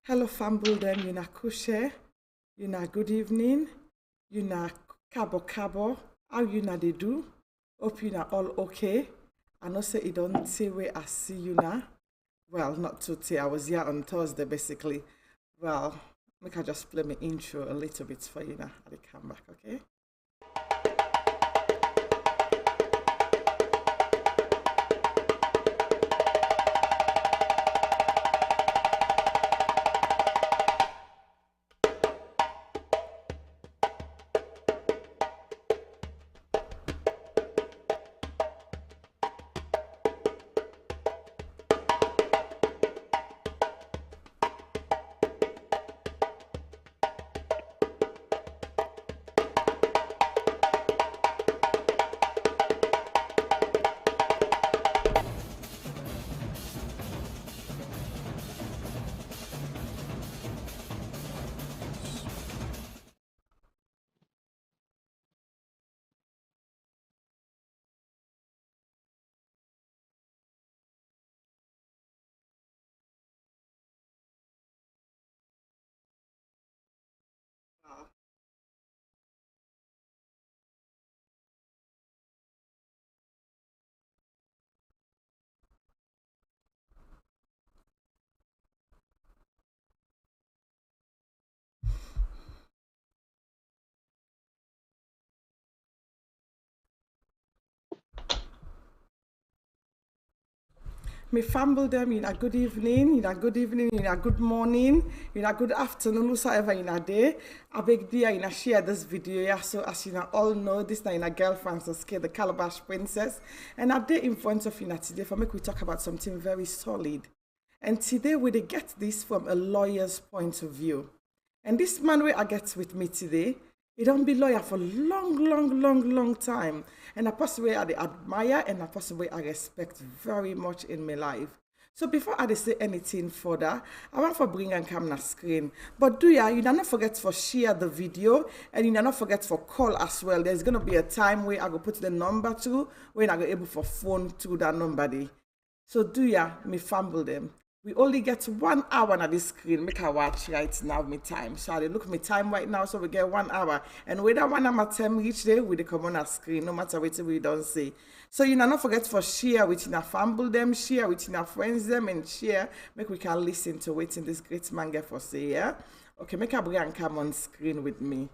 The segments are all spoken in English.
Hello, Fambulden, yuna kushe, yuna good evening, yuna kabo kabo, how yuna they do? Hope yuna all okay. I know say it don't say where I see you now. Well, not today, I was here on Thursday basically. Well, make I just play my intro a little bit for you now. I'll come back, okay? Me fumble them in a good evening, in a good evening, in a good morning, in a good afternoon, whatsoever in a day. I beg dear in a share this video, yeah. So as you all know, this now in a girl Francisca, the Calabash princess. And I day in front of you now today for me we talk about something very solid. And today we get this from a lawyer's point of view. And this man where I get with me today, he don't be lawyer for long time. And a person where I admire and a person where I respect very much in my life. So before I say anything further, I want to bring and come on screen. But you not forget to share the video and you not forget to call as well. There's gonna be a time where I go put the number to when I go able for phone to that number there. So me fumble them. We only get 1 hour on this screen. Make I watch right now me time. So I look me time right now, so we get 1 hour. And whether 1 hour time each day, we come on a screen, no matter what we don't see. So you not forget for share with your family them, share with your friends them, and share. Make we can listen to what this great man get for say, yeah? Okay, make a bring and come on screen with me.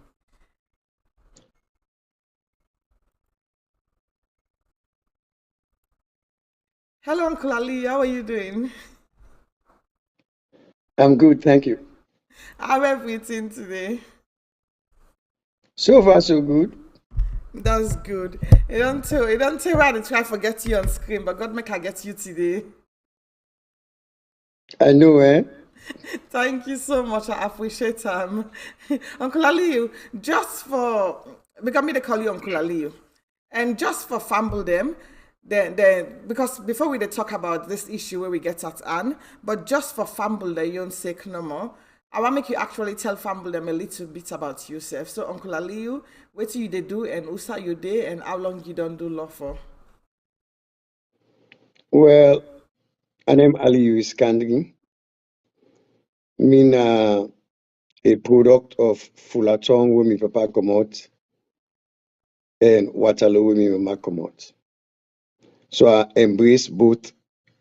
Hello, Uncle Ali, how are you doing? I'm good, thank you. How everything today? So far, so good. That's good. It don't tell why they try to forget you on screen, but God make I get you today. I know, eh? Thank you so much. I appreciate Uncle Aliu, just for because me they call you Uncle Aliu. And just for fumble them, then because before we dey talk about this issue where we get at Anne, but just for fumble the own sake no more. I want make you actually tell fumble them a little bit about yourself. So Uncle Aliu, what you they do and usa you day and how long you don't do law for? Well, I name Alieu Iscandari. Mean a product of Fullerton where my papa come out and Waterloo where my mama come out. So I embrace both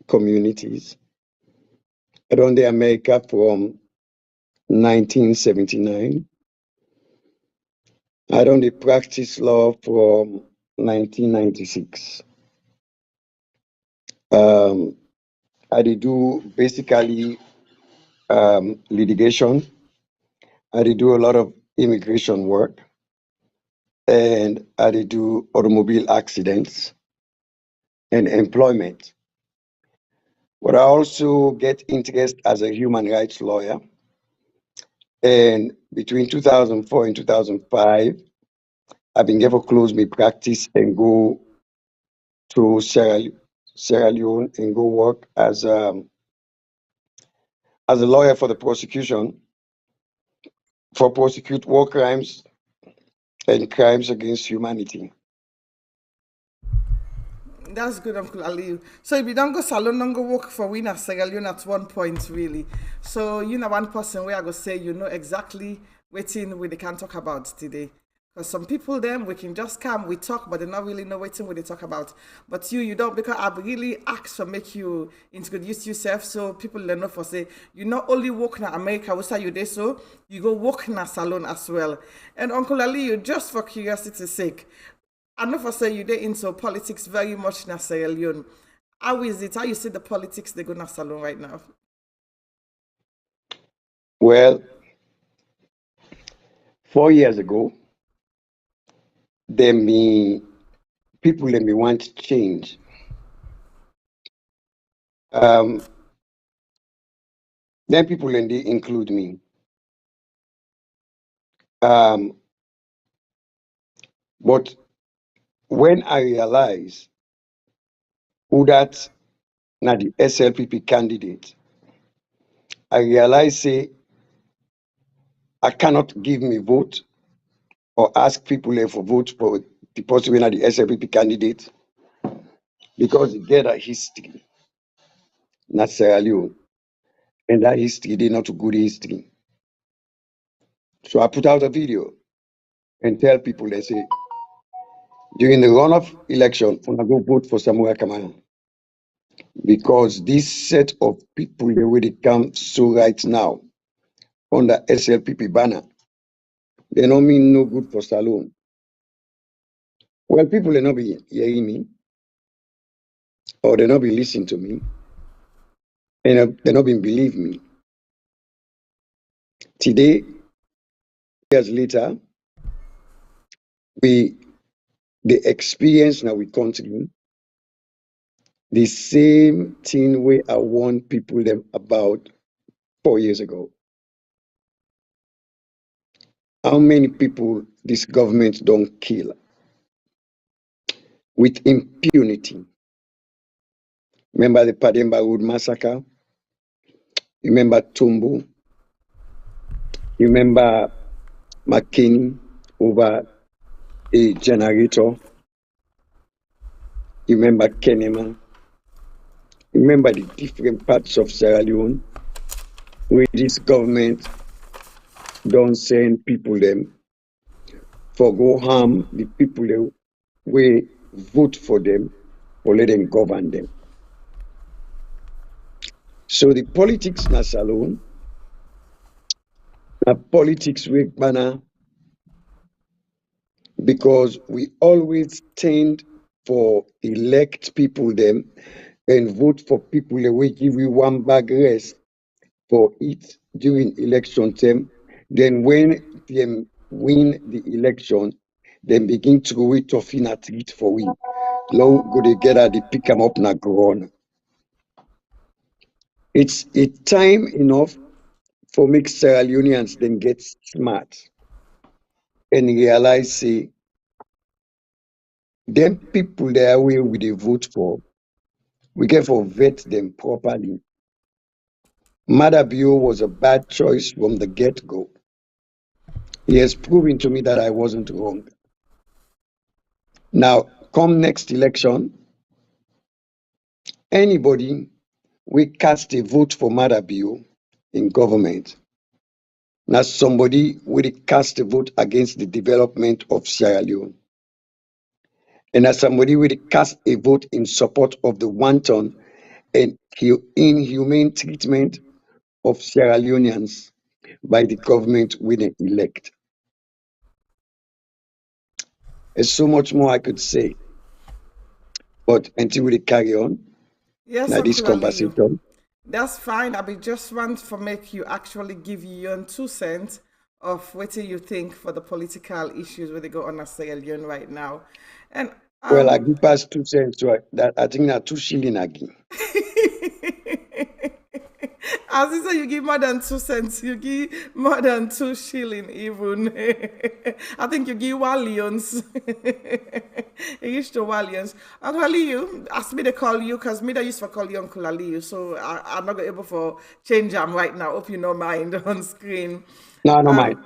communities. I done the America from 1979. I done the practice law from 1996. Um, I did do basically litigation. I did do a lot of immigration work and I did do automobile accidents and employment. But I also get interest as a human rights lawyer. And between 2004 and 2005, I've been able to close my practice and go to Sierra Leone and go work as a lawyer for the prosecution for prosecute war crimes and crimes against humanity. That's good, Uncle Alieu. So if you don't go salon, don't go work for winner Sierra Leone at one point, really. So you know one person where I go say you know exactly waiting we they can talk about today. Because some people them we can just come, we talk, but they not really know waiting what they talk about. But you don't because I've really asked for make you introduce yourself so people learn for say you not only work in America, we say you there so you go work in a salon as well. And Uncle Alieu, just for curiosity's sake, I know for say you dey into politics very much in Sierra Leone. How is it? How you see the politics they go in salon right now? Well, 4 years ago, then me people let me want change. Um, then people and they include me. Um, but when I realize who that na the SLPP candidate, I realize say I cannot give me vote or ask people for vote for the person when the SLPP candidate because they get a history, not Sierra Leone, and that history they not a good history. So I put out a video and tell people they say during the runoff election, when I go vote for Samuel Kamara because this set of people they will come so right now under SLPP banner, they don't mean no good for Salone. Well, people they not be hearing me or they not be listening to me and they not been believe me. Today, years later, we the experience now we continue the same thing way I warned people them about 4 years ago. How many people this government don't kill with impunity? Remember the Pademba Road massacre? Remember Tumbu? Remember McKinney over a generator? Remember Kenema? Remember the different parts of Sierra Leone where this government don't send people them for go harm the people them we vote for them or let them govern them. So the politics na salon, na politics with banner because we always tend for elect people them and vote for people that will give you one bag rest for it during election time. Then when them win the election, then begin to go tough in a treat for we. Low go together, they pick them up na ground. It's a time enough for make Sierra Leoneans then get smart and realize say them people there where we they vote for, we get for vet them properly. Madabio was a bad choice from the get-go. He has proven to me that I wasn't wrong. Now, come next election, anybody we cast a vote for Madabio in government, now somebody will cast a vote against the development of Sierra Leone. And as somebody will cast a vote in support of the wanton and inhumane treatment of Sierra Leoneans by the government we they elect. There's so much more I could say, but until we carry on, Yes, now this Uncle Alieu. conversation, That's fine. I be just want for make you actually give your own 2 cents of what you think for the political issues where they go on a Sierra Leone right now. And well, I give past 2 cents to that. I think that 2 shilling again. as you say, you give more than 2 cents. You give more than 2 shilling even. I think you give wallions. You used to wallions. Uncle Aliyu, ask me to call you because me that used to call you Uncle Aliyu. So I'm not able to change them right now. Hope you don't mind on screen. No, no Um, mind.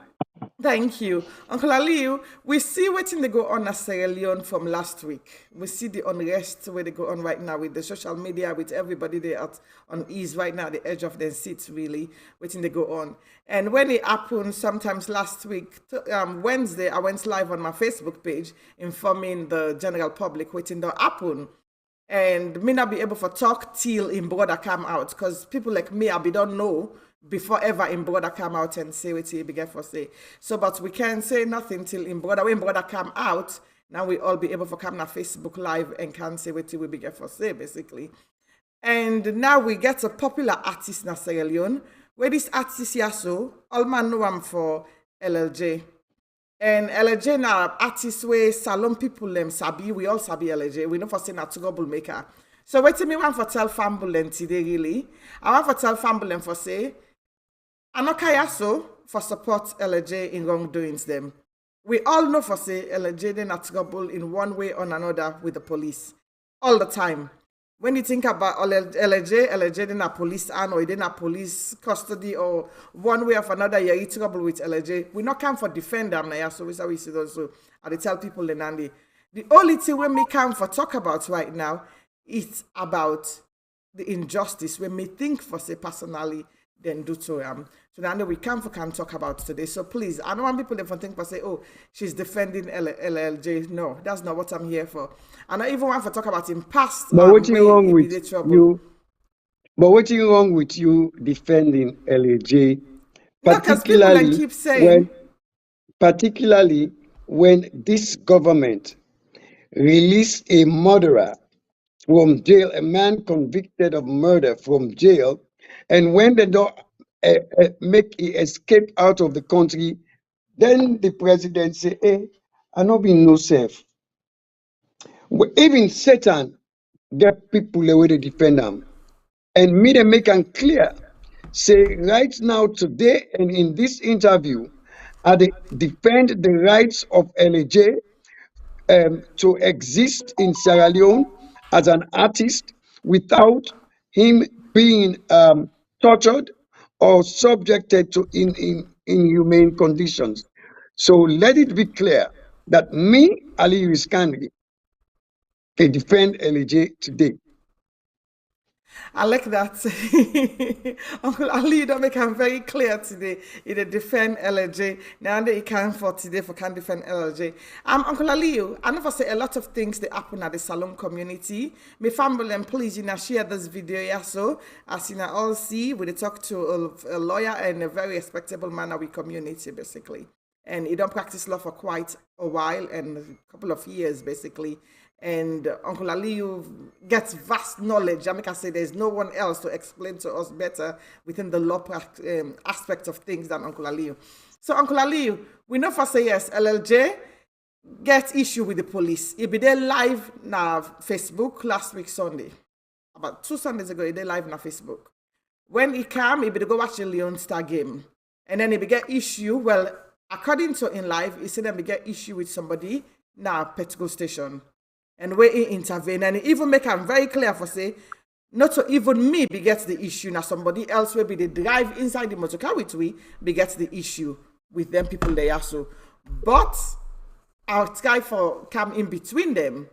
Thank you. Uncle Alieu, we see what they go on at Sierra Leone from last week. We see the unrest where they go on right now with the social media, with everybody there at on ease right now, at the edge of their seats, really, waiting they go on. And when it happened, sometimes last week, Wednesday, I went live on my Facebook page informing the general public waiting to happen. And me not be able to talk till in brother come out, because people like me, I be don't know before ever in brother come out and say what he began for say. So, but we can't say nothing till in brother. When brother come out, now we all be able to come on Facebook live and can say what we began for say, basically. And now we get a popular artist in Sierra Leone, where this artist here, so all man know him for LLJ. And LAJ na artist way salon people them sabi, we all sabi LAJ. We know for saying na troublemaker. So wait till me want for tell Fambulen today really. I want for tell Fambulen for say Anokaya so for support LAJ in wrongdoings them. We all know for say LAJ they not trouble in one way or another with the police. All the time. When you think about LAJ in a police and or in a police custody or one way or another, you're in trouble with LAJ. We not come for defend them now, so we see also. I tell people the Nandi. The only thing when we come for talk about right now is about the injustice. When we think for say personally, then do to so now we can talk about today. So please, I don't want people to think for say, oh, she's defending LLJ. No, that's not what I'm here for. And I even want to talk about in past. But what's wrong with you? But what's wrong with you defending LAJ? Particularly keep saying, particularly when this government released a murderer from jail, a man convicted of murder from jail, and when they don't make he escape out of the country, then the president say, "Hey, I not be no safe." Even Satan get people the way they defend them, and me they make them clear. Say right now, today, and in this interview, I defend the rights of LAJ to exist in Sierra Leone as an artist without him being tortured or subjected to inhumane conditions. So let it be clear that me, Alieu Iscandari, can defend LAJ today. I like that. Uncle Ali, you don't make him very clear today. He defend LLJ. Now that he can for today for can defend LLJ. Uncle Ali, I never say a lot of things that happen at the salon community. My family and please, share this video here so as you all see, we talk to a lawyer and a very respectable man of the community basically. And he don't practice law for quite a while and a couple of years basically. And Uncle Alieu gets vast knowledge. I can say there's no one else to explain to us better within the law aspect of things than Uncle Alieu. So Uncle Alieu, we know for say yes, LLJ gets issue with the police. He be there live na Facebook last week Sunday. About 2 Sundays ago, he did live na Facebook. When he came, he be go watch the Leon Star game. And then he be get issue. Well, according to in live, he said that he get issue with somebody na Petco station. And where he intervene and he even make him very clear for say, not to even me begets the issue. Now somebody else will be the drive inside the motor car with we begets the issue with them people there. So, but our guy for come in between them.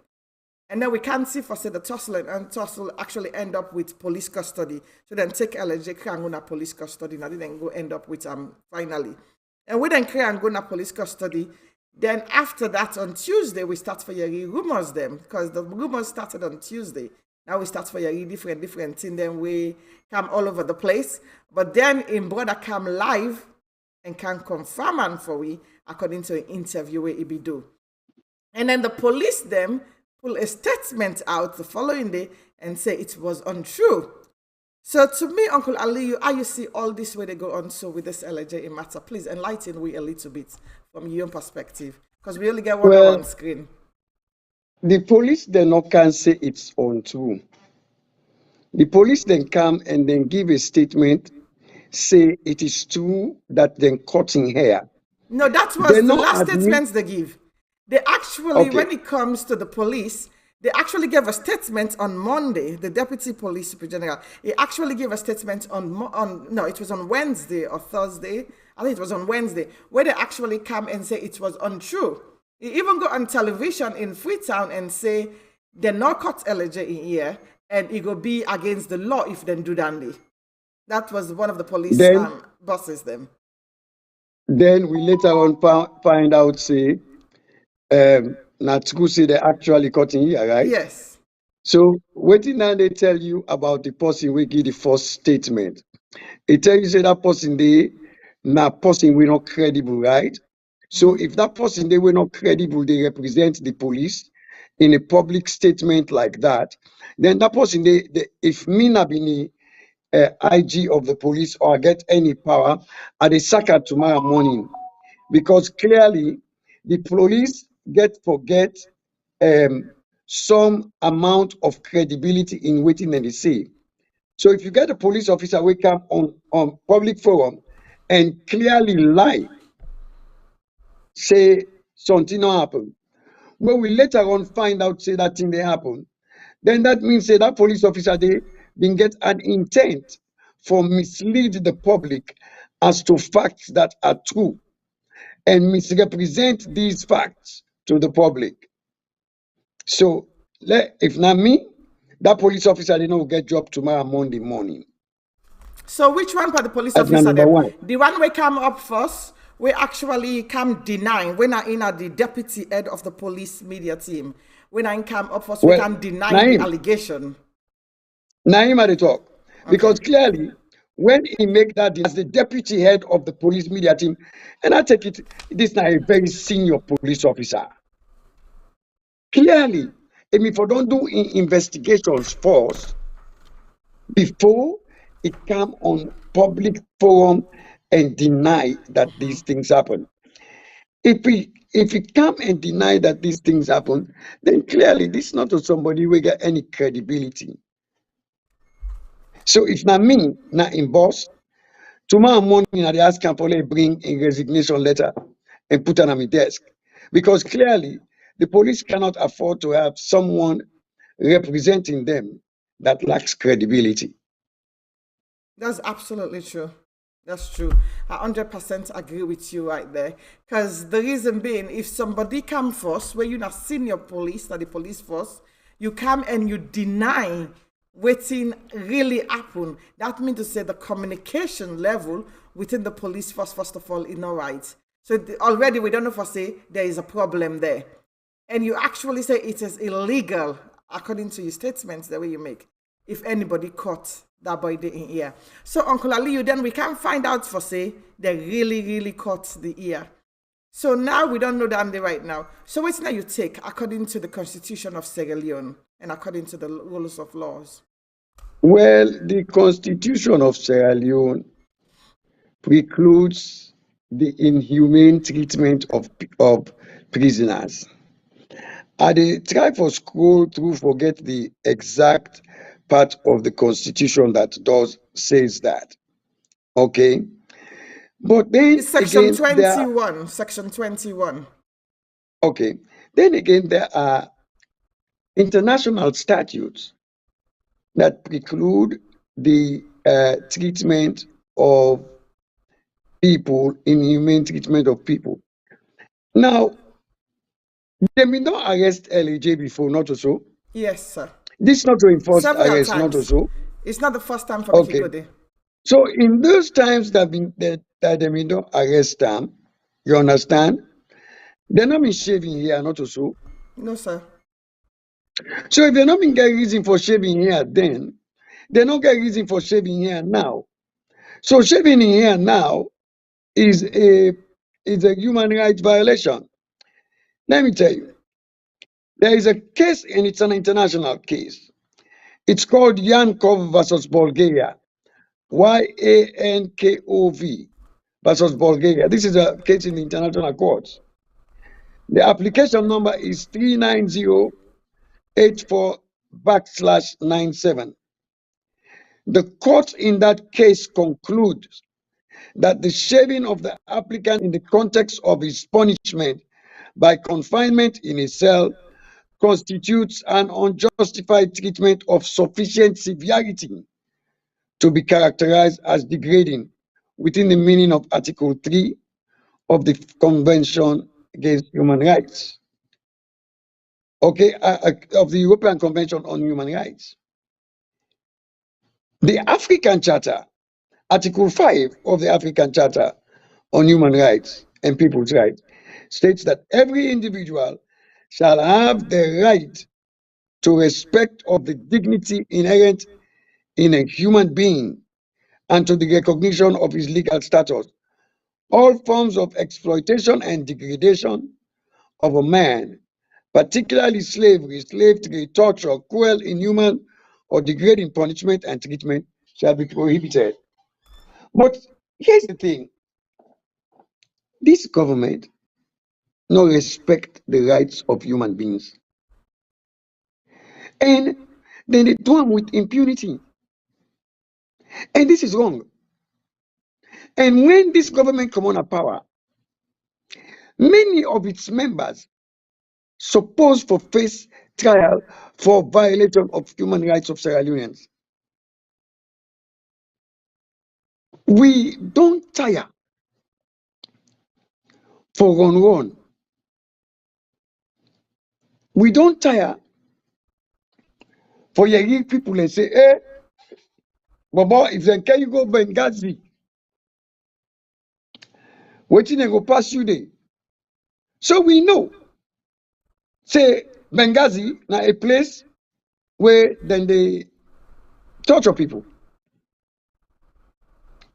And then we can see for say the tussle and tussle actually end up with police custody. So then take LJ Kranguna police custody. Now then go end up with finally. And we then Kranguna police custody. Then after that, on Tuesday, we start for your rumors them because the rumors started on Tuesday. Now we start for your different thing. Then we come all over the place. But then in brother come live and can confirm and for we according to an interview where he be do. And then the police them pull a statement out the following day and say it was untrue. So to me, Uncle Alieu, how you see all this way they go on so with this LJ matter? Please enlighten we a little bit from your own perspective. Because we only get one on screen. The police then not can say it's untrue. The police then come and then give a statement, say it is true that then cutting hair. No, that was the last statements they give. They actually, when it comes to the police, They actually gave a statement on Monday. The Deputy Police Super General, he actually gave a statement no, it was on Wednesday or Thursday. I think it was on Wednesday, where they actually come and say it was untrue. He even go on television in Freetown and say they're not caught LAJ in here, and it will be against the law if they do that. That was one of the police bosses them. Then we later on find out, say, Natsuku say they actually caught in here, right? Yes. So waiting now they tell you about the person we give the first statement. It tells you say that person they person we not credible, right? So if that person they were not credible, they represent the police in a public statement like that, then that person they if me not be IG of the police or get any power, I they sack her tomorrow morning, because clearly the police forget some amount of credibility in waiting and they say. So if you get a police officer wake up on public forum and clearly lie, say something not happen, but we later on find out say that thing they happen, then that means say that police officer they been get an intent for mislead the public as to facts that are true and misrepresent these facts to the public. So if not me, that police officer they know get job tomorrow Monday morning. So which one for the police That's officer number then? one. The one we come up first, we actually come deny when I in at the deputy head of the police media team. When I come up first, we can deny the allegation. Naim at the talk. Because clearly, when he make that as the deputy head of the police media team, and I take it, this is a very senior police officer. Clearly, if you don't do investigations first, before it come on public forum and deny that these things happen. If he come and deny that these things happen, then clearly this is not somebody who get any credibility. So if not me, not in boss, tomorrow morning I ask Campole bring a resignation letter and put it on my desk. Because clearly the police cannot afford to have someone representing them that lacks credibility. That's absolutely true. That's true. I 100% agree with you right there. Because the reason being, if somebody come first, where you're not senior police, not the police force, you come and you deny waiting really happen. That means to say the communication level within the police force, first of all, is not right. So already we don't know for say there is a problem there. And you actually say it is illegal, according to your statements, the way you make, if anybody caught that boy in here. So Uncle Alieu, then we can find out for say they really caught the ear. So now we don't know that right now. So what's now you take according to the Constitution of Sierra Leone and according to the rules of laws? Well, the Constitution of Sierra Leone precludes the inhumane treatment of prisoners. I dey try for scroll through, forget the exact part of the Constitution that says that. Okay. But then it's section again, 21. Section 21. Okay. Then again, there are international statutes that preclude the treatment of people, inhumane treatment of people. Now, they may not arrest LAJ before, not so. Yes, sir. This is not to enforce several arrest, times. not so. It's not the first time for me to go there. So in those times that they may not arrest them, you understand? They're not been shaving here, not so. No, sir. So if they're not been getting reason for shaving here, then they don't get reason for shaving here now. So shaving in here now is a human rights violation. Let me tell you, there is a case, and it's an international case. It's called Yankov versus Bulgaria. YANKOV versus Bulgaria. This is a case in the international courts. The application number is 39084/97. The court in that case concludes that the shaving of the applicant in the context of his punishment by confinement in a cell constitutes an unjustified treatment of sufficient severity to be characterized as degrading within the meaning of Article 3 of the Convention Against Human Rights, of the European Convention on Human Rights. The African Charter, Article 5 of the African Charter on Human Rights and People's Rights, states that every individual shall have the right to respect of the dignity inherent in a human being and to the recognition of his legal status. All forms of exploitation and degradation of a man, particularly slavery, slave trade, torture, cruel, inhuman, or degrading punishment and treatment shall be prohibited. But here's the thing, this government no respect the rights of human beings. And then they do them with impunity. And this is wrong. And when this government come on power, many of its members supposed to face trial for violation of human rights of Sierra Leoneans. We don't tire for run. We don't tire for your people and say, hey, Baba, if they can you go Benghazi, waiting and go pass you there. So we know, say Benghazi, now a place where then they torture people.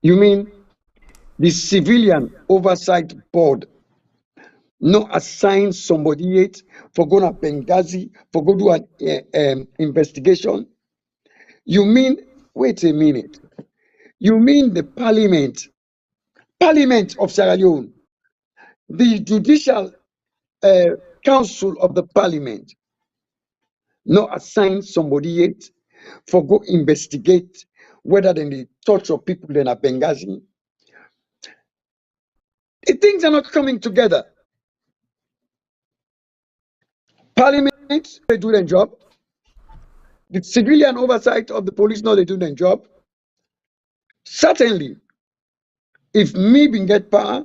You mean the Civilian Oversight Board no assign somebody yet for going to Benghazi, for go do an investigation? You mean, wait a minute, you mean the Parliament of Sierra Leone, the Judicial Council of the Parliament, no assign somebody yet for go investigate whether they torture people in Benghazi? The things are not coming together. Parliament, they do their job. The civilian oversight of the police, no, they do their job. Certainly, if me bin get power,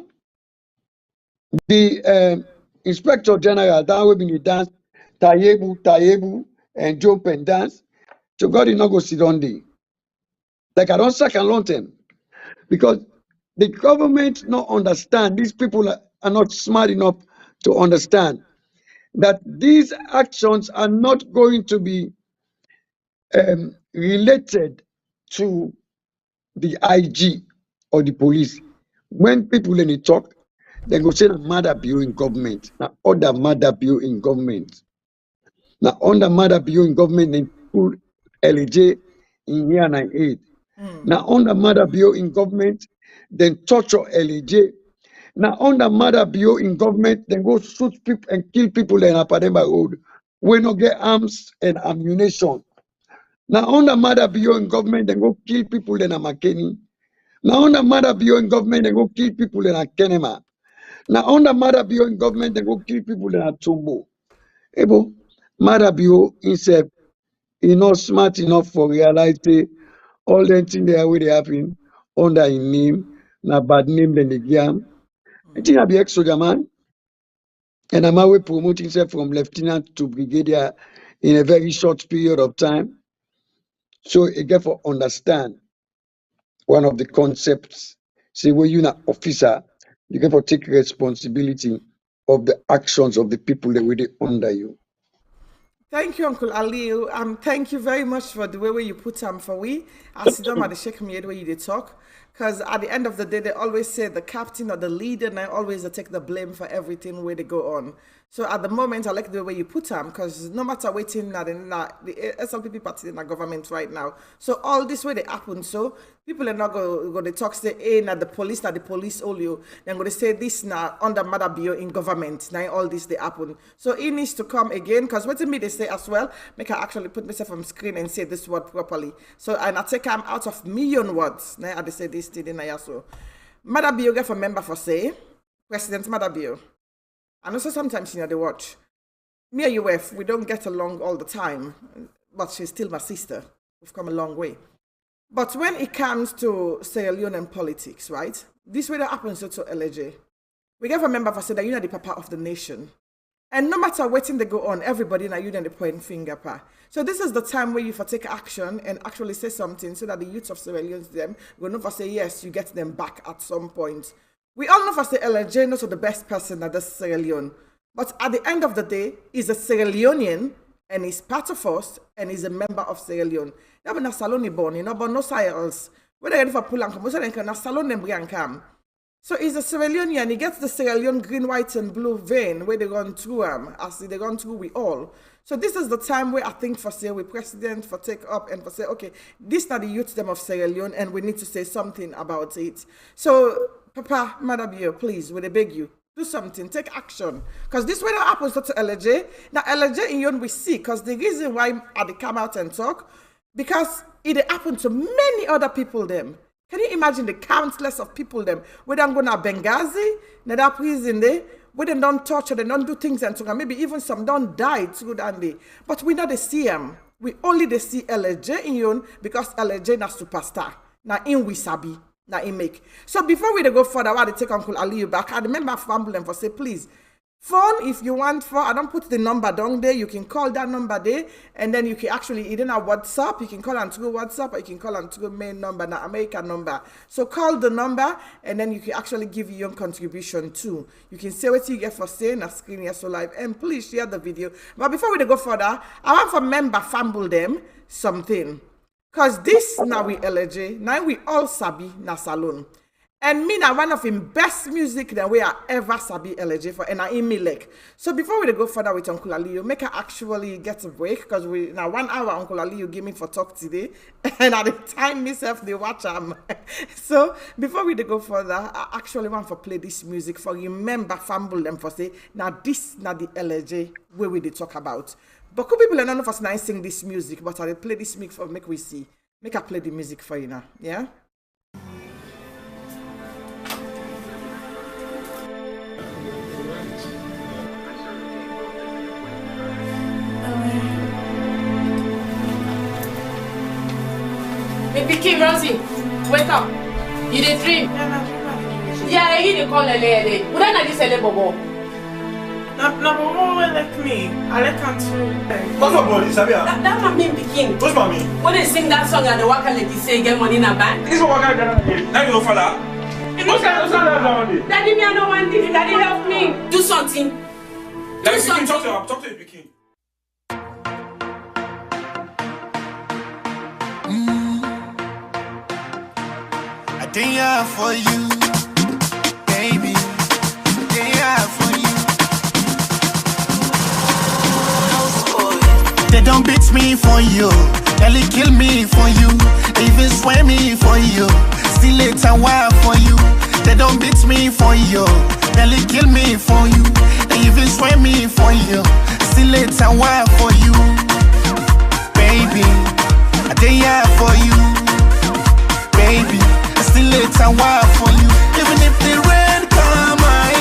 the Inspector General, that will be dance, tayebu, and jump and dance, to God, he not go sit on there. Like I don't sack and long term. Because the government not understand, these people are not smart enough to understand that these actions are not going to be related to the IG or the police. When people in the talk, they go say murder bill in government. Now other murder bill in government. Now under murder bill in government, they put LAJ in year 98. Now under murder bill in government, then torture LAJ. Now under murder bill in government, then go shoot people and kill people in Apademba Road. We not get arms and ammunition. Now under murder bill in government, then go kill people in Makeni. Now under murder bill in government, they go kill people in Kenema. Now under murder bill in government, they go kill people in Atumbo. Ebo, murder bill himself, he not smart enough for realize all the things they are where they happen under his name, na bad name then they give him. I think I be ex-soldier man. And I'm always promoting himself from lieutenant to brigadier in a very short period of time. So you get to understand one of the concepts. Say when you're an officer, you get to take responsibility of the actions of the people that were under you. Thank you, Uncle Alieu. Thank you very much for the way you put for we. I sit down at the shake me where you did talk. Because at the end of the day, they always say the captain or the leader, and I always take the blame for everything where they go on. So at the moment, I like the way you put them, because no matter waiting, the SLPP party in the government right now. So all this way they happen. So people are not going to talk, say, hey, na the police all you. They're going to say this now under mother bio in government. Now all this they happen. So it needs to come again, because what to me they say as well, make I actually put myself on screen and say this word properly. So and I take them out of million words. Now I say this thing in so. Mother bio get for member for say, President Mother bio. And also sometimes they watch. me and UF, we don't get along all the time, but she's still my sister. We've come a long way. But when it comes to Sierra Leone and politics, right? This way that happens to LAJ. We get a member of say that you are the papa of the nation. And no matter what they go on, everybody in a union they point finger pa. So this is the time where you for take action and actually say something so that the youth of Sierra Leone them will know for say yes, you get them back at some point. We all know for say LAJ not the best person at the Sierra Leone. But at the end of the day, he's a Sierra Leonean and he's part of us and he's a member of Sierra Leone. That when a salon born, you know, but no else. When they for pull and come, so they can a salon and bring come. So he's a Sierra Leonean, he gets the Sierra Leone green, white, and blue vein where they run through as they run through we all. So this is the time where I think for say we president for take up and for say, okay, this are the youth them of Sierra Leone and we need to say something about it. So Papa, Madam Bio, please, would I beg you, do something, take action. Because this way that happens to LAJ. Now LAJ in Yon we see, because the reason why they come out and talk, because it happened to many other people them. Can you imagine the countless of people them where they go to Benghazi, in that prison there, where they don't torture, they don't do things and so on. Maybe even some don't die through that day. But we not they see them. We only they see LAJ in Yon because LAJ na superstar. Now in we sabi, now in make. So before we go further, I want to take Uncle Alieu back. I remember family and for say please. Phone, if you want for, I don't put the number down there, you can call that number there, and then you can actually, either on WhatsApp, you can call on through WhatsApp, or you can call on through main number, the American number. So call the number, and then you can actually give your contribution too. You can say what you get for saying, a screen here so live, and please share the video. But before we go further, I want for member fumble them something. Because this, now we LAJ, now we all sabi na salon. And me now one of the best music that we are ever sabi LAJ for, and I me like. So before we go further with Uncle Alieu, make her actually get a break because we now 1 hour Uncle Alieu give me for talk today, and at the time myself they watch So before we go further, I actually want to play this music for remember fumble them for say now this now the LAJ where we they talk about. But could people none of us now sing this music, but I play this music for make we see. Make her play the music for you now, yeah. Me pikin Rosie, wake up. You dey dream? Yeah, you dey call LAJ. Would I not this LAJ bobo? No, bobo will like me. I like him too. What's my body, Sabia? That my mean pikin. What's my mean? When they sing that song and the waka lady say get money in a bank. This is what I got again. Now you know, fella. What's that? Daddy, me I don't want this. Daddy, help me. Do something. Let me talk to you, Pikin. I did here for you, baby. I did here for you. They don't beat me for you, they kill me for you, they even swear me for you, still it's a while for you. They don't beat me for you, they kill me for you, they even swear me for you, still it's a while for you, baby. I did here for you, baby. Still it's a while for you. Even if the rain come, I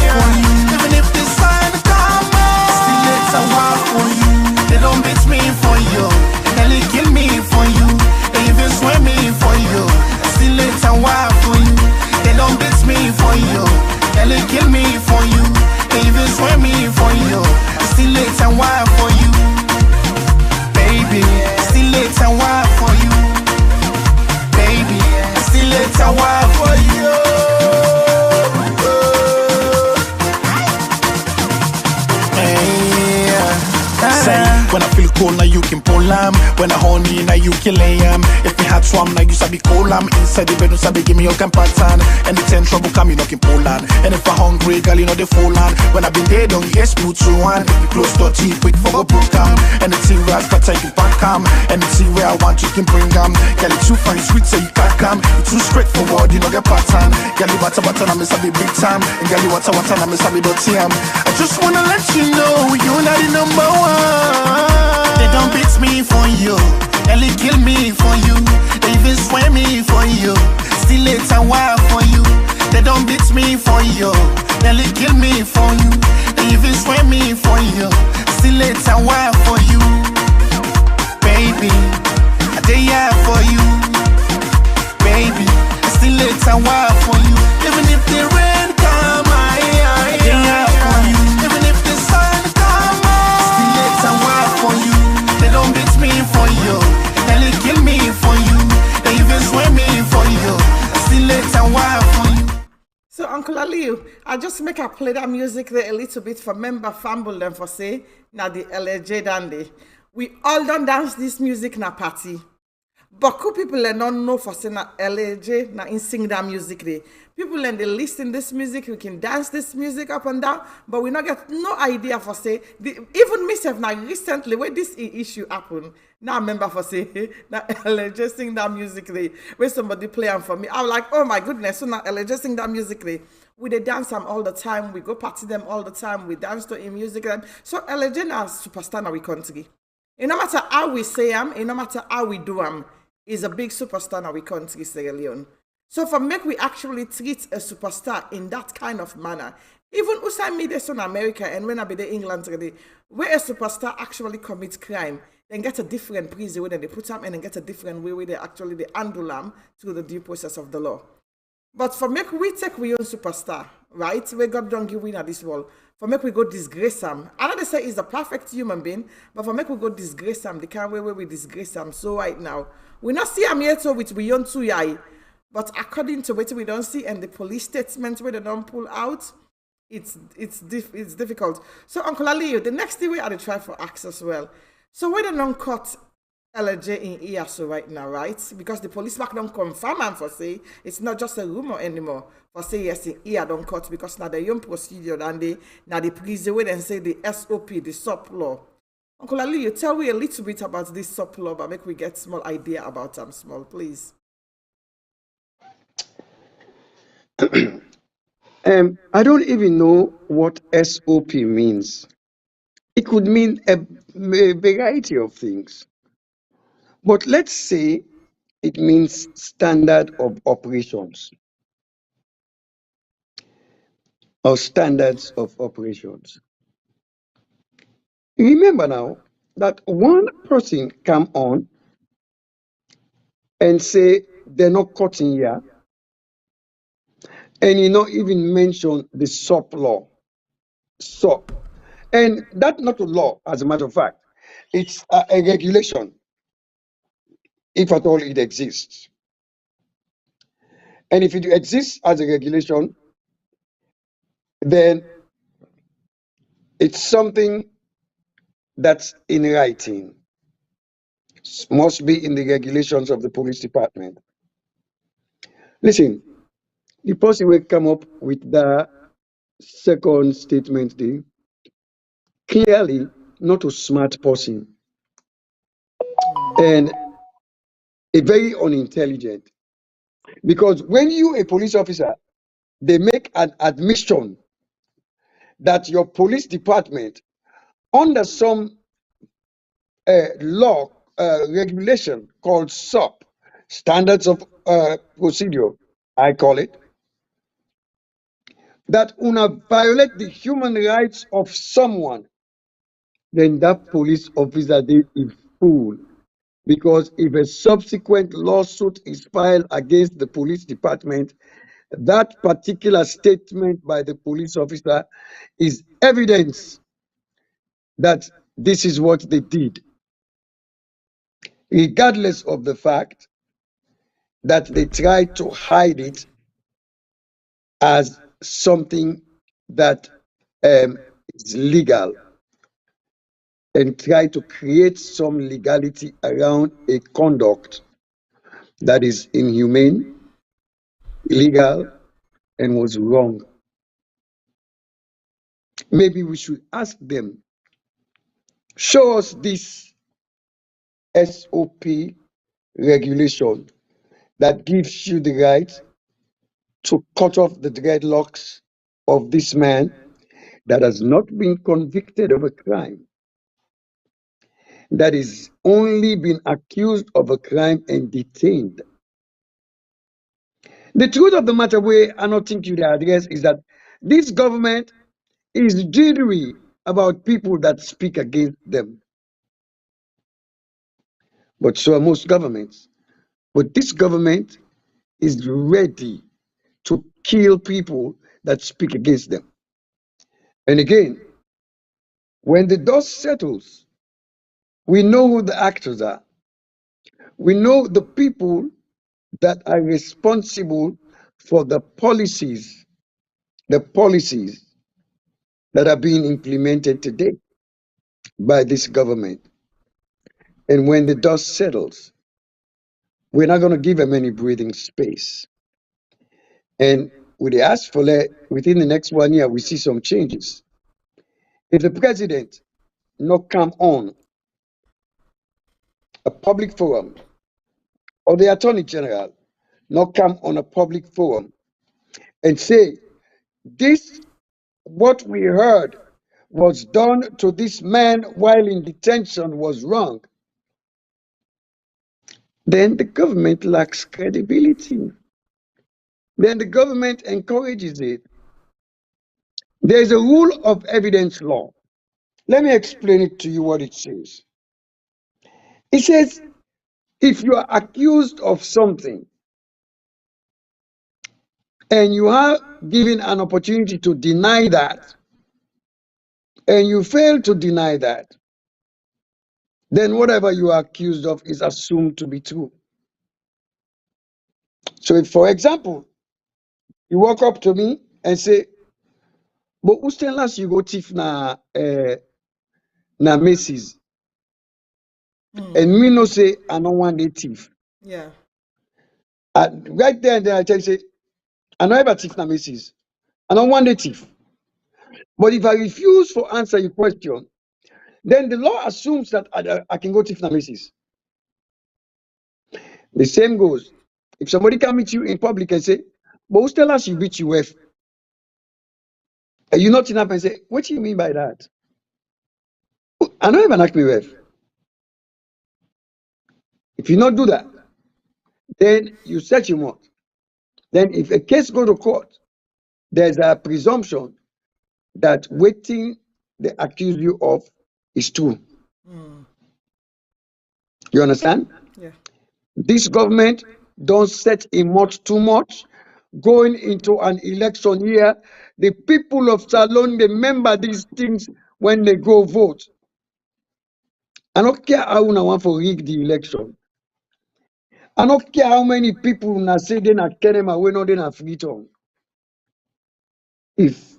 for you. Even if the sun come, still it's a while for you. They don't beat me for you, they kill me for you, they even swear me for you. Still it's a while for you. They don't beat me for you, they kill me for you, they even swear me for you. Still it's a while for you, baby. Still it's a while for you, baby. Still it's a while for you. Say, when I feel cold, now you can pull am. When I horny, now you kill am. If me hot swam, now you sabi cold am. Inside the bed, you sabi give me your can pattern. Anytime trouble come, you know can pull on. And if I hungry, girl, you know they full on. When I been there, don't yes, smooth to one. If you close to tea, quick for a broke am. Anything where I spot, I can pack am. Anything where I want, you can bring am. Girl, it's too fine, sweet, so you can't come. You too straightforward, you know get pattern. Girl, you butter, I miss a big time. And girl, you water, I miss a bit dirty am. I just wanna let you know, you're not the number one. They don't beat me for you, they kill me for you, they even swear me for you. Still it's a while for you. They don't beat me for you, they kill me for you, they They even swear me for you. Still later, why for you? Baby, I day here for you. Baby, I still later, why for you? Even if the rain come, I day here for you. Even if the sun come, still later, why for you? They don't beat me for you. They kill me for you. They even swear me for you. Still later, why for you? So, Uncle Alieu, I just make her play that music there a little bit for member fumble them for say, now the LAJ dandy. We all don't dance this music na party. But cool people don't know for say na LAJ na in sing that music there. People they listen this music, we can dance this music up and down, but we not get no idea for say even myself now recently when this issue happened. Now I remember for say na LAJ sing that music there. When somebody play them for me, I was like, oh my goodness, so now LAJ sing that music there. We they dance them all the time, we go party them all the time, we dance to in music them. So LAJ na superstar na we country. It no matter how we say them, it no matter how we do them, is a big superstar in our country, Sierra Leone. So for make we actually treat a superstar in that kind of manner, even Usai made this in America and when I be the England today, where a superstar actually commits crime, then get a different prison where they put them and then get a different way where they actually handle them through the due process of the law. But for make we take we own superstar, right? We God don't give winner this world. For make we go disgrace him. I know they say he's a perfect human being, but for make we go disgrace him, the kind way we disgrace him. So right now, we not see him yet so with we own 2 years. But according to what we don't see and the police statements where they don't pull out, it's difficult. So Uncle Alieu, the next thing we are to try for access as well. So we don't cut LJ in ESO right now, right? Because the police back don't confirm and for say it's not just a rumor anymore. For say yes, in ER don't cut because now the young procedure and the prison where they say the SOP, the SOP law. Uncle Alieu, tell me a little bit about this SOP law, but make we get small idea about them small, please. I don't even know what SOP means. It could mean a variety of things. But let's say it means standard of operations or standards of operations. Remember now that one person come on and say they're not cutting here, and you not even mention the SOP law. SOP. And that's not a law, as a matter of fact. It's a regulation, if at all it exists. And if it exists as a regulation, then it's something that's in writing. It must be in the regulations of the police department. Listen, the person will come up with the second statement there. Clearly not a smart person and a very unintelligent. Because when you, a police officer, they make an admission that your police department, under some law, regulation called SOP, Standards of Procedure, I call it, that una violate the human rights of someone, then that police officer they is fool. Because if a subsequent lawsuit is filed against the police department, that particular statement by the police officer is evidence that this is what they did, regardless of the fact that they tried to hide it as something that is legal and try to create some legality around a conduct that is inhumane, illegal, and was wrong. Maybe we should ask them, show us this SOP regulation that gives you the right to cut off the dreadlocks of this man that has not been convicted of a crime, that is only been accused of a crime and detained. The truth of the matter, way I don't think you address, is that this government is jittery about people that speak against them. But so are most governments. But this government is ready to kill people that speak against them. And again, when the dust settles, we know who the actors are. We know the people that are responsible for the policies that are being implemented today by this government. And when the dust settles, we're not going to give them any breathing space. And with the ask for that, within the next 1 year, we see some changes. If the president not come on a public forum, or the attorney general not come on a public forum and say, this, what we heard was done to this man while in detention was wrong, then the government lacks credibility. Then the government encourages it. There's a rule of evidence law. Let me explain it to you what it says. It says, if you are accused of something and you are given an opportunity to deny that, and you fail to deny that, then whatever you are accused of is assumed to be true. So if, for example, you walk up to me and say, but who's telling us you go thief na Macy's? And me no say, I don't want the thief. Yeah. Right there and then I tell you, say, I don't ever thief na Macy's. I don't want the thief. But if I refuse to answer your question, then the law assumes that I can go thief na Macy's. The same goes. If somebody can meet you in public and say, but who's tell us you beat your wife? And you not enough and say, what do you mean by that? I don't even ask me wife. If you not do that, then you search him out. Then if a case go to court, there's a presumption that waiting they accuse you of is true. You understand? Yeah. This government don't set in much too much. Going into an election year, the people of Salon remember these things when they go vote. I don't care how una want to rig the election. I don't care how many people una say they na kenema we no they na freedom. If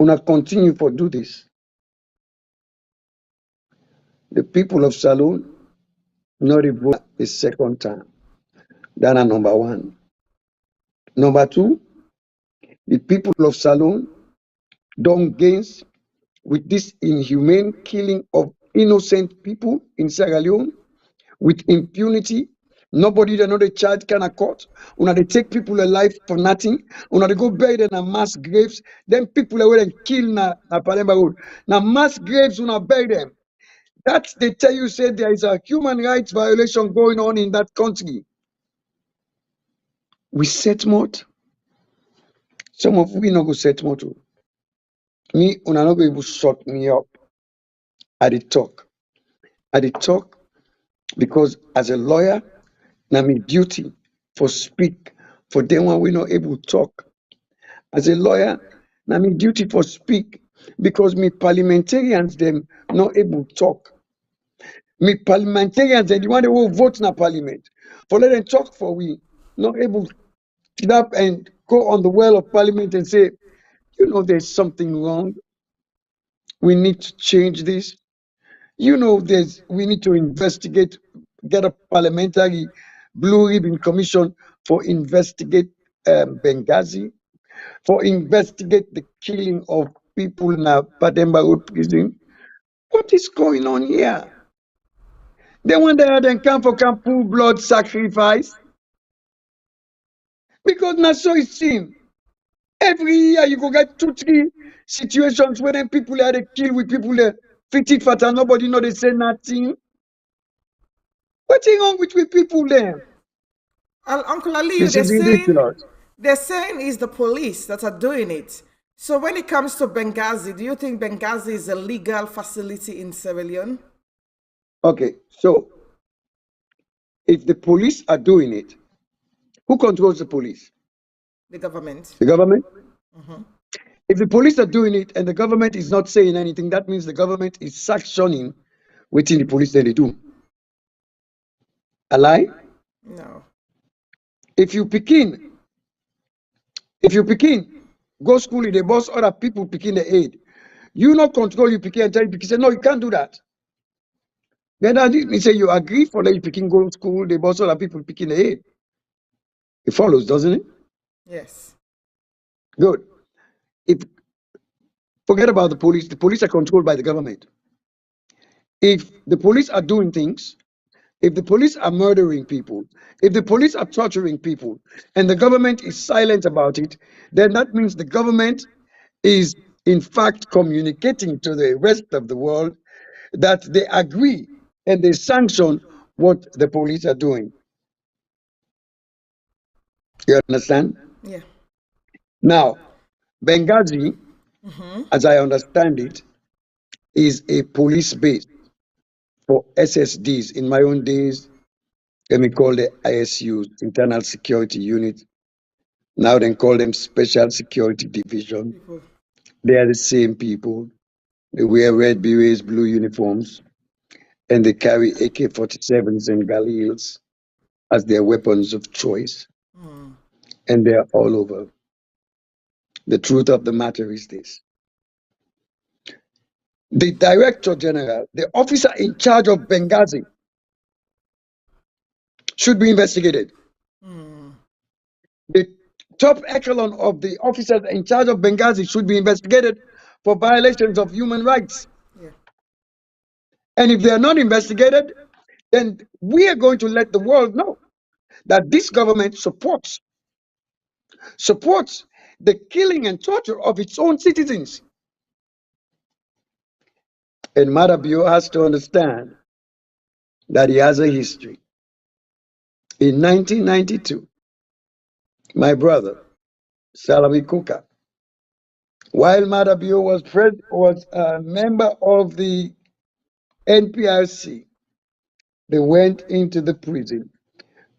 una continue to do this, the people of Salon not vote a second time. That's number one. Number two, the people of Salon don't gain with this inhumane killing of innocent people in Sierra Leone with impunity. Nobody they know the charge can court. Una they take people alive for nothing. Una they go bury them in mass graves. Then people are and kill na Palemba Road. Now mass graves una bury them. That they tell you say there is a human rights violation going on in that country. We set mode. Some of we no go set mode. Me una no go able shut me up. I did talk. Because as a lawyer, now my duty for speak for them when we not able to talk. As a lawyer, now my duty for speak because me parliamentarians them not able to talk. Me parliamentarians and the one who vote in a parliament for let them talk for we not able to get up and go on the well of parliament and say, you know, there's something wrong. We need to change this. You know, we need to investigate, get a parliamentary blue ribbon commission for investigate Benghazi, for investigate the killing of people in Pademba Road prison. What is going on here? They want to come for full blood sacrifice. Because now so it seems. Every year you go get 2-3 situations where then people are they kill with people that fit it fat and nobody know they say nothing. What's wrong with we people there? Uncle Alieu, This is ridiculous. they're saying it's the police that are doing it. So when it comes to Benghazi, do you think Benghazi is a legal facility in Sierra Leone? Okay, so if the police are doing it, who controls the police? The government. The government? If the police are doing it and the government is not saying anything, that means the government is sanctioning within the police that they do. A lie? No. If you Pekin, go school, they boss other people Pekin the aid. You not control you Pekin and tell you Pekin say, no, you can't do that. Then that means say you agree for let you Pekin go to school, they boss other people Pekin the aid. It follows, doesn't it? Yes. Good. If forget about the police are controlled by the government. If the police are doing things, if the police are murdering people, if the police are torturing people, and the government is silent about it, then that means the government is in fact communicating to the rest of the world that they agree and they sanction what the police are doing. You understand? Yeah. Now, Benghazi, as I understand it, is a police base for SSDs. In my own days, let me call the ISUs, Internal Security Unit. Now they call them Special Security Division. People. They are the same people. They wear red berets, blue uniforms, and they carry AK-47s and Galils as their weapons of choice. And they are all over. The truth of the matter is this. The Director General, the officer in charge of Benghazi, should be investigated. The top echelon of the officers in charge of Benghazi should be investigated for violations of human rights. Yeah. And if they are not investigated, then we are going to let the world know that this government supports the killing and torture of its own citizens. And Marabio has to understand that he has a history. In 1992, my brother, Salami Kuka, while Marabio was a member of the NPRC, they went into the prison,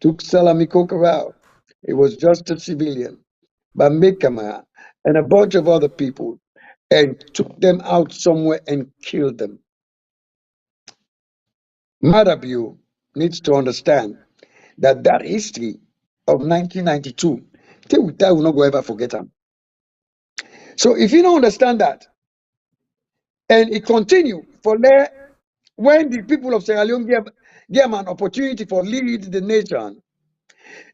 took Salami Kuka out. He was just a civilian, Bambekama, and a bunch of other people, and took them out somewhere and killed them. Marabio needs to understand that history of 1992, they will not go ever forget them. So if you don't understand that, and it continue for there, when the people of Sierra Leone give them an opportunity for lead the nation,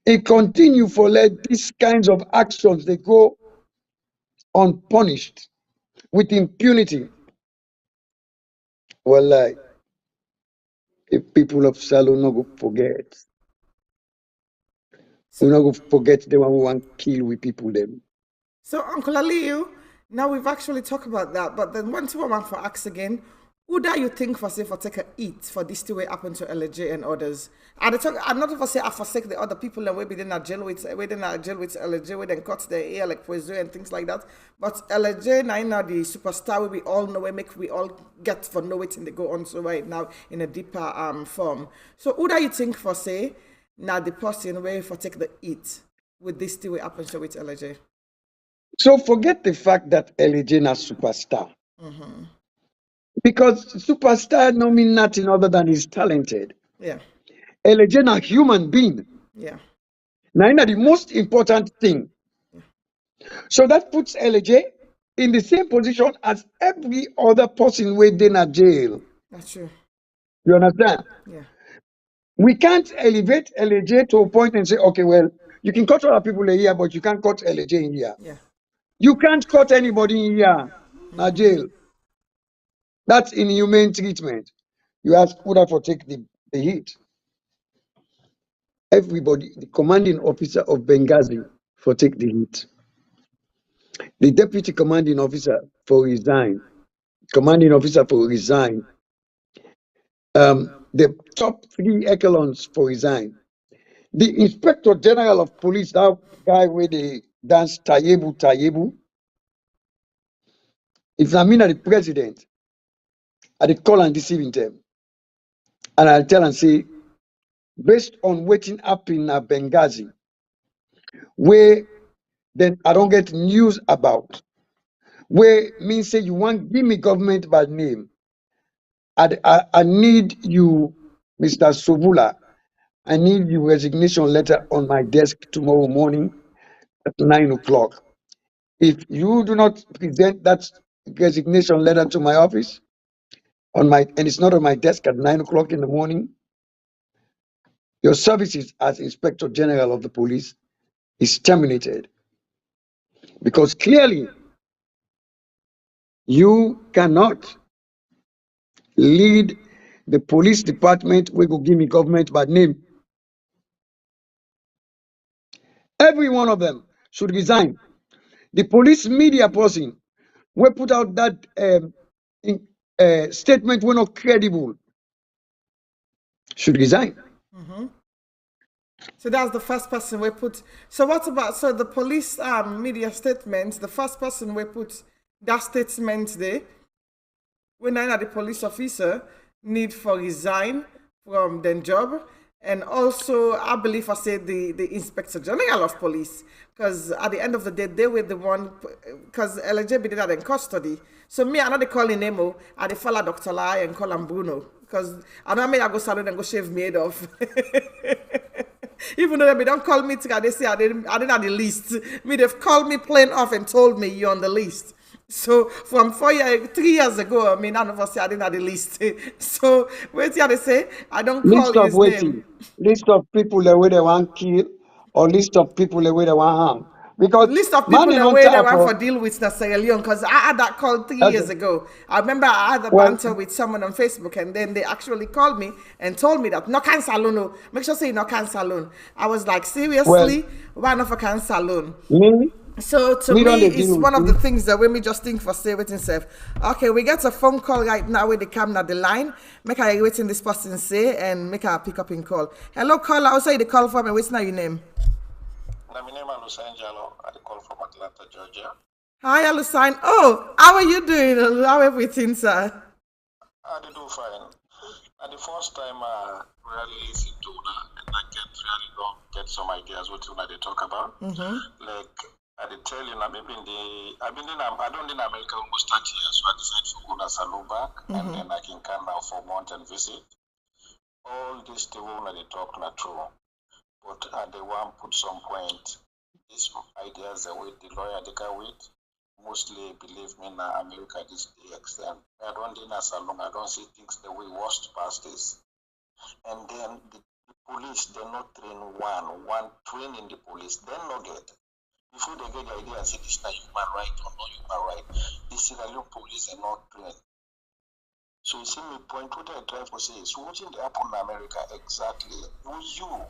it continue for let these kinds of actions they go unpunished with impunity. Well, like, if people of Salo not go forget, we not go forget the one who want kill with people them. So, Uncle Alieu, now we've actually talked about that, but then one to one for ask again, who do you think for say for take a eat for this to way happen to LAJ and others? And I'm not for say I forsake the other people and we be in a jail with LAJ, we then cut their ear like Poizo and things like that. But LAJ now the superstar we all know, we all get for know it and they go on so right now in a deeper form. So who do you think for say now the person where for take the eat with this to way happen to with LAJ? So forget the fact that LAJ is a superstar. Because superstar no mean nothing other than he's talented. Yeah. LAJ is a human being. Yeah. Now, the most important thing. So that puts LAJ in the same position as every other person within a jail. That's true. You understand? Yeah. We can't elevate LAJ to a point and say, okay, well, you can cut other people here, but you can't cut LAJ in here. Yeah. You can't cut anybody in here. A jail. That's inhumane treatment. You ask Kuda for take the heat. Everybody, the commanding officer of Benghazi for take the heat. The deputy commanding officer for resign. Commanding officer for resign. The top 3 echelons for resign. The inspector general of police, that guy where they dance Tayebu, if I mean the president, I dey call and deceiving them. And I tell and say, based on waiting up in Benghazi, where then I don't get news about, where means say you want give me government by name. I need you, Mr. Sovula. I need your resignation letter on my desk tomorrow morning at 9 o'clock. If you do not present that resignation letter to my office and it's not on my desk at 9 o'clock in the morning, your services as Inspector General of the police is terminated. Because clearly, you cannot lead the police department where go give me government by name. Every one of them should resign. The police media person we put out that statement were not credible should resign. So that's the first person we put. So what about the police media statement? The first person we put that statement there. When I the police officer need for resign from their job, and also I believe I said the Inspector General of Police, because at the end of the day they were the one, because LAJ be that in custody. So me I not calling Nemo, I dey follow Dr. Lai and call him Bruno, because I know I go salon and go shave me head off. Even though they don't call me together, they say I didn't have the list. Me they've called me plain off and told me you're on the list. So from 3 years ago, I mean, none of us say I didn't have the list. So wait till they say I don't call his name. List of people the way they want kill, or list of people the way they want harm. Because list of people the way they want for deal with Sierra Leone, because I had that call 3 years ago. I remember I had a banter with someone on Facebook, and then they actually called me and told me that no cancel loan. Make sure say no cancel loan. I was like, seriously, why not for cancel loan? So to me, it's one of the things that when me just think for say waiting self. Okay, we get a phone call right now with the camera at the line. Make I waiting this person say and make her pick up in call. Hello, caller. I'll say the call for me. What's now your name? My name is Angelo. I call from Atlanta, Georgia. Hi, Alusain. Oh, how are you doing? How everything, sir? I do fine. And the first time I really listen to that, and I get some ideas what they talk about. Like I did tell you, I don't in America almost 30 years, so I decided to go to Salou back, and then I can come now for a month and visit. All this the woman they talk not true. But they want put some point. These ideas that with the lawyer they go with, mostly believe me now America this the extent. I don't in a salon, I don't see things the way worst past this. And then the police they not train one train in the police, then not get. Before they get the idea say this not human right or not human right, the Sierra Leone police are not trained. So you see me point what I try to say is what in the happen in America exactly? You,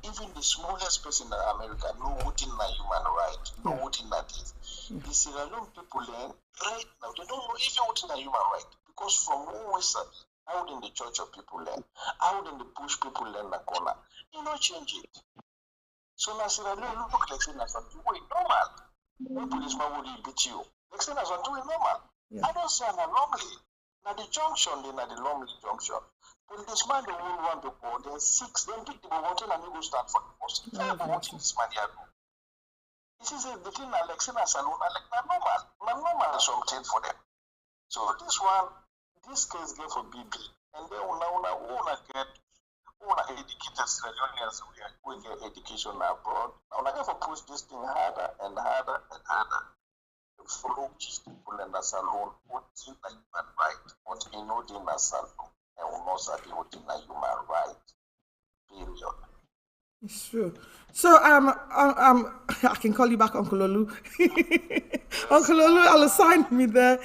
even the smallest person in America know what in a human right, know what in that is. The Sierra Leone people learn right now, they don't know even what in a human right. Because from always how in the church of people learn, how in the bush people learn the corner, you know change it. So now Sierra Leone look like saying that's doing normal. No policeman will beat you. Like saying that's doing normal. I don't say normally. Now the junction, then at the Lonely Junction. Policeman the whole one before, then 6, then pick the mountain and you go stand for the post. I have watching this man here. This is the thing Alexina Salon, like normal something for them. So this case get for BB, and then una get educated Australians we get education abroad. Now I get for push this thing harder and harder and harder. Follow people in the salon, what is a human right, but in not in a salon, and will not say what in a human right. Period. It's true. So I can call you back, Uncle Olu. Uncle Olu, I'll assign me there.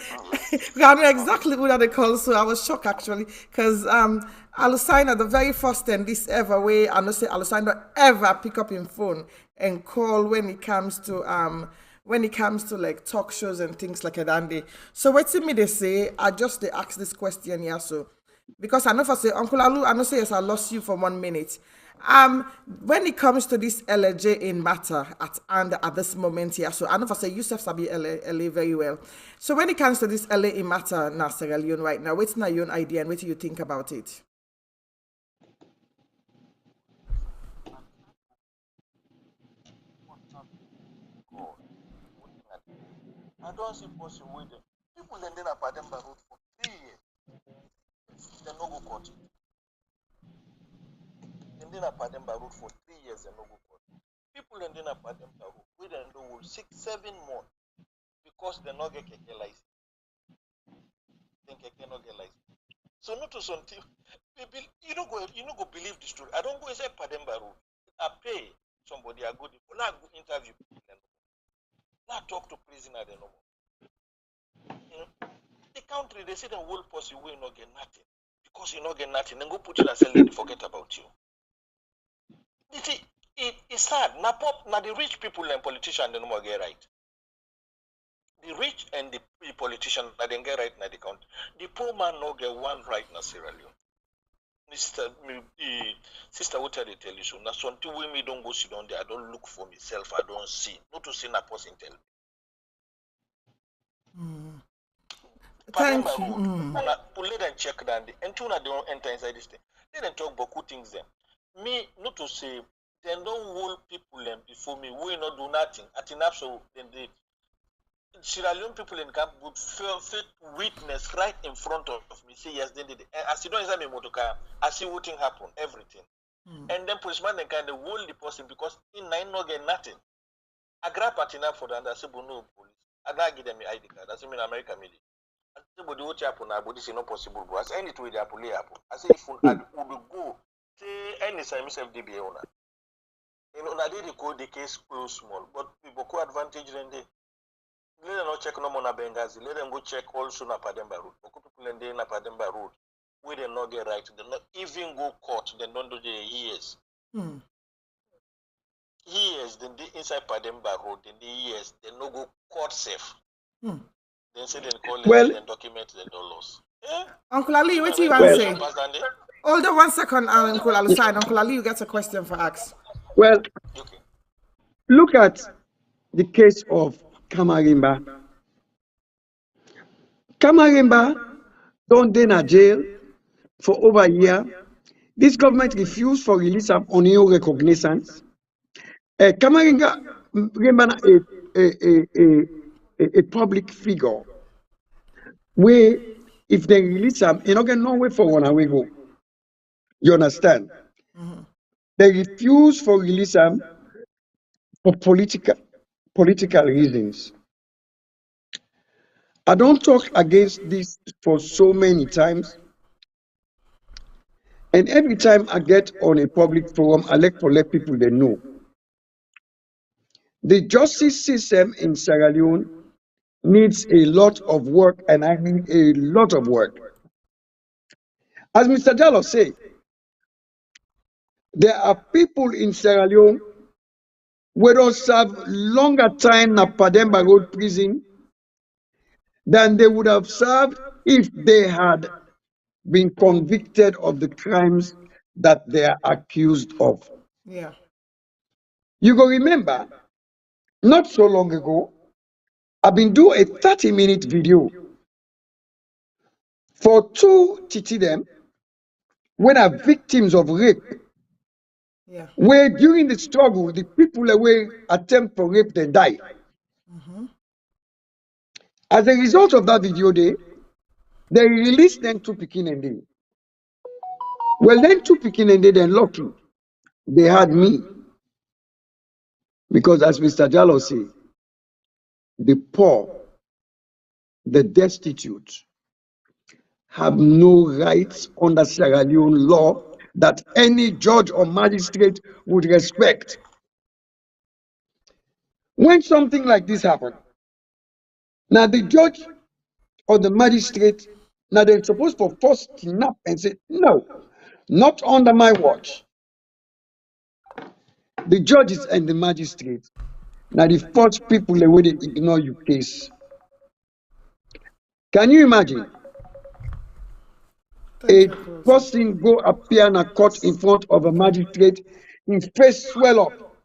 I know exactly what they call. So I was shocked actually, because I'll assign at the very first time this ever way. I know say I'll assign don't ever pick up your phone and call when it comes to like talk shows and things like that. So what to me they say, I just they ask this question here. So because I know if I say Uncle Alu, I know say yes, I lost you for 1 minute. When it comes to this LAJ in matter at this moment here, so I know for say Yusuf Sabi LA very well. So when it comes to this LA in matter now, Sierra Leone right now, what's your own idea and what do you think about it? I don't see person with them. People ended up at them road for 3 years. They no go court. Ended up at them road for 3 years and no go court. People ended up at them road with them do 6, 7 months because they not get keke license. Then keke not get license. So not to some people, you don't go believe the story. I don't go say Pademba road. I pay somebody I go interview people. Not talk to prisoner they no more. The country they say the whole person will not get nothing because you not get nothing. Then go put you in a cell and forget about you. You see, it's sad. Now the rich people and politicians they no more get right. The rich and the politicians they don't get right in the country. The poor man no get one right in Sierra Leone. Sister, what they tell you so? Now something when me don't go sit down there, I don't look for myself, I don't see. Not to see a person tell me. Thank you. Let them check that. And two they don't enter inside this thing. Let them talk about good things then. Me, not to say, they don't hold people before me. We not do nothing. At enough so then the Sierra Leone people in camp would fit witness right in front of me. Say yes, they did it. And as you don't inside me motor car, I see what thing happen, everything. And then policeman then kind of hold the person because in nine not get nothing. I grab at enough for that. I say, but no police. I now give them my ID card. That's in America media. I say, but what happen now? But this is not possible, bro. I say, any way they police happen. I say, if I would go, say any time myself DBA owner. You know, I did the case close small, but people co advantage then they. Let them not check no more na Benghazi. Let them go check also na Pademba Road. Because people in there na Pademba Road, where they not get right, they not even go court. They don't do the years. Years. Then they inside Pademba Road. Then the years they no go court safe. Then say they call them, then document the dollars. Uncle Ali, what do you want to say? Hold on 1 second, Uncle Ali. Uncle Ali, you got a question for us. Well, look at the case of Kamarimba. Kamarimba don't in a jail for over a year. This government refused for release of on EU recognitions. Kamarimba a public figure where if they release him, you not get no way for one away go. You understand? They refuse for release him for political reasons. I don't talk against this for so many times. And every time I get on a public forum, I like to let people they know. The justice system in Sierra Leone needs a lot of work, and I mean a lot of work. As Mr. Jallo said, there are people in Sierra Leone who don't serve longer time in Pademba Road prison than they would have served if they had been convicted of the crimes that they are accused of. Yeah. You go remember, not so long ago, I've been doing a 30-minute video for two Titidem when are victims of rape. Yeah. Where during the struggle, the people who attempt to rape, they die. As a result of that video, they released them to Pikinende. Well, then to Pikinende, then lucky, they had me. Because as Mr. Jallo said, the poor, the destitute, have no rights under Sierra Leone law that any judge or magistrate would respect. When something like this happens, now the judge or the magistrate, now they're supposed to first kidnap and say, no, not under my watch. The judges and the magistrate, now the first people they will ignore your case. Can you imagine? A person go appear in a court in front of a magistrate, his face swell up,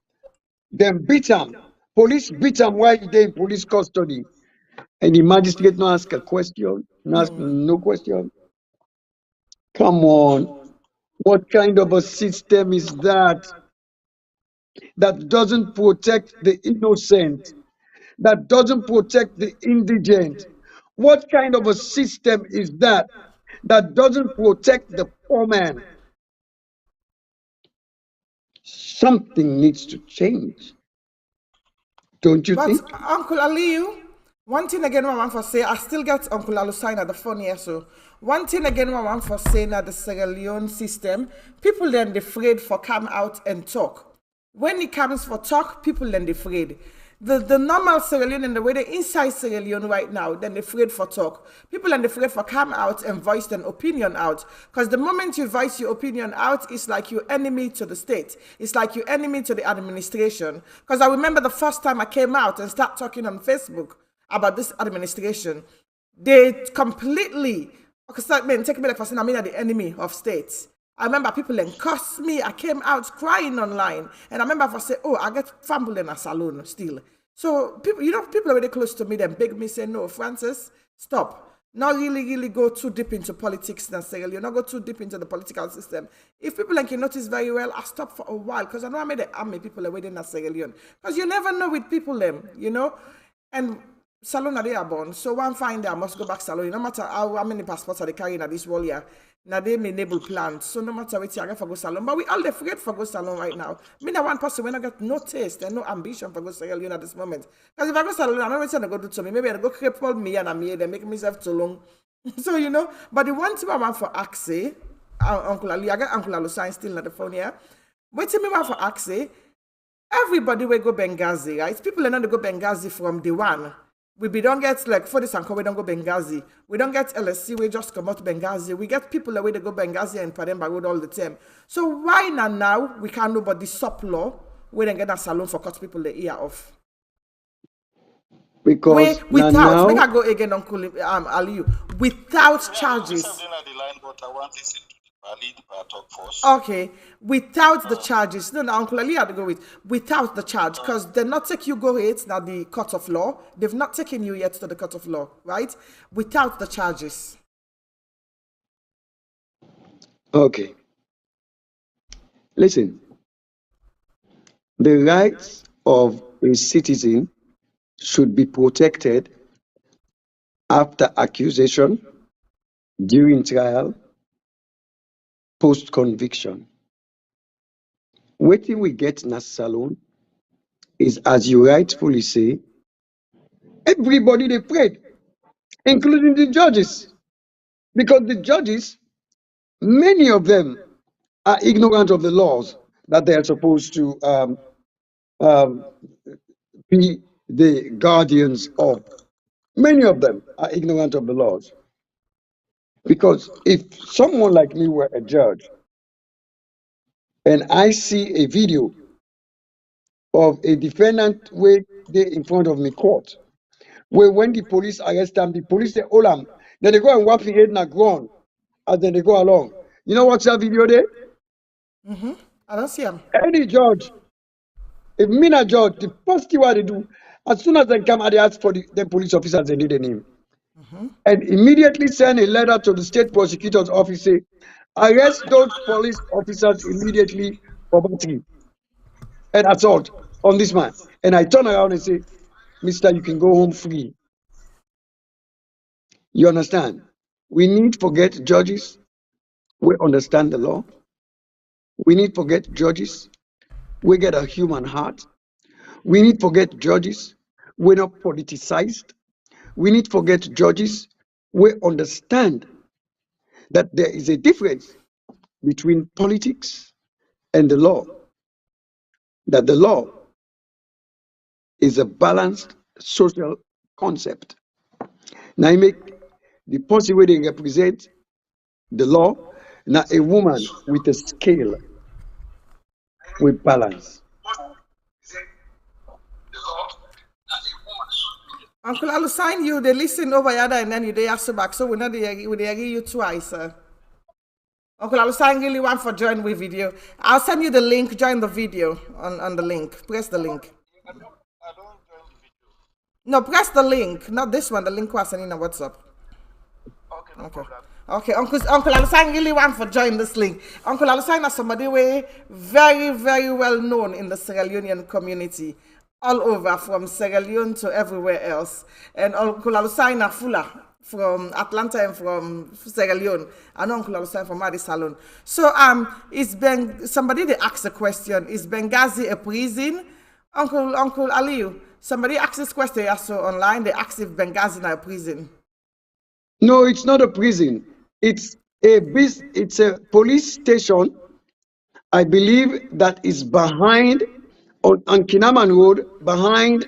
then beat him. Police beat him while he in police custody. And the magistrate no ask a question, no ask no question. Come on. What kind of a system is that doesn't protect the innocent, that doesn't protect the indigent? What kind of a system is that doesn't protect the poor man? Something needs to change. Don't you think? But Uncle Alieu, one thing again I want to say, I still get Uncle Alusine at the phone here, so one thing again I want to say now the Sierra Leone system, people then afraid for come out and talk. When it comes for talk, people then afraid. The normal Sierra Leone and the way they inside Sierra Leone right now, then they're afraid for talk. People are afraid for come out and voice their opinion out. Because the moment you voice your opinion out, it's like you're enemy to the state. It's like you're enemy to the administration. Because I remember the first time I came out and start talking on Facebook about this administration, they completely, take me like for I'm the enemy of states. I remember people then cussed me. I came out crying online. And I remember I say, oh, I get fumbled in a salon still. So people, people are really close to me, then beg me, say, no, Francis, stop. Not really go too deep into politics necessarily. Not go too deep into the political system. If people like you notice very well, I stop for a while because I know I made the army people are waiting in Sierra Leone. Because you never know with people them, And salon are they are born. So one fine day I must go back salon. No matter how many passports are they carrying at this wall here. Now they may enable plans. So no matter what I get for go salon. But we all they forget for go salon right now. Me na one person when I got no taste and no ambition for go salon at this moment. Because if I go salon, I'm not going to go do to me. Maybe I go cripple me and I'm here, they make myself too long. So but the one thing I want for Axe, Uncle Ali, I got Uncle Alusine still on the phone here. Wait till me want for Axe. Everybody will go Benghazi, right? People are not to go Benghazi from day one. We don't get like for this and we don't go Benghazi. We don't get LSC, we just come out Benghazi. We get people away to go Benghazi and Pademba Road all the time. So why not now we can't nobody sub law we don't get a salon for cut people the ear off? Because without now, make I go again, Uncle Alieu, without charges. Okay, without the charges. No, Uncle Ali had to go with without the charge because they're not taking you go it now the court of law. They've not taken you yet to the court of law, right? Without the charges. okay. Listen, the rights of a citizen should be protected after accusation, during trial, post-conviction. What we get in a salon is, as you rightfully say, everybody they prayed, including the judges. Because the judges, many of them are ignorant of the laws that they are supposed to be the guardians of. Many of them are ignorant of the laws. Because if someone like me were a judge and I see a video of a defendant where they in front of me court, where when the police arrest them, the police say, hold them, then they go and whap the head in the ground as then they go along. You know what's that video there? I don't see him. Any judge, if me a judge, the first thing what they do, as soon as they come and they ask for the police officers, they need a name. And immediately send a letter to the state prosecutor's office, say, arrest those police officers immediately for battery and assault on this man. And I turn around and say, Mister, you can go home free. You understand? We need to forget judges. We understand the law. We need to forget judges. We get a human heart. We need to forget judges. We're not politicized. We need to forget judges. We understand that there is a difference between politics and the law. That the law is a balanced social concept. Now I make the person where they represent the law, now a woman with a scale with balance. Uncle Alusine, you they listen over yada and then you they ask back, so we're not they hear you twice, sir. Uncle Alusang really want for join with video. I'll send you the link. Join the video on the link. Press the link. I don't join the video. No, press the link. Not this one. The link was sending on WhatsApp. Okay, no problem. Okay, Uncle Alusang really want for join this link. Uncle Alusang is somebody very, very well known in the Sierra Leonean community, all over from Sierra Leone to everywhere else. And Uncle Alusang is Fula from Atlanta and from Sierra Leone, and Uncle Alusang from Adi Salon. So somebody they asked a question: is Benghazi a prison? Uncle Alieu, somebody asked this question also online. They asked if Benghazi is a prison. No, it's not a prison. It's a police station, I believe, that is behind on Kinaman Road, behind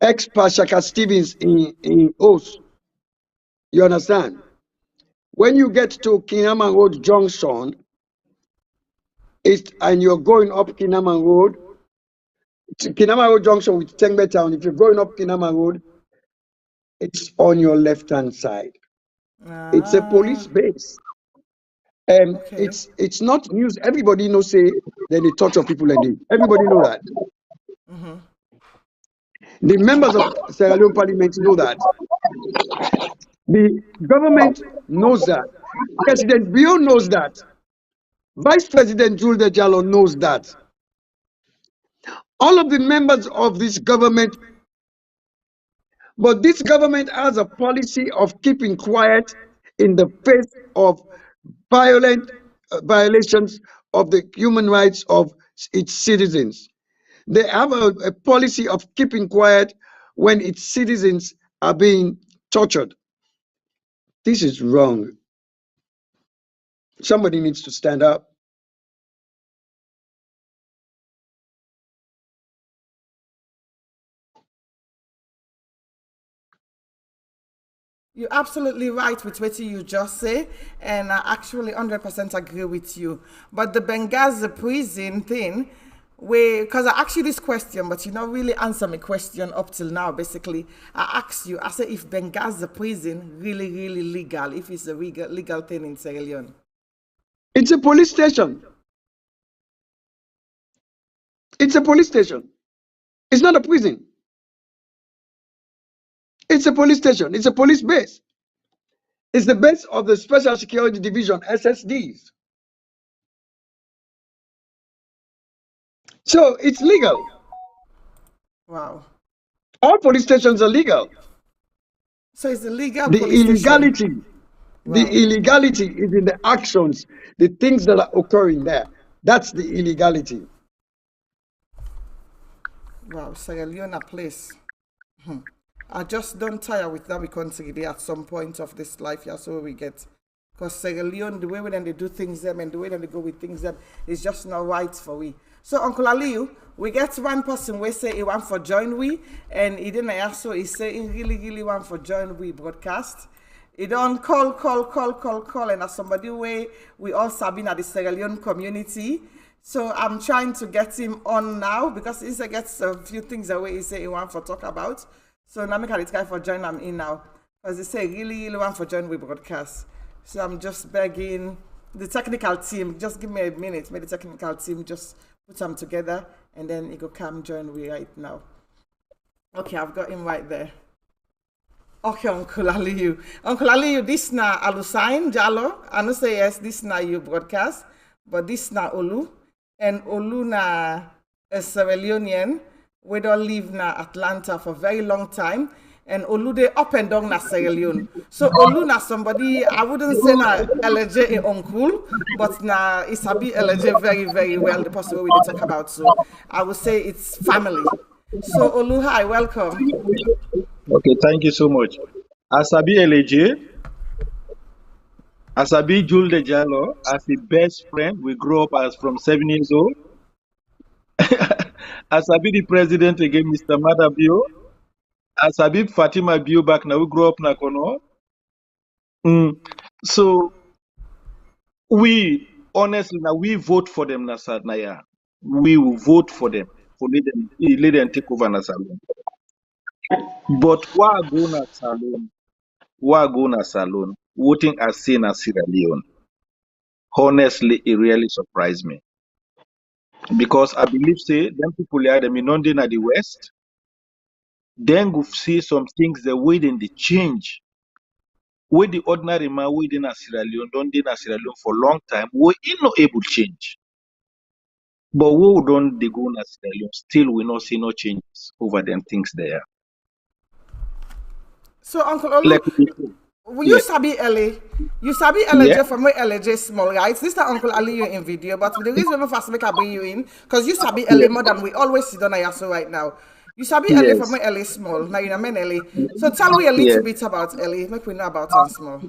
ex-Pashaka Stevens in Os. You understand? When you get to Kinaman Road Junction, and you're going up Kinaman Road Junction with Tengbe Town, if you're going up Kinaman Road, it's on your left-hand side. It's a police base. Okay. It's not news. Everybody knows say then they torture people and everybody know that. The members of Sierra Leone Parliament know that. The government knows that. President Bio knows that. Vice President Jules de Jallo knows that. All of the members of this government, but this government has a policy of keeping quiet in the face of violent violations of the human rights of its citizens. They have a policy of keeping quiet when its citizens are being tortured. This is wrong. Somebody needs to stand up. You're absolutely right with what you just say, and I actually 100% agree with you. But the Benghazi prison thing, because I asked you this question, but you not really answer my question up till now, basically. I asked you, I said if Benghazi prison really, really legal, if it's a legal thing in Sierra Leone. It's a police station. It's a police station. It's not a prison. It's a police station. It's a police base. It's the base of the Special Security Division, SSDs. So it's legal. Wow. All police stations are legal. So it's a legal The police illegality, station. the Wow. illegality is in the actions, the things that are occurring there. That's the illegality. Wow, Sierra Leone place. I just don't tire with that country at some point of this life. Yeah, so we get. Because Sierra Leone, the way when they do things them and the way that they go with things them is just not right for we. So Uncle Alieu, we get one person we say he want for join we, and he didn't also he say he really want for join we broadcast. He don't call, and as somebody way we all sabine at the Sierra Leone community. So I'm trying to get him on now because he gets a few things away he say he want for talk about. So now make a try for join him in now. Because they say really want for join we broadcast. So I'm just begging the technical team, just give me a minute, make the technical team just put them together and then he go come join me right now. Okay, I've got him right there. Okay, Uncle Alieu. Uncle Alieu, this na Alusain Jallo. I know say yes, this na you broadcast, but this na Olu. And Olu na a Sierra Leonean. We don't live na Atlanta for a very long time. And Olu they up and down na Sierra Leone. So Olu na somebody, I wouldn't say na LAJ a uncle, but na Isabi LAJ very, very well, the person we talk about. So I would say it's family. So Olu, hi, welcome. Okay, thank you so much. Asabi LAJ, Asabi Jules de Jallo, as the best friend, we grew up as from 7 years old. Asabi the president again, Mr. Madabio. Asabi Fatima Bio back now, we grew up na Kono. So we honestly now we vote for them Naya. We will vote for them for let them take over na salon. But why go na salon? Why go na salon? Voting as seen as Sierra Leone. honestly, it really surprised me. Because I believe, say, them people here, them in London at the West, then go see some things the way then they change. Where the ordinary man within a Sierra Leone, don't in a Sierra Leone for a long time, we not able to change. But we don't they go in a Sierra Leone, still we not see no changes over them things there. So Uncle Olu, Like, you sabi LA. You sabi LAJ yeah, from where LAJ small, right? This is Uncle Alieu in video, but the reason I'm fast make I bring you in, because you sabi LA yeah, more than we always sit on Ayaso right now. You sabi LA from yes, where LA small. Now you know mean LA. So tell me a yes. little bit about LA. Make we know about them small.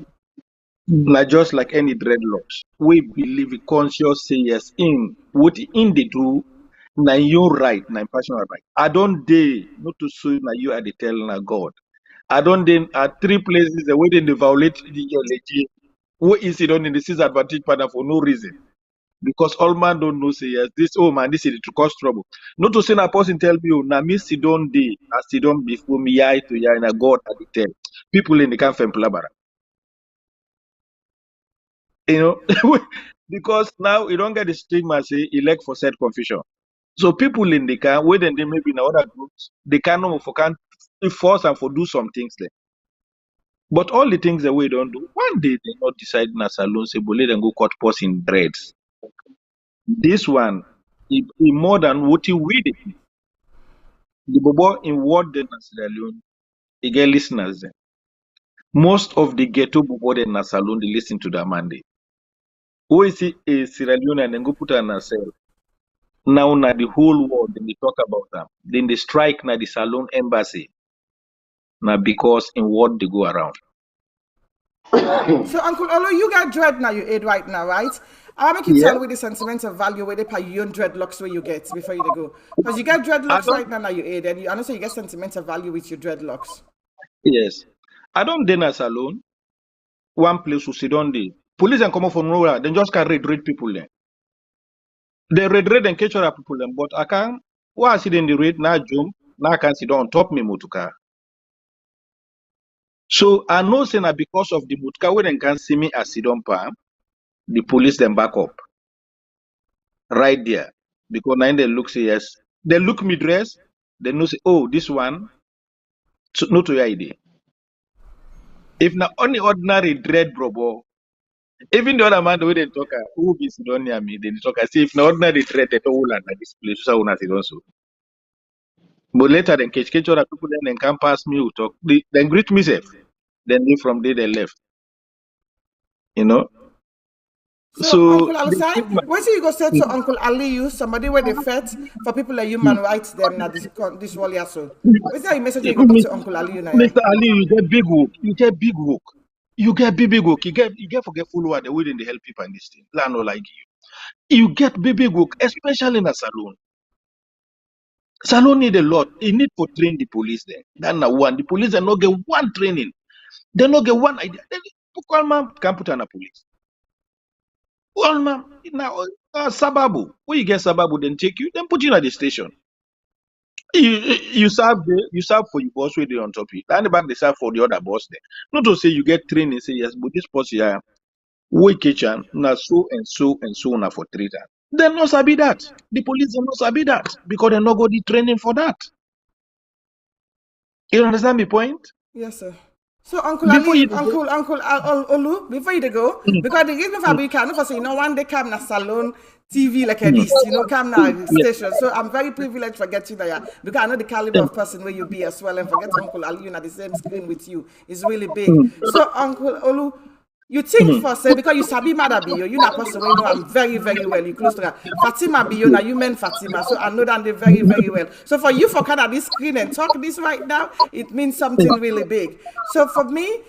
Like just like any dreadlocks, we believe it conscious say yes in what in they do. Now you right, now personal right. I don't dare not to say now you are the telling of God. I don't then at three places the way they violate the LAJ. What is it on in the disadvantage partner for no reason? Because all man don't know say yes, this oh man, this is to cause trouble. Not to say a person tell me, oh, now me sit down day, I sit down before me eye to eye, and God at the tell. People in the camp from Plabara. You know, because now you don't get the stigma say elect for said confusion. So people in the camp, where then they maybe in other groups, they cannot for can force and for do some things there. But all the things that we don't do, one day they not decide in a salon, say, but let them go cut post in dreads. This one, he more than what he we did. The bobo in what the Sierra Leone, he get listeners there. Most of the ghetto bobo in the salon, they listen to the Monday. Who is it a Sierra Leone and then go put her in a cell. Now the whole world, then they talk about them. Then they strike na the salon embassy. Now because in what they go around. So Uncle Olu, you got dread now you aid right now, right? I'll make you Yeah. tell with the sentimental value where they pay you own dreadlocks where you get before you go. Because you get I dreadlocks don't right now you aid, and I know so you get sentimental value with your dreadlocks. yes. I don't dinner salon. One place who sit on the police and come up from nowhere, then just can raid people there. They raid and catch other people them, but I can't why I sit in the raid now jump, now I can sit on top me motuka. So I know say na because of the motuka when they can see me as sit on palm, the police them back up. Right there. Because now they look say yes. They look me dress, they know say, oh, this one, so, no to your idea. If na only ordinary dread bro, even the other man the way they talk, who be sit down near me, they talk. I say if na ordinary dread, they don't land at this place, so una sit down so. But later then catch other people then can pass me who talk. Then greet me safe. Then they from there they left. You know. So So Uncle the Alisai, stigma. when you go say to Uncle Alieu, somebody where they fet for people like human rights them now this wall here so. What's that message you go put to Uncle Alieu now? Mr. Ali, you get big work. You get big work. You get big work. You get forgetful who are the way they help people in this thing. Land no like you. You get big work, especially in a salon. Salon need a lot. You need to train the police there. That's not one. The police are not get one training. They not get one idea. Then one man can put on a police. One man now sababu. When you get sababu, then take you, then put you at the station. You serve you serve for your boss where they on top of it. And the back they serve for the other boss there. Not to say you get training, say yes, but this boss here, we kitchen, na so and so and so na for 3 times. They not sabi that. The police they not sabi that because they not go the training for that. You understand the point? Yes, sir. So Uncle Before Ali, you go, Uncle Olu, before you go, because the reason for we can for say, one day come na salon TV like this, come na yeah, station. So I'm very privileged for getting there because I know the caliber of person where you be as well, and forget Uncle Ali at the same screen with you is really big. So Uncle Olu, you think for say because you sabi mother Biyo, you not person you know I'm very very well. You close to her. Fatima Biyo, now you meant Fatima, so I know that they very very well. So for you for kind of this screen and talk this right now, it means something really big. So for me,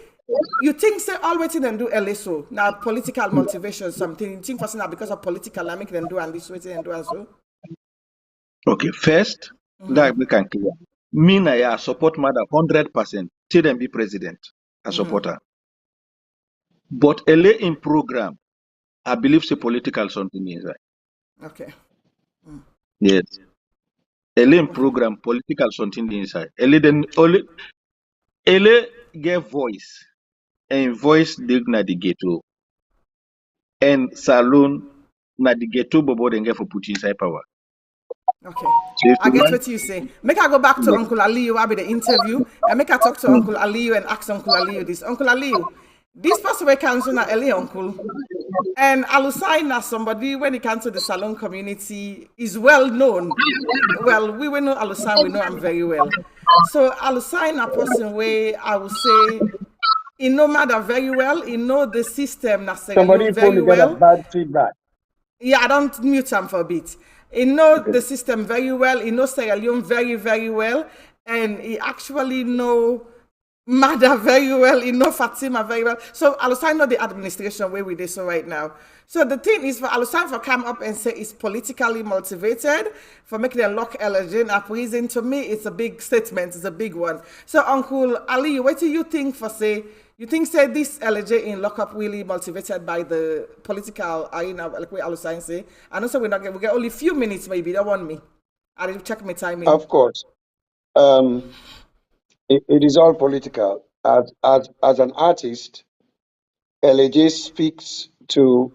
you think say all waiting and do LSO now political motivation something. You think for say now because of political I make them do and this waiting and do and so. okay, first, that we can clear. Me na I support mother 100%. Till them be president. I support her. But LA in program, I believe it's a political something inside. Okay. Yes. LA in program, political something inside. LA get voice. And voice digna the ghetto. and saloon na the ghetto bobo then get for put inside power. Okay. So if I you get want, what you say. Make I go back to Uncle Alieu, I'll be the interview, and make I talk to Uncle Alieu and ask Uncle Alieu this. Uncle Alieu, this person we council na LA Uncle. And Alusai na somebody when it comes to the salon community is well known. Well, we will know Alusai, we know him very well. So Alusai na person where I will say he know matter very well, he know the system na Somebody very phone together well. bad feedback. Yeah, I don't mute him for a bit. He know Okay. the system very well. He knows Sierra Leone very, very well. And he actually know Mada very well. He know Fatima very well. So Alusai know the administration where we did so right now. So the thing is for Alusai for come up and say it's politically motivated for making them lock LAJ in a prison. To me, it's a big statement. It's a big one. So Uncle Ali, what do you think for say? You think say this LAJ in lockup really motivated by the political arena, like what Alusai say? And also we get only few minutes maybe. Don't want me. I will check my timing. Of course. It is all political. As an artist, LAJ speaks to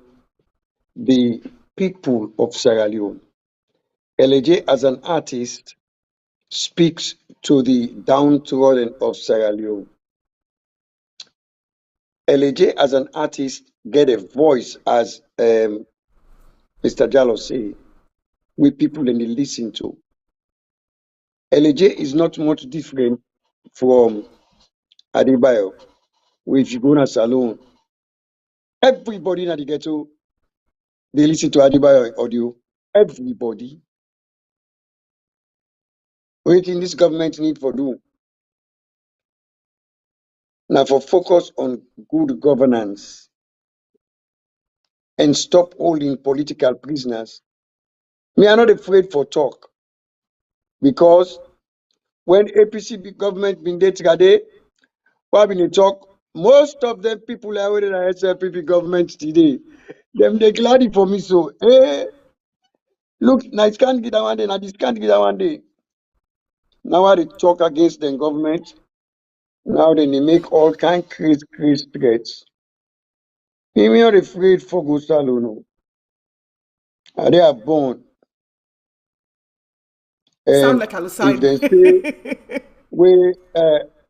the people of Sierra Leone. LAJ as an artist speaks to the downtrodden of Sierra Leone. LAJ as an artist get a voice, as Mr. Jallo say, with people and they listen to. LAJ is not much different from Adebayo, if you go to salon. Everybody in the ghetto, they listen to Adebayo audio. Everybody. Waiting this government need for do. Now for focus on good governance and stop holding political prisoners. Me are not afraid for talk. Because when APC government been there today, why been they talk? Most of them people are with the SLPP government today. Them they glad for me so. Hey, look, now it can't get that one day, now this can't get that one day. Now I they talk against the government. Now then they make all kind of crazy threats. Me are afraid for go salon. They are born. Sound And like if they say Alusai. we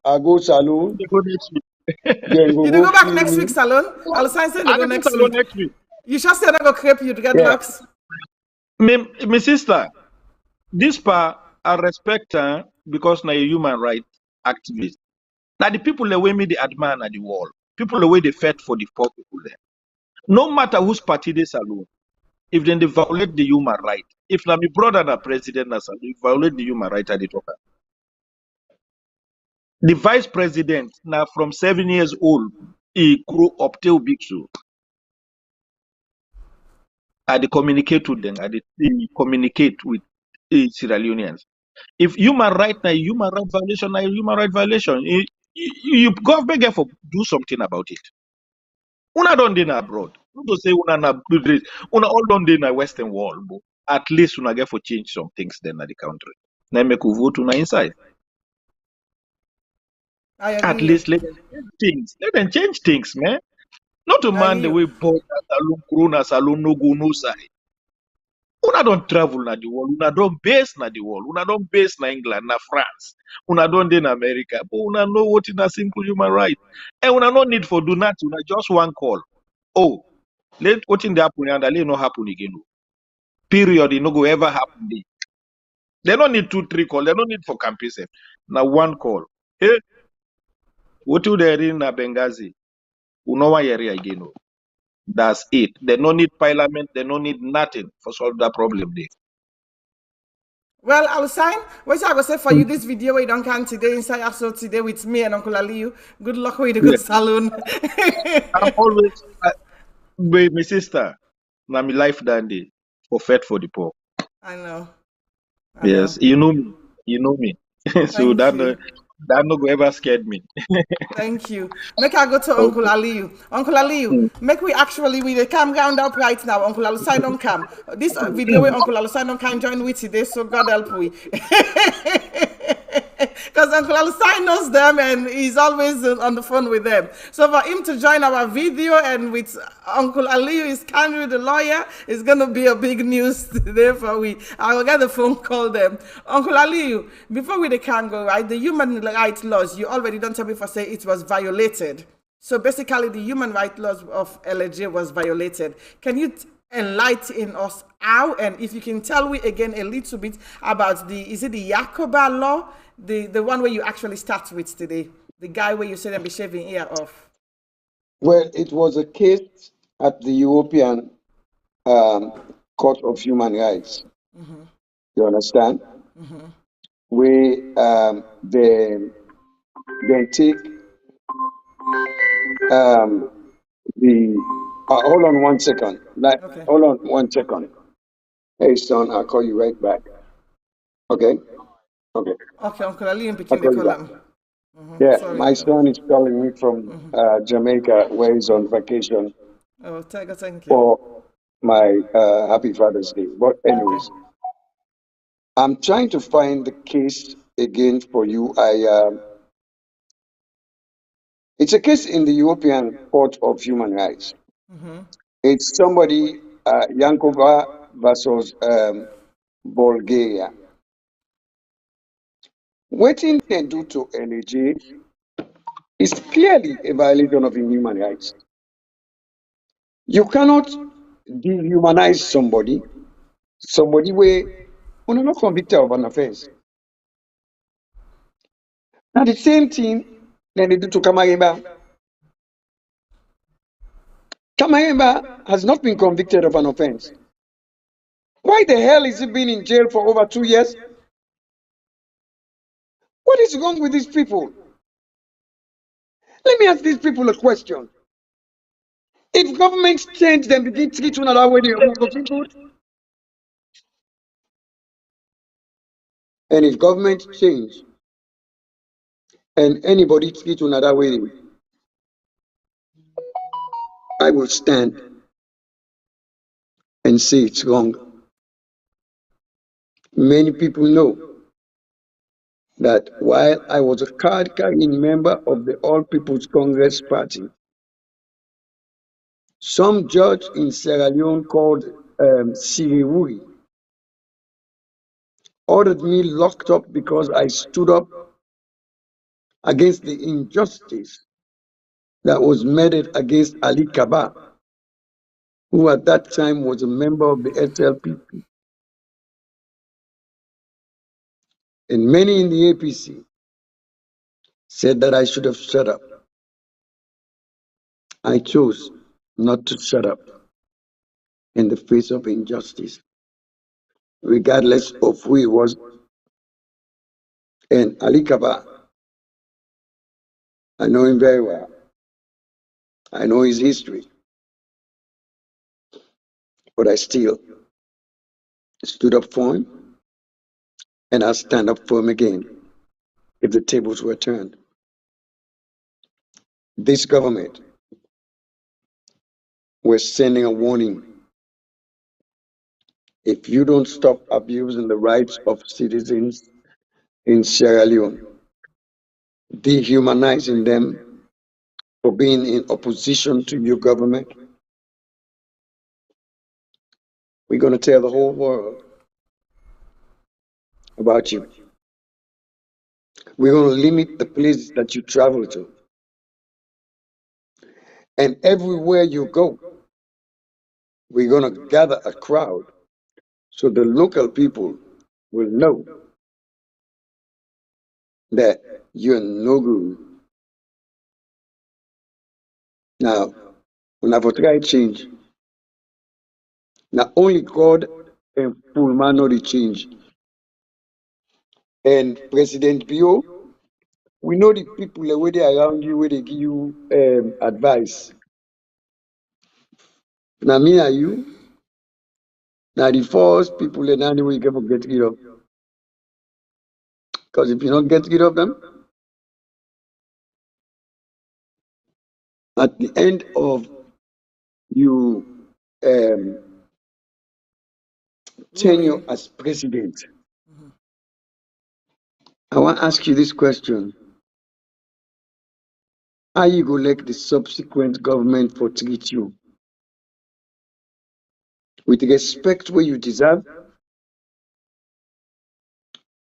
I go saloon, they go next week. then You go go back kill next me. week, Salon. Alusai say they I go go next salon week. next week. You just say not go crepe you to get Yeah. locks. My sister, this part I respect her because na a human right activist. Now the people the way me they admire at the wall. People the way they fight for the poor people there. No matter whose party they salute, if then they violate the human right. If na my brother na president na salute, they violate the human right at the talker. The vice president now from 7 years old, he grew up till big so. I dey communicate with them. I dey communicate with Sierra Leoneans. If human right na human right violation, na human right violation. You government get for do something about it. Una don't dey na abroad. Not to say una na una all don't dey na Western world, but at least una get for change some things then at the country. Now make we vote una inside. I At agree. least let them change things. Let them change things, man. Not to man the Alieu. way born salon, corona salon, no go no side. Una don't travel na the world. Una don't base na the world. Una don't base na England, na France. Una don't dey na America. But una know what is a simple human right. And una no need for do nothing. Una just one call. Oh, let what in the happen and let no happen again. Period. It no go ever happen. They don't need 2-3 call. They don't need for campaign. Now one call. Hey, what do they in na Benghazi? Uno one area again. That's it. They don't need parliament. They don't need nothing for solve that problem there. Well, Alusai, what I go say for you this video where you don't come today inside episode today with me and Uncle Alieu. Good luck with the good salon. I'm always with my sister. Now my life dandy for fed for the poor. I know. Yes, you know me. You know me. So Thank you. that no go ever scared me. Thank you. Make I go to Uncle Alieu. Uncle Alieu, make we actually we come round up right now. Uncle Alusai don't come. This video where Uncle Alusai don't come join with today, so God help we. Because Uncle Alusai knows them and he's always on the phone with them. So for him to join our video and with Uncle Alieu Iscandari, the lawyer, it's going to be a big news today for we. I will get the phone call them. Uncle Alieu, before we can go, right, the human rights laws, you already don't tell me for say it was violated. So basically the human rights laws of LAJ was violated. Can you enlighten us how, and if you can tell me again a little bit about is it the Yakoba law, the one where you actually start with today, the guy where you said I'm be shaving ear off? Well, it was a case at the European Court of Human Rights. You understand? Where they take the hold on 1 second. Okay. Hold on 1 second. Hey son, I'll call you right back. Okay? Okay. Okay, Uncle Alieu I'll became the call you back. column. Yeah, Sorry. my son is calling me from Jamaica, where he's on vacation Oh, thank you. for my Happy Father's Day. But anyways, I'm trying to find the case again for you. It's a case in the European Court of Human Rights. It's somebody, Yankova versus Bulgaria. What they do to LAJ is clearly a violation of human rights. You cannot dehumanize somebody where you're not convicted of an offense. Now the same thing that they do to Kamayemba. Kamayemba has not been convicted of an offense. Why the hell is he been in jail for over 2 years? What is wrong with these people? Let me ask these people a question. If governments change them, begin to treat one another way, they will feel good. And if governments change and anybody treat one another way, I will stand and say it's wrong. Many people know that while I was a card-carrying member of the All People's Congress Party, some judge in Sierra Leone called Siriwuri ordered me locked up because I stood up against the injustice that was meted against Ali Kaba, who at that time was a member of the SLPP. And many in the APC said that I should have shut up. I chose not to shut up in the face of injustice, regardless of who he was. And Ali Kaba, I know him very well. I know his history. But I still stood up for him, and I'll stand up for him again if the tables were turned. This government was sending a warning. If you don't stop abusing the rights of citizens in Sierra Leone, dehumanizing them for being in opposition to your government, we're going to tell the whole world about you. We're going to limit the places that you travel to. And everywhere you go, we're going to gather a crowd so the local people will know that you're no good. Now, when I've tried change, not only God and full man know the change. And President Bio, we know the people the way they around you, where they give you advice. Now me and you, now the first people in any way you can get rid of. Because if you don't get rid of them, at the end of you tenure as president, I want to ask you this question. How you go like the subsequent government for treat you? With respect where you deserve,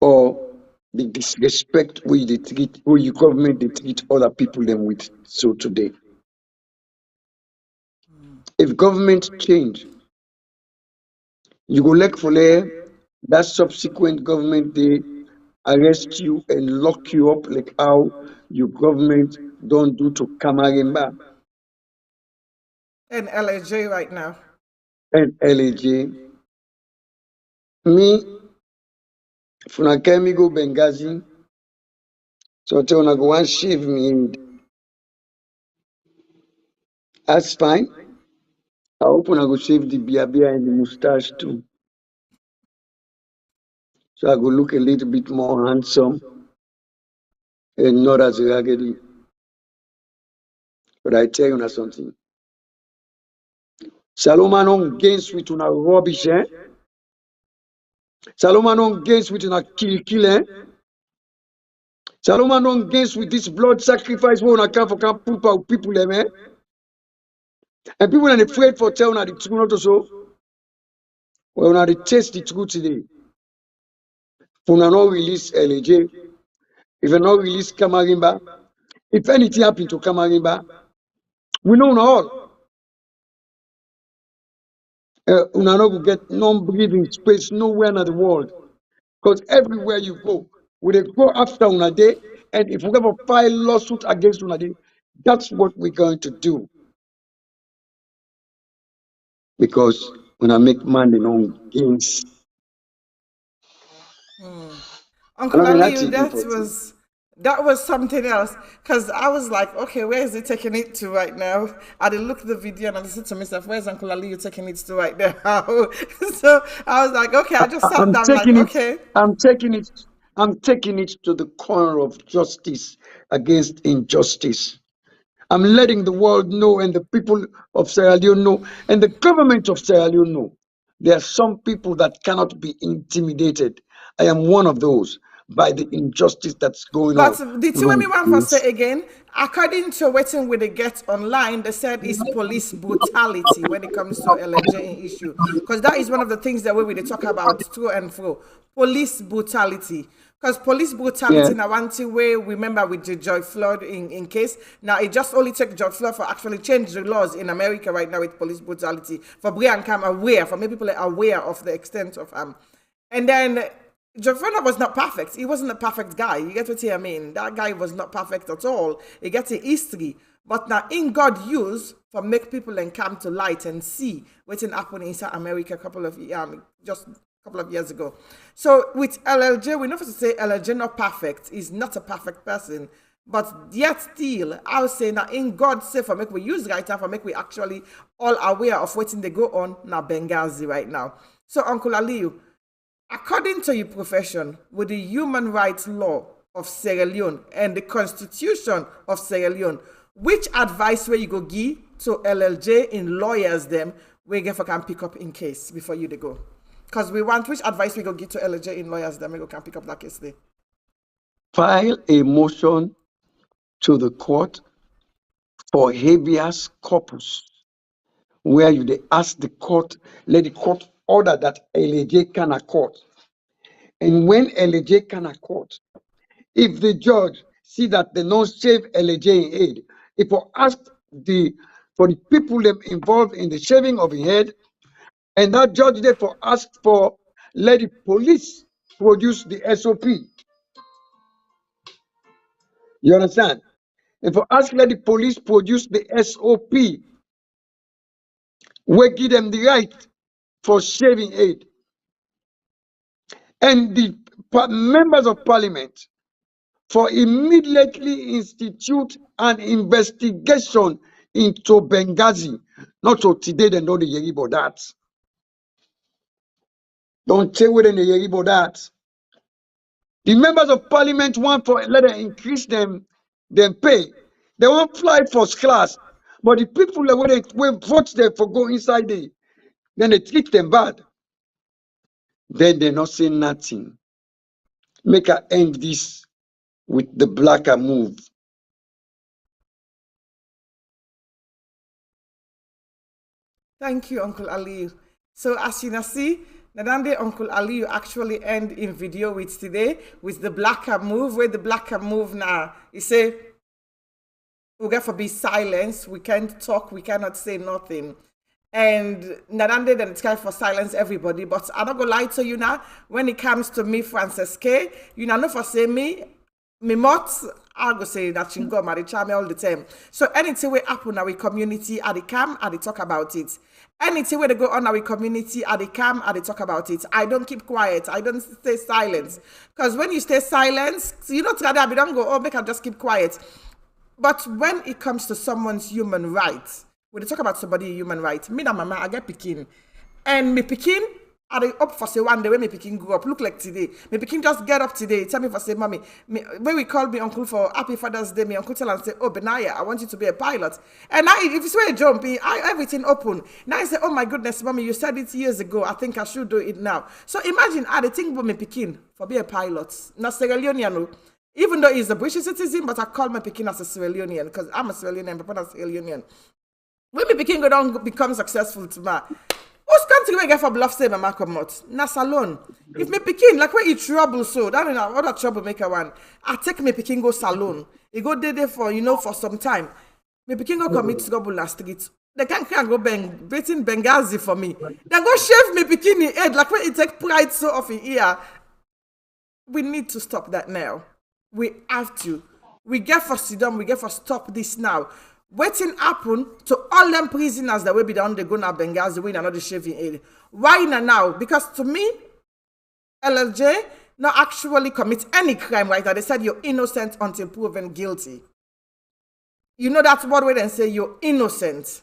or the disrespect where you treat, where you government they treat other people them with so today? If government change, you go like for that subsequent government they arrest you and lock you up like how your government don't do to Kamarimba And LAJ right now. and LAJ. Me, if me go Benghazi, so tell una go one shave me, that's fine. I hope una go shave the beard and the mustache too. So I go look a little bit more handsome and not as raggedy. But I tell you something. Saloma non gains with una rubbish, eh? Saloma non gains with una kill, eh? Saloma non gains with this blood sacrifice we una come for can put out people, eh? And people are afraid for telling the truth not so. Well, now they taste the truth today. If we not release LAJ, if we not release Kamarimba, if anything happen to Kamarimba, we know all. We not go get non-breathing space nowhere in the world. Because everywhere you go, we they go after una day, and if we ever file lawsuit against una day, that's what we're going to do. Because when I make money on gains. Uncle Alieu, that was something else. Because I was like, okay, where is he taking it to right now? I did look at the video and I said to myself, where's Uncle Alieu taking it to right now? So I was like, okay, I just sat down like, okay. I'm taking it to the corner of justice against injustice. I'm letting the world know and the people of Sierra Leone know and the government of Sierra Leone know. There are some people that cannot be intimidated. I am one of those by the injustice that's going on. But the two me want to say again, according to what we get online, they said it's police brutality when it comes to LAJ issue. Because that is one of the things that we talk about through and through. Police brutality. Because police brutality now one thing we remember with the George Floyd in case. Now it just only takes George Floyd for actually change the laws in America right now with police brutality. For Brian Cam aware, for many people are aware of the extent of and then George Floyd was not perfect. He wasn't a perfect guy. You get what I mean? That guy was not perfect at all. He gets a history. But now in God use for make people and come to light and see what's happening inside America just a couple of years ago. So with LLJ, we know to say LLJ not perfect. He's not a perfect person. But yet still, I would say now in God's say for make we use right now, for make we actually all aware of what's they go on now Benghazi right now. So Uncle Alieu, according to your profession, with the human rights law of Sierra Leone and the constitution of Sierra Leone, which advice will you go give to LLJ in lawyers them we get for can pick up in case before you they go? Because we want which advice we go give to LLJ in lawyers them we go can pick up that case there. File a motion to the court for habeas corpus, where you they ask the court, let the court order that LAJ can accord. And when LAJ can accord, if the judge see that they don't save LAJ in aid, if we ask for the people them involved in the shaving of the head, and that judge therefore asked for let the police produce the SOP. You understand? If we ask let the police produce the SOP, we give them the right for shaving aid. And the members of parliament for immediately institute an investigation into Benghazi. Not so today they know the hear about that. Don't say whether they hear about that. The members of parliament want for let them increase them pay. They want fly first class, but the people that when vote them for go inside there, then they treat them bad. Then they not say nothing. make I end this with the blacker move. Thank you, Uncle Alieu. So as you can see, Nadande Uncle Alieu actually end in video with today with the blacker move, where the blacker move now, he say, we got to be silence, we can't talk, we cannot say nothing. And Nadande then it's kind for silence everybody, but I'm not gonna lie to you now, when it comes to me, Frances K, you know, not for say me mot, I go say that she go marry charm all the time. So anything we happen in our community, I come, I talk about it. Anything where they go on our community, I come, I talk about it. I don't keep quiet. I don't stay silent. Because when you stay silent, you know, we don't go, oh, make I just keep quiet. But when it comes to someone's human rights, when they talk about somebody's human rights, me and mama, I get picking. And me picking, are they up for say one day when me picking grew up? Look like today. Me picking just get up today. Tell me for say, mommy, when we call me uncle for Happy Father's Day, me uncle tell and say, oh, Benaya, I want you to be a pilot. And now, if you say jump, everything open. Now I say, oh my goodness, mommy, you said it years ago. I think I should do it now. So imagine, I think about me picking for be a pilot. Now, Sierra Leonean, even though he's a British citizen, but I call my picking as a Sierra Leonean because I'm a Sierra Leonean, but I'm a Sierra Leonean. When me picking go down, become successful to me. Who's country we get for bluff say mama come out? Na salon. If me picking like where he trouble so that mean other troublemaker one. I take me picking go salon. He go there for for some time. Me picking go commit trouble last street. They can't go waiting Benghazi for me. Then go shave me picking in head like where he take pride so off in here. We need to stop that now. We have to. We get for sit down. We get for stop this now. Waiting happen to all them prisoners that will be down they go now Benghazi we not the shaving aid. Why now? Because to me, LLJ not actually commit any crime, right? That they said you're innocent until proven guilty. You know that's what we then say you're innocent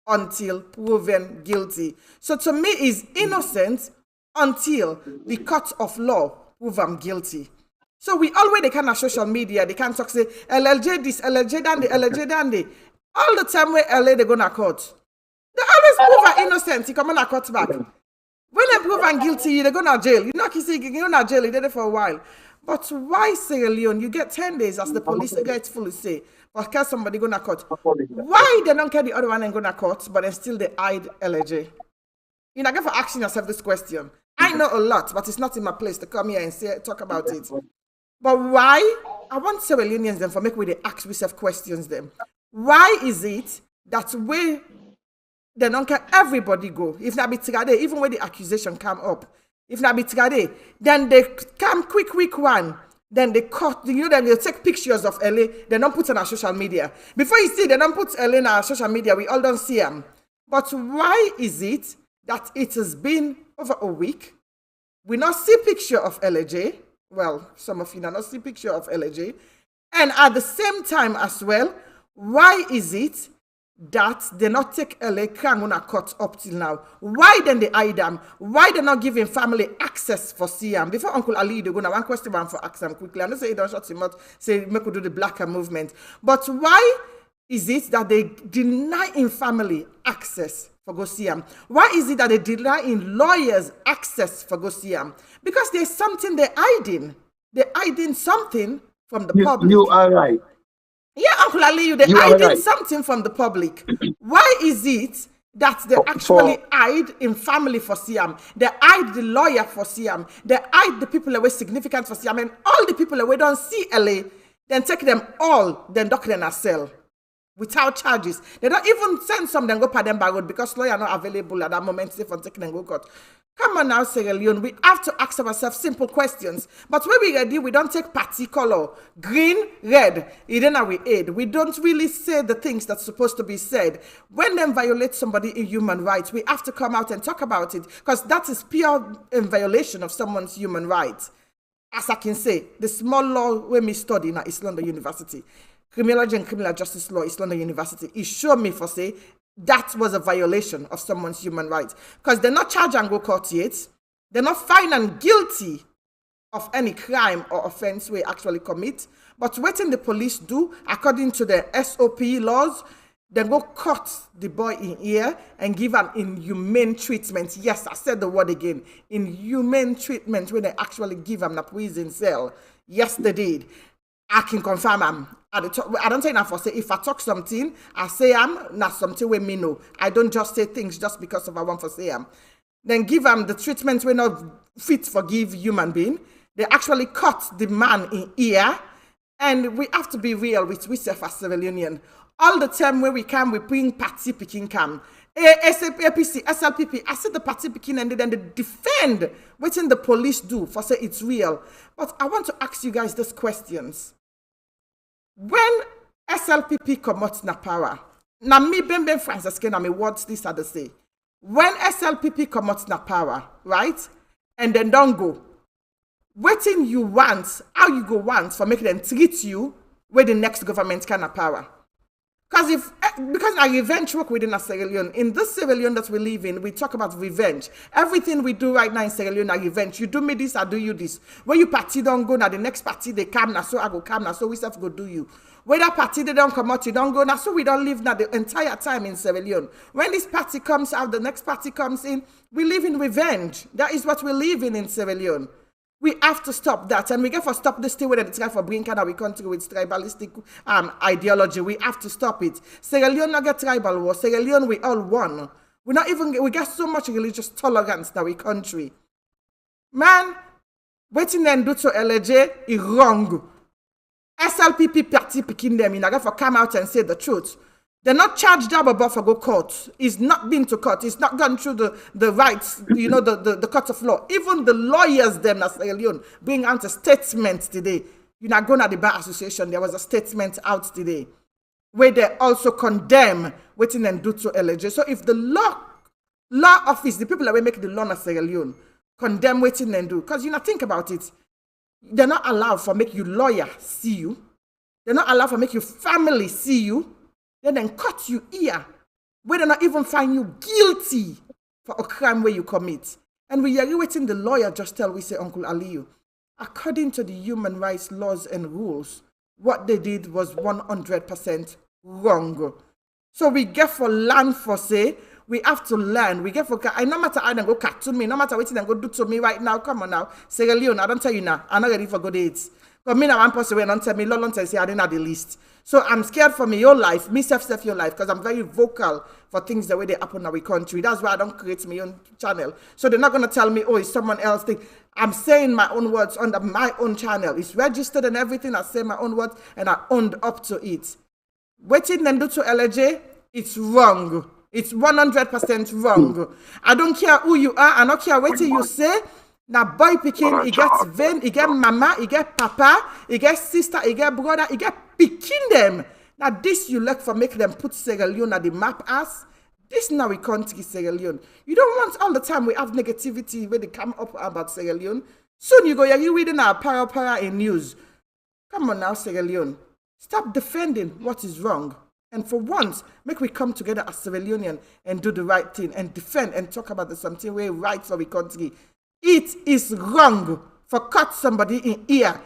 until proven guilty. So to me is innocent until the court of law prove I'm guilty. So we always they can on social media, they can talk say LLJ this, LLJ dandy, LLJ dandy. All the time where LA they go to court. They always prove I'm innocent, you come on a court back. When they prove I'm guilty, they go to jail. You know, you go to jail, you did it for a while. But why Sierra Leone? You get 10 days as the police get fully say, but can somebody go to court? Why they don't care the other one and go to court, but then still they hide LAJ? You know, I get for asking yourself this question. I know a lot, but it's not in my place to come here and talk about it. But why? I want Sierra Leoneans them for make we they ask yourself questions them. Why is it that way they don't care everybody go? If not be trade, even when the accusation come up, if not be trade, then they come quick one. Then they cut, then they take pictures of LA, they don't put on our social media. Before you see, they don't put LA on our social media, we all don't see them. But why is it that it has been over a week? We not see picture of LAJ. Well, some of you not see picture of LAJ. And at the same time as well, why is it that they not take LA crime on a cut up till now? Why then they hide them? Why they not giving family access for CM? Before Uncle Ali, they go now one question for ask them quickly. I know say he don't shut him out, say make we do the blacker movement. But why is it that they deny in family access for go see them? Why is it that they deny in lawyers access for go see them? Because there's something they're hiding. They're hiding something from the public. You are right. Yeah, Uncle Alieu, they're hiding something from the public. Why is it that they actually hide in family for Siam? They hide the lawyer for Siam. They hide the people away significant for Siam. And all the people away don't see LA, then take them all, then dock them in a cell without charges. They don't even send some, then go pay them by road because lawyer not available at that moment for taking them go court. Come on now, Sierra Leone. We have to ask ourselves simple questions. But when we ready, we don't take party color. Green, red. Then we aid. We don't really say the things that's supposed to be said. When them violate somebody in human rights, we have to come out and talk about it. Because that is pure violation of someone's human rights. As I can say, the small law when we study in East London University, criminology and criminal justice law, East London University, it showed me for say, that was a violation of someone's human rights. Because they're not charged and go court yet. They're not found and guilty of any crime or offense we actually commit. But what the police do, according to the SOP laws, Then go cut the boy in ear and give him inhumane treatment. Yes, I said the word again. Inhumane treatment when they actually give him a prison cell. Yes, they did. I can confirm him. I don't say enough for say if I talk something, I say I'm not something with me know. I don't just say things just because of I want to say them. Then give them the treatment we're not fit for give human being. They actually cut the man in ear. And we have to be real with we as civil union. All the time when we come, we bring party picking come. APC, SLPP, I said the party picking and then they defend what the police do for say it's real. But I want to ask you guys these questions. When SLPP come out na power, na me Ben Francis na me words this are the say. When SLPP come out na power, right? And then don't go. Waiting you want, how you go want for making them treat you where the next government can have power. Because I revenge work within a Sierra Leone. In this Sierra Leone that we live in, we talk about revenge. Everything we do right now in Sierra Leone are revenge. You do me this, I do you this. When you party don't go, now the next party they come, now so I go come, now so we self go do you. When that party they don't come out, you don't go, now so we don't live now the entire time in Sierra Leone. When this party comes out, the next party comes in, we live in revenge. That is what we live in Sierra Leone. We have to stop that, and we get to stop this thing where they try for bringing our country with tribalistic ideology. We have to stop it. Sierra Leone not get tribal war. Sierra Leone we all won. We get so much religious tolerance in our country. Man, waiting then do to LAJ is wrong. SLPP party picking them in. I get for come out and say the truth. They're not charged up above for go court. It's not been to court. It's not gone through the rights, the court of law. Even the lawyers, them, as Sierra Leone, bring out a statement today. You're not going to the Bar Association. There was a statement out today where they also condemn waiting and do to LAJ. So if the law office, the people that will make the law in Sierra Leone, condemn waiting and do, because think about it, they're not allowed for make you lawyer see you. They're not allowed for make your family see you. Then cut you ear, where they not even find you guilty for a crime where you commit. And we are waiting the lawyer just tell we say Uncle Alieu. According to the human rights laws and rules, what they did was 100% wrong. So we get for land for say, we have to learn. We get for no matter how they go cut to me, no matter what they go do to me right now. Come on now. Sierra Leone, I don't tell you now. I'm not ready for good dates. Because me now one person will not tell me, long time say I didn't have the list. So I'm scared for me, your life, me self your life, because I'm very vocal for things the way they happen in our country. That's why I don't create my own channel. So they're not going to tell me, oh, it's someone else thing. I'm saying my own words under my own channel. It's registered and everything. I say my own words and I owned up to it. Waiting then do to LAJ, it's wrong. It's 100% wrong. I don't care who you are. I don't care what you say. Now, boy picking, he gets vein, he get mama, he get papa, he get sister, he get brother, he get picking them. Now, this you like for make them put Sierra Leone at the map as. This now we country Sierra Leone. You don't want all the time we have negativity when they come up about Sierra Leone. Soon you go, you reading our para in news. Come on now, Sierra Leone. Stop defending what is wrong. And for once, make we come together as Sierra Leonean and do the right thing and defend and talk about the something way right for the country. It is wrong for cut somebody in ear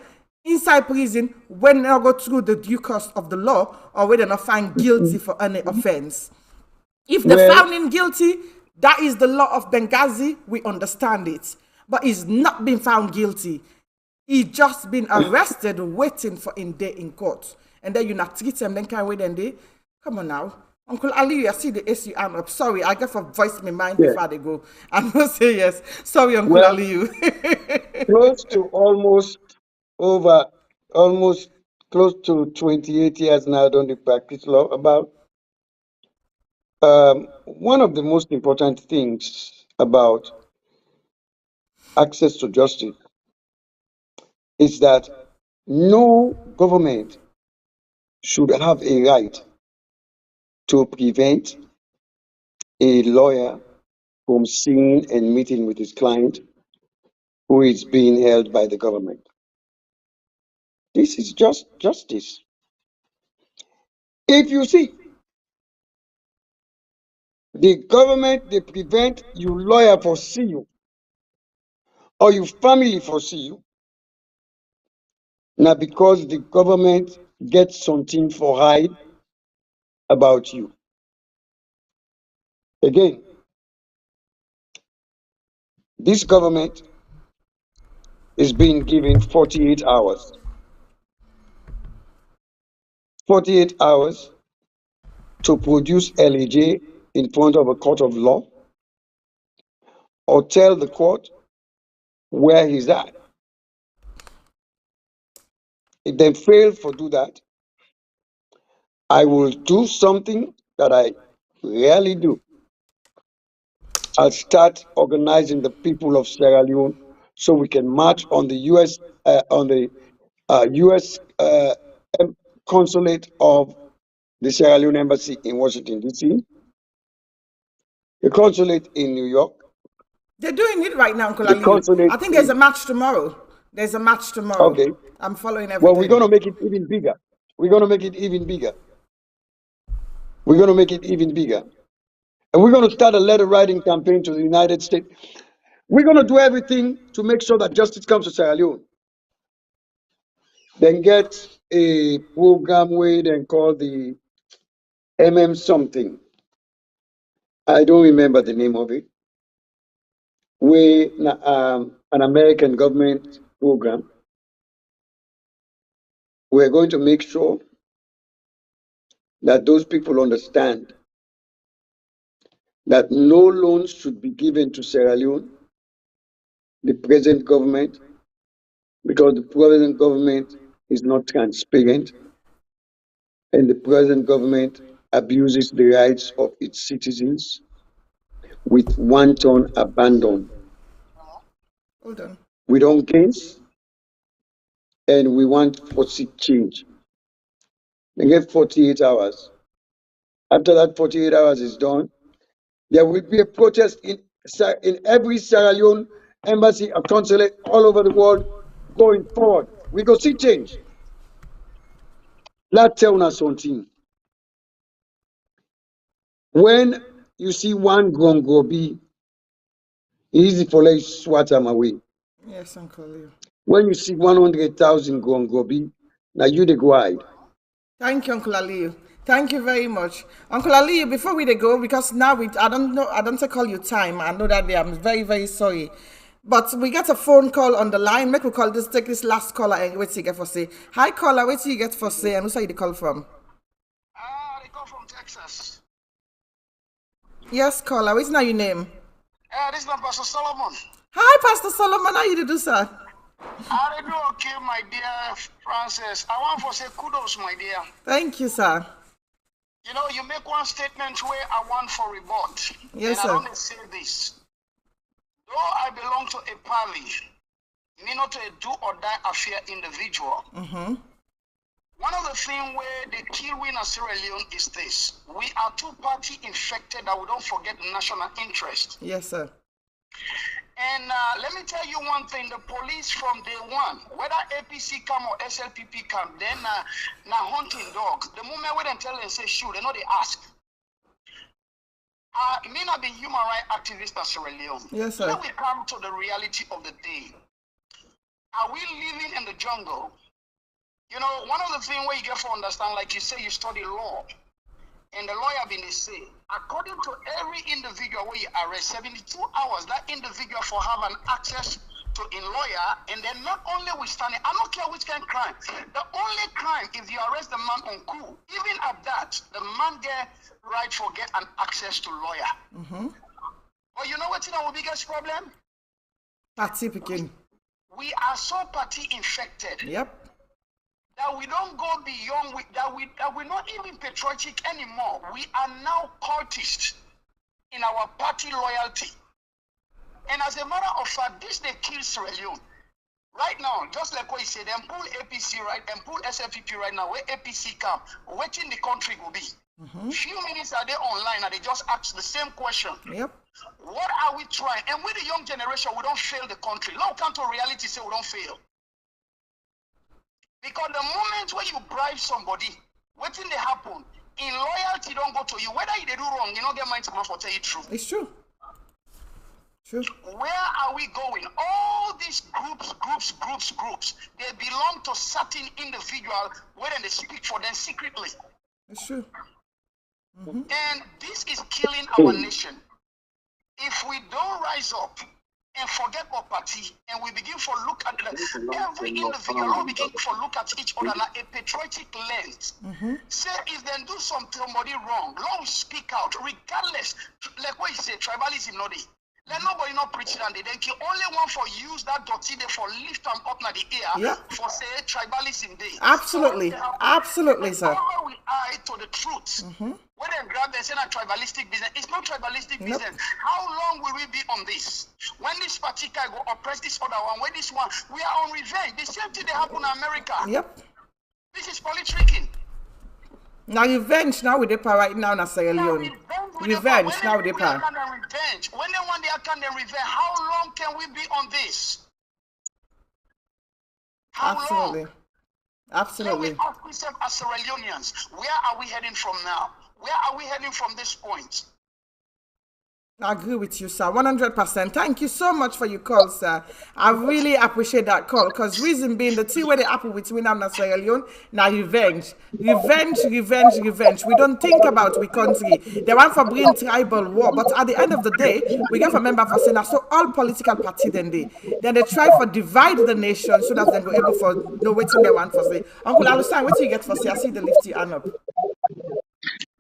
inside prison when they go through the due course of the law or when they're not found guilty for any offense. If they're found in guilty, that is the law of Benghazi. We understand it. But he's not been found guilty. He's just been arrested waiting for him day in court. And then you not treat him, then can't wait and day. Come on now. Uncle Alieu, I see the issue I'm up. Sorry, I got to voice my mind before they go. I'm going to say yes. Sorry, Uncle Alieu. Close to almost close to 28 years now I don't practice law about. One of the most important things about access to justice is that no government should have a right to prevent a lawyer from seeing and meeting with his client who is being held by the government. This is just justice. If you see, the government, they prevent you lawyer for see you or your family for see you. Now because the government gets something for hide about you. Again, this government is being given 48 hours. 48 hours to produce LAJ in front of a court of law or tell the court where he's at. If they fail to do that, I will do something that I rarely do. I'll start organizing the people of Sierra Leone so we can march on the U.S. Consulate of the Sierra Leone Embassy in Washington, D.C., the consulate in New York. They're doing it right now, Uncle The Alieu. consulate I think there's a match tomorrow. There's a match tomorrow. Okay. I'm following everything. Well, we're going to make it even bigger. We're going to make it even bigger. We're going to make it even bigger. And we're going to start a letter writing campaign to the United States. We're going to do everything to make sure that justice comes to Sierra Leone. Then get a program where they call the something. I don't remember the name of it. Where an American government program. We're going to make sure that those people understand that no loans should be given to Sierra Leone, the present government, because the present government is not transparent and the present government abuses the rights of its citizens with wanton abandon. Hold on. We don't guess and we want forced change. They get 48 hours. After that 48 hours is done, there will be a protest in every Sierra Leone embassy or consulate all over the world going forward. We go see change. Let's tell us something. When you see one gongobi, easy for like swat them away. Yes, Uncle Alieu. When you see 100,000 gongobi, now you the guide. Thank you, Uncle Alieu. Thank you very much. Uncle Alieu, before we go, because now I don't take all your time. I know that I'm very, very sorry. But we get a phone call on the line. Make we call this, take this last caller and wait till you get for say. Hi caller, wait till you get for say, and who's you the call from? They call from Texas. Yes, caller, what's now your name? This is not Pastor Solomon. Hi, Pastor Solomon, how you do, sir? I do okay, my dear Francis. I want to say kudos, my dear. Thank you, sir. You know, you make one statement where I want for rebut. Yes, and sir. I want to say this. Though I belong to a party, me not a do or die affair individual. Mm-hmm. One of the things where the kill we in Sierra Leone is this. We are two-party infected that we don't forget national interest. Yes, sir. And let me tell you one thing, the police from day one, whether APC come or SLPP come, then now hunting dogs. The moment we don't tell them, say shoot, they know they ask. Me not be human rights activist in Sierra Leone. Yes, sir. Now we come to the reality of the day. Are we living in the jungle? You know, one of the things where you get to understand, like you say, you study law. And the lawyer been they say, according to every individual where you arrest, 72 hours, that individual for have an access to a lawyer, and then not only we stand it, I don't care which kind of crime. The only crime, if you arrest the man on coup, even at that, the man get right for get an access to lawyer. Mm-hmm. But you know what's our biggest problem? Party picking. We are so party infected. Yep. That we don't go beyond, that we're not even patriotic anymore. We are now cultists in our party loyalty. And as a matter of fact, this they kill Sierra Leone. Right now, just like what you said, them pull APC right and pull SFPP right now, where APC come, waiting the country will be. Mm-hmm. Few minutes are they online and they just ask the same question. Yep. What are we trying? And with the young generation, we don't fail the country. Now come to reality, say we don't fail. Because the moment when you bribe somebody, what thing they happen? In loyalty don't go to you. Whether they do wrong, you don't get mind to come for tell you true. It's true. True. Where are we going? All these groups, they belong to certain individuals where they speak for them secretly. It's true. And this is killing our nation. If we don't rise up and forget our party and we begin to look at every individual, we begin to look at each other like a patriotic lens. Say if they do somebody wrong, Lord will speak out regardless. Like what you say, tribalism not there. Let nobody not preach it and they kill only one for use that dirty day for lift them up in the air for say tribalism day. Absolutely. Absolutely, sir. However we eye to the truth. When they grab and say that tribalistic business, it's not tribalistic business. How long will we be on this? When this particular go oppress this other one, when this one, we are on revenge. The same thing they happen in America. Yep. This is politicking. Now revenge now with the power right now in Sierra Leone. Revenge now with the power. Revenge. When they want their kind of revenge, how long can we be on this? How Absolutely. long? Absolutely. So we ask ourselves as Sierra Leoneans, where are we heading from now? Where are we heading from this point? I agree with you, sir. 100%. Thank you so much for your call, sir. I really appreciate that call. Because reason being, the two way they happen between now and Sierra Leone, now revenge. Revenge, revenge, revenge. We don't think about we country. They want for bring tribal war. But at the end of the day, we get a member for saying so all political parties then they try for divide the nation so that they go able for know what they want for say. Uncle Alusang, what you get for say? I see the lifty hand up.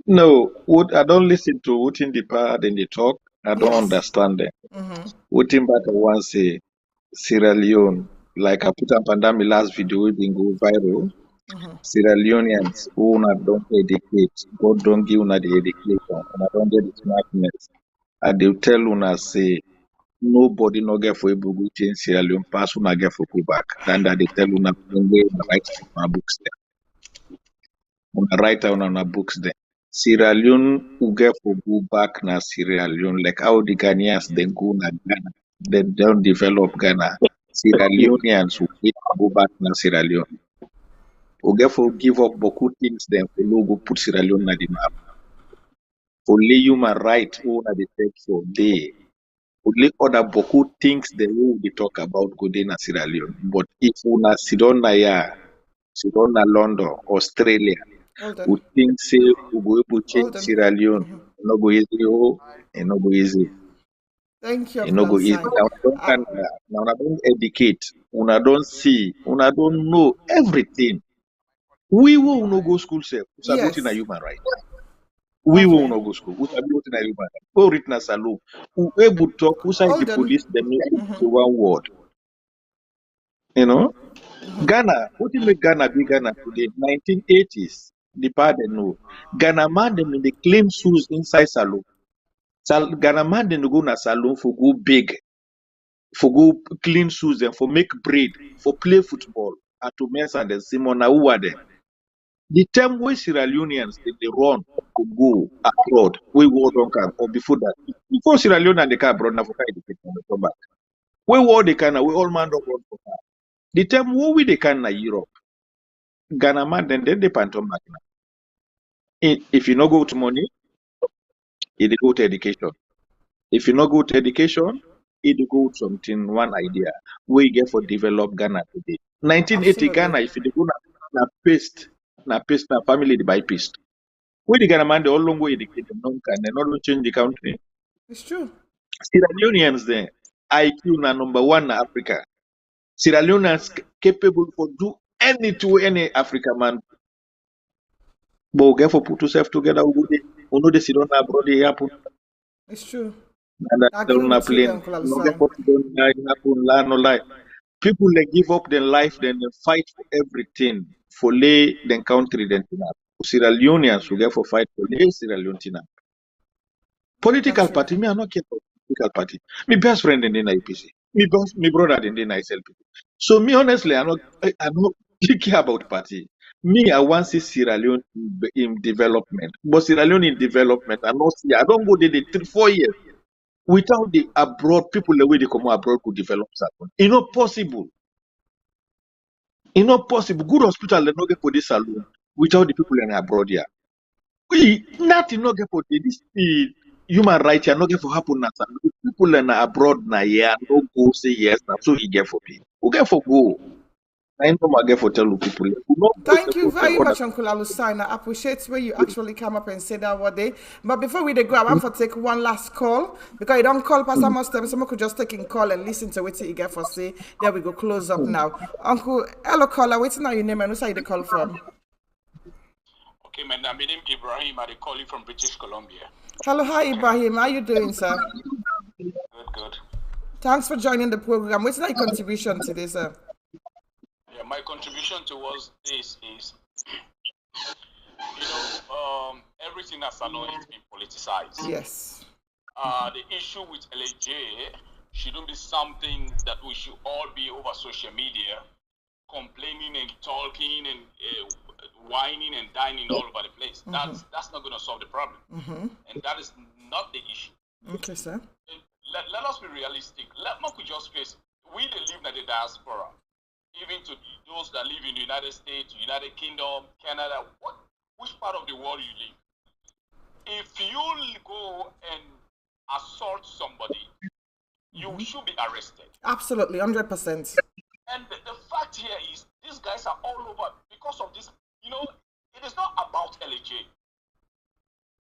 No, what I don't listen to what in the part and they talk. I don't understand them. What in back one say Sierra Leone, like I put up on my last video, it been go viral. Sierra Leoneans who don't educate, God don't give una the education, and I don't get the smartness. And they tell una say nobody no get for able to change Sierra Leone pass una get for go back. Then that they tell una write my books there. Una write down on our books there. Sierra Leone who get for go back na Sierra Leone, like how the Ghanaians then go na Ghana, they don't develop Ghana. Sierra Leoneans who get go back na Sierra Leone. Who get for give up beaucoup things then for no go put Sierra Leone na the map. Only human right who na the take for day. Only other beaucoup things they will be talk about go na Sierra Leone. But if una sit on na London, Australia, who think say we go able to change Sierra Leone, no go easy, and no go easy. Thank you. No go easy. Now I don't educate, una don't see, una don't know everything. We will no go school self. We are a human right. We will not go school. We are a human right. Go read na salon. Who able talk? Who side the police? They make one word. You know. Ghana, what did make Ghana be Ghana today? 1980s. The part they know. Ghana man them in the clean shoes inside salon. Ghana man them go na salon for go big, for go clean shoes and for make bread, for play football. At to mess and the Simon who are there. The time where Sierra Leoneans they run to go abroad, we war don't come or before that. Before Sierra Leone and the car abroad, Africa education come back. We war the can we all man don't run for car. The time where we the can na Europe. Ghana man then they pantom back now. If you not go to money, it go to education. If you not go to education, it go to something, one idea. We get for develop Ghana today. 1980 Absolutely. Ghana, if you go na paste, na family they buy paste. We the Ghana man, they all long way educate them, they not change the country. It's true. Sierra Leoneans there, IQ na number 1 in Africa. Sierra Leoneans capable for do any to any African man. But get for put yourself together, we know the sit on abroad they happen. It's true. And that's on a plane. No lie. People they give up their life, then they fight for everything for lay then country then tina. Sierra Leoneans who get for fight for lay Sierra Leone tina. Political party, me I not care about political party. My best friend in the IPC. My brother in the ISLP. So me honestly, I'm not care about party. Me, I want to see Sierra Leone in development. But Sierra Leone in development, I not see. I don't go there 3-4 years without the abroad people the way they come abroad could develop something. It's not possible. It's not possible. Good hospital they not get for this salon without the people in abroad here. We nothing not get for this human rights here not get for happen na salon. People in abroad na here no go say yes na so he get for people. Who get for go? I know my for tell people. Thank you very much, Uncle Alusina. I appreciate where you actually come up and say that one day. But before we go, I want to take one last call because you don't call Pastor most time. Someone could just take in call and listen to what you get for say. There we go, close up now. Uncle, hello caller, what's now your name and who's you call from? Okay, my name is Ibrahim. I call you from British Columbia. Hello, hi Ibrahim. How you doing, sir? Good. Thanks for joining the program. What's your contribution today, sir? Yeah, my contribution towards this is, everything as I know is being politicized. Yes. The issue with LAJ shouldn't be something that we should all be over social media, complaining and talking and whining and dining all over the place. That's not going to solve the problem. And that is not the issue. Okay, sir. Let us be realistic. Let me just face, we that live in the diaspora, even to those that live in the United States, United Kingdom, Canada, which part of the world you live. If you go and assault somebody, you should be arrested. Absolutely, 100%. And the fact here is, these guys are all over because of this. It is not about LAJ.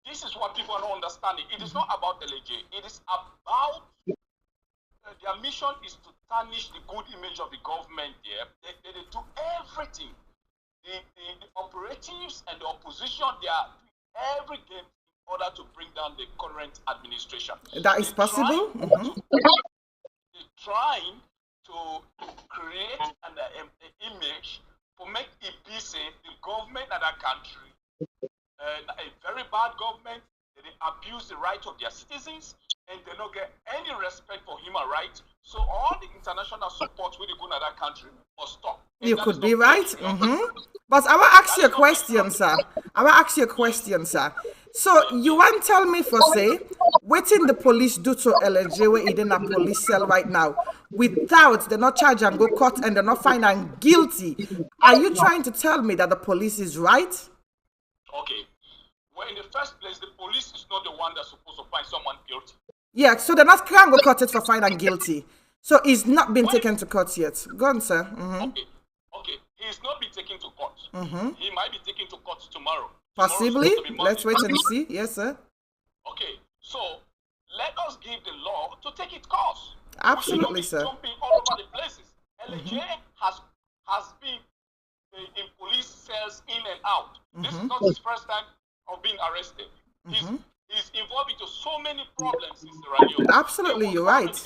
This is what people don't understand. It is not about LAJ. It is about their mission is to tarnish the good image of the government there. They do everything. The operatives and the opposition, they are doing every game in order to bring down the current administration. That is possible. They're trying to create an image to make it be say the government of that country, a very bad government, they abuse the right of their citizens, and they don't get any respect for human rights. So all the international support with the good of that country must stop. You could be right. But I will ask you a question, sir. So you want to tell me for say, what in the police do to LAJ where in a police cell right now, without they're not charged and go court and they're not found and guilty? Are you trying to tell me that the police is right? Okay. Well, in the first place, the police is not the one that's supposed to find someone guilty. Yeah, so they're not trying to go court it for fine and guilty. So he's not been taken to court yet. Go on, sir. Okay. He's not been taken to court. He might be taken to court tomorrow. Possibly. Let's wait and see. Yes, sir. Okay. So let us give the law to take its course. Absolutely, sir. Jumping all over the places. LAJ has been in police cells in and out. This is not his first time of being arrested. He's involved into so many problems in Sierra Leone. Absolutely, you're right.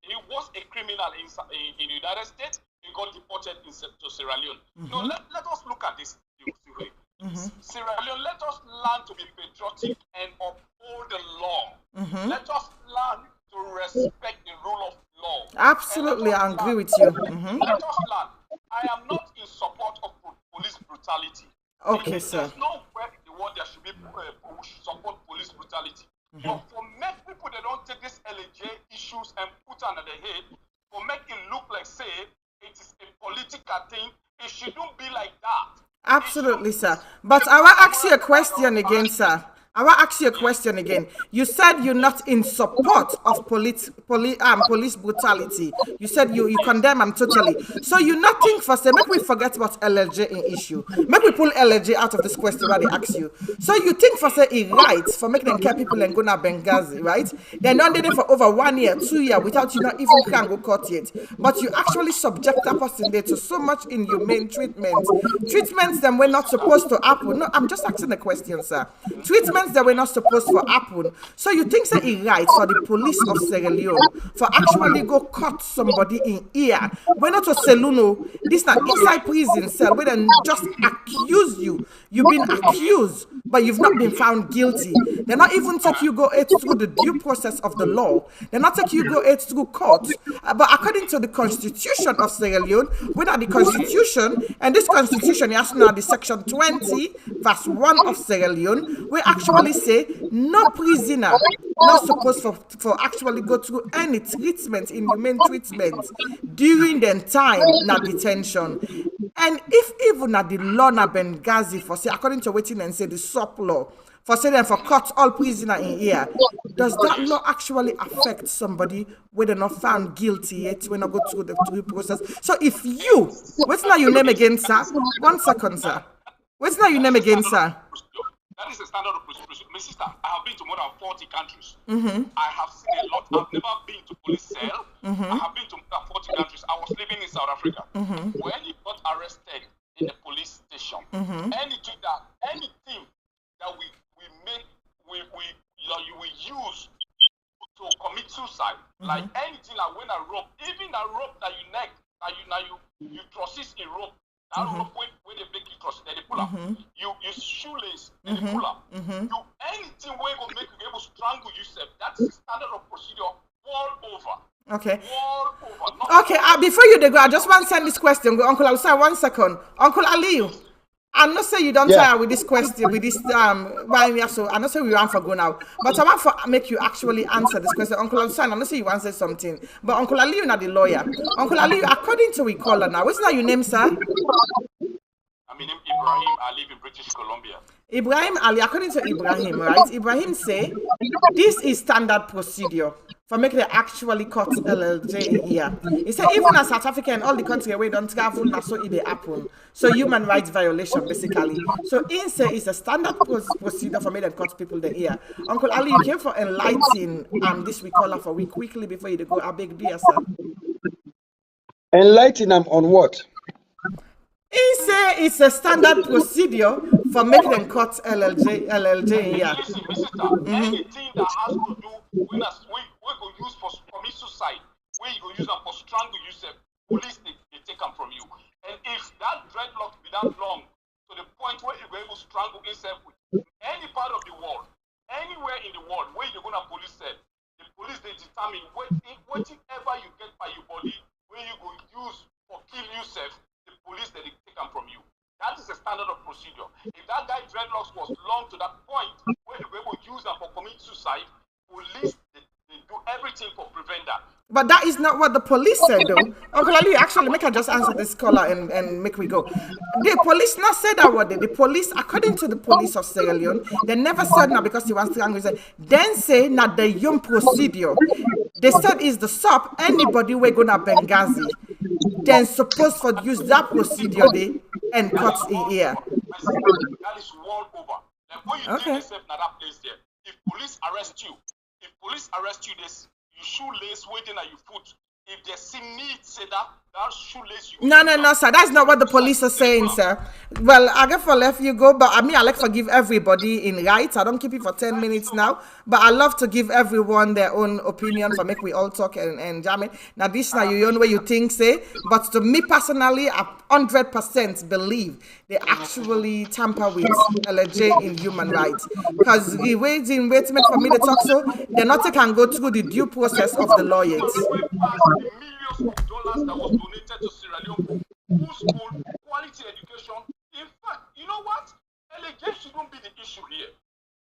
He was a criminal in the United States. He got deported to Sierra Leone. Let us look at this. Sierra Leone, let us learn to be patriotic and uphold the law. Let us learn to respect the rule of law. Absolutely, I agree with you. Let us learn. I am not in support of police brutality. Okay, sir. There's nowhere in the world there should be support police brutality. But for many people, they don't take this LAJ issues and put under the head for make it look like, say, it is a political thing. It shouldn't be like that. Absolutely, sir. But I will ask you a question again, sir. You said you're not in support of police brutality. You said you condemn them totally. So you not think for say, make we forget about LLJ in issue. Make we pull LLJ out of this question that they ask you. So you think for say it right for making them care people and go to Benghazi, right? They're not there for over 1 year, 2 years without you not even can go court yet. But you actually subject that person there to so much inhumane treatment. Treatments that were not supposed to happen. No, I'm just asking a question, sir. Treatments that were not supposed to happen. So you think that it's right for the police of Sierra Leone for actually go cut somebody in ear? We're not a Seluno. This not inside prison cell where they just accuse you. You've been accused, but you've not been found guilty. They're not even take you go through the due process of the law. They're not take you go through court. But according to the Constitution of Sierra Leone, we're not the Constitution, and this Constitution is now the Section 20, verse 1 of Sierra Leone, we actually say no prisoner not supposed for actually go through any treatment, inhumane treatment during the time na detention. And if even at the law na Benghazi for say according to waiting and say the sub law for saying them for cut all prisoner in here. Does that law actually affect somebody when they're not found guilty yet, when they go through the process? So if you, what's now your name again, sir? 1 second, sir. What's now your name again, sir? That is the standard of procedure. My sister, I have been to more than 40 countries. I have seen a lot. I've never been to police cell. I have been to more than 40 countries. I was living in South Africa. When he got arrested in the police station, anything that we use to commit suicide, like anything like when a rope, even a rope that you neck, you process a rope. That rope when they make you cross, then they pull up. You shoelace, then they pull up. You anything where you make you able to strangle yourself. That's the standard of procedure all over. Okay. All over. Okay. Before you go, I just want to send this question. Uncle Aliu, 1 second. Uncle Aliu, I know say you don't tire with this question, with this so I know say we want for go now. But I want to make you actually answer this question. Uncle Aliu, I know say you want to say something. But Uncle Aliu not the lawyer. Uncle Aliu, according to we caller now, what's now your name, sir? I mean Ibrahim, I live in British Columbia. Ibrahim Ali, according to Ibrahim, right? Ibrahim say this is standard procedure for making it actually cut LLJ here. He said even as South Africa and all the country where don't travel, that's so it happen. So human rights violation basically. So he say it's a standard procedure for making cut people the ear. Uncle Ali, you came for enlightening this we call for week quickly before you go. I beg dear sir. Enlighten them on what? He say it's a standard procedure for making them cut LLJ here. Listen, sister, anything that has to do with us, we go use for commit suicide, where you go use them for strangle yourself, police they take them from you. And if that dreadlock be that long to the point where you go able to strangle yourself with any part of the world, anywhere in the world where you're gonna police them, the police they determine whatever you get by your body, where you go use for kill yourself. The police that they take them from you. That is the standard of procedure. If that guy dreadlocks was long to that point where they were able to use them for committing suicide, police they do everything for prevent that. But that is not what the police said though. Uncle Ali, actually make her just answer this caller and make we go. The police not said that what the police, according to the police of Sierra Leone, they never said now because he wants to angry. Then say not the young procedure. They said is the SOP, anybody we're gonna Benghazi. Then supposed to use that procedure there and cut the ear. That is world over. Like when you take yourself to that place there, if police arrest you, this you shoelace waiting at your foot. If they see need, say that shoelace you. No, sir. That's not what the police are saying, sir. Well, I get for left you go, but I mean, I like forgive everybody in rights. I don't keep it for 10 minutes now, but I love to give everyone their own opinion for make we all talk and jam it. Now, this now your own way you think, say, but to me personally, I 100% believe they actually tamper with LAJ in human rights. Because the waiting for me to talk so, they not can go through the due process of the lawyers. Millions of dollars that was donated to Sierra Leone for school, quality education. In fact, you know what? LAJ shouldn't be the issue here.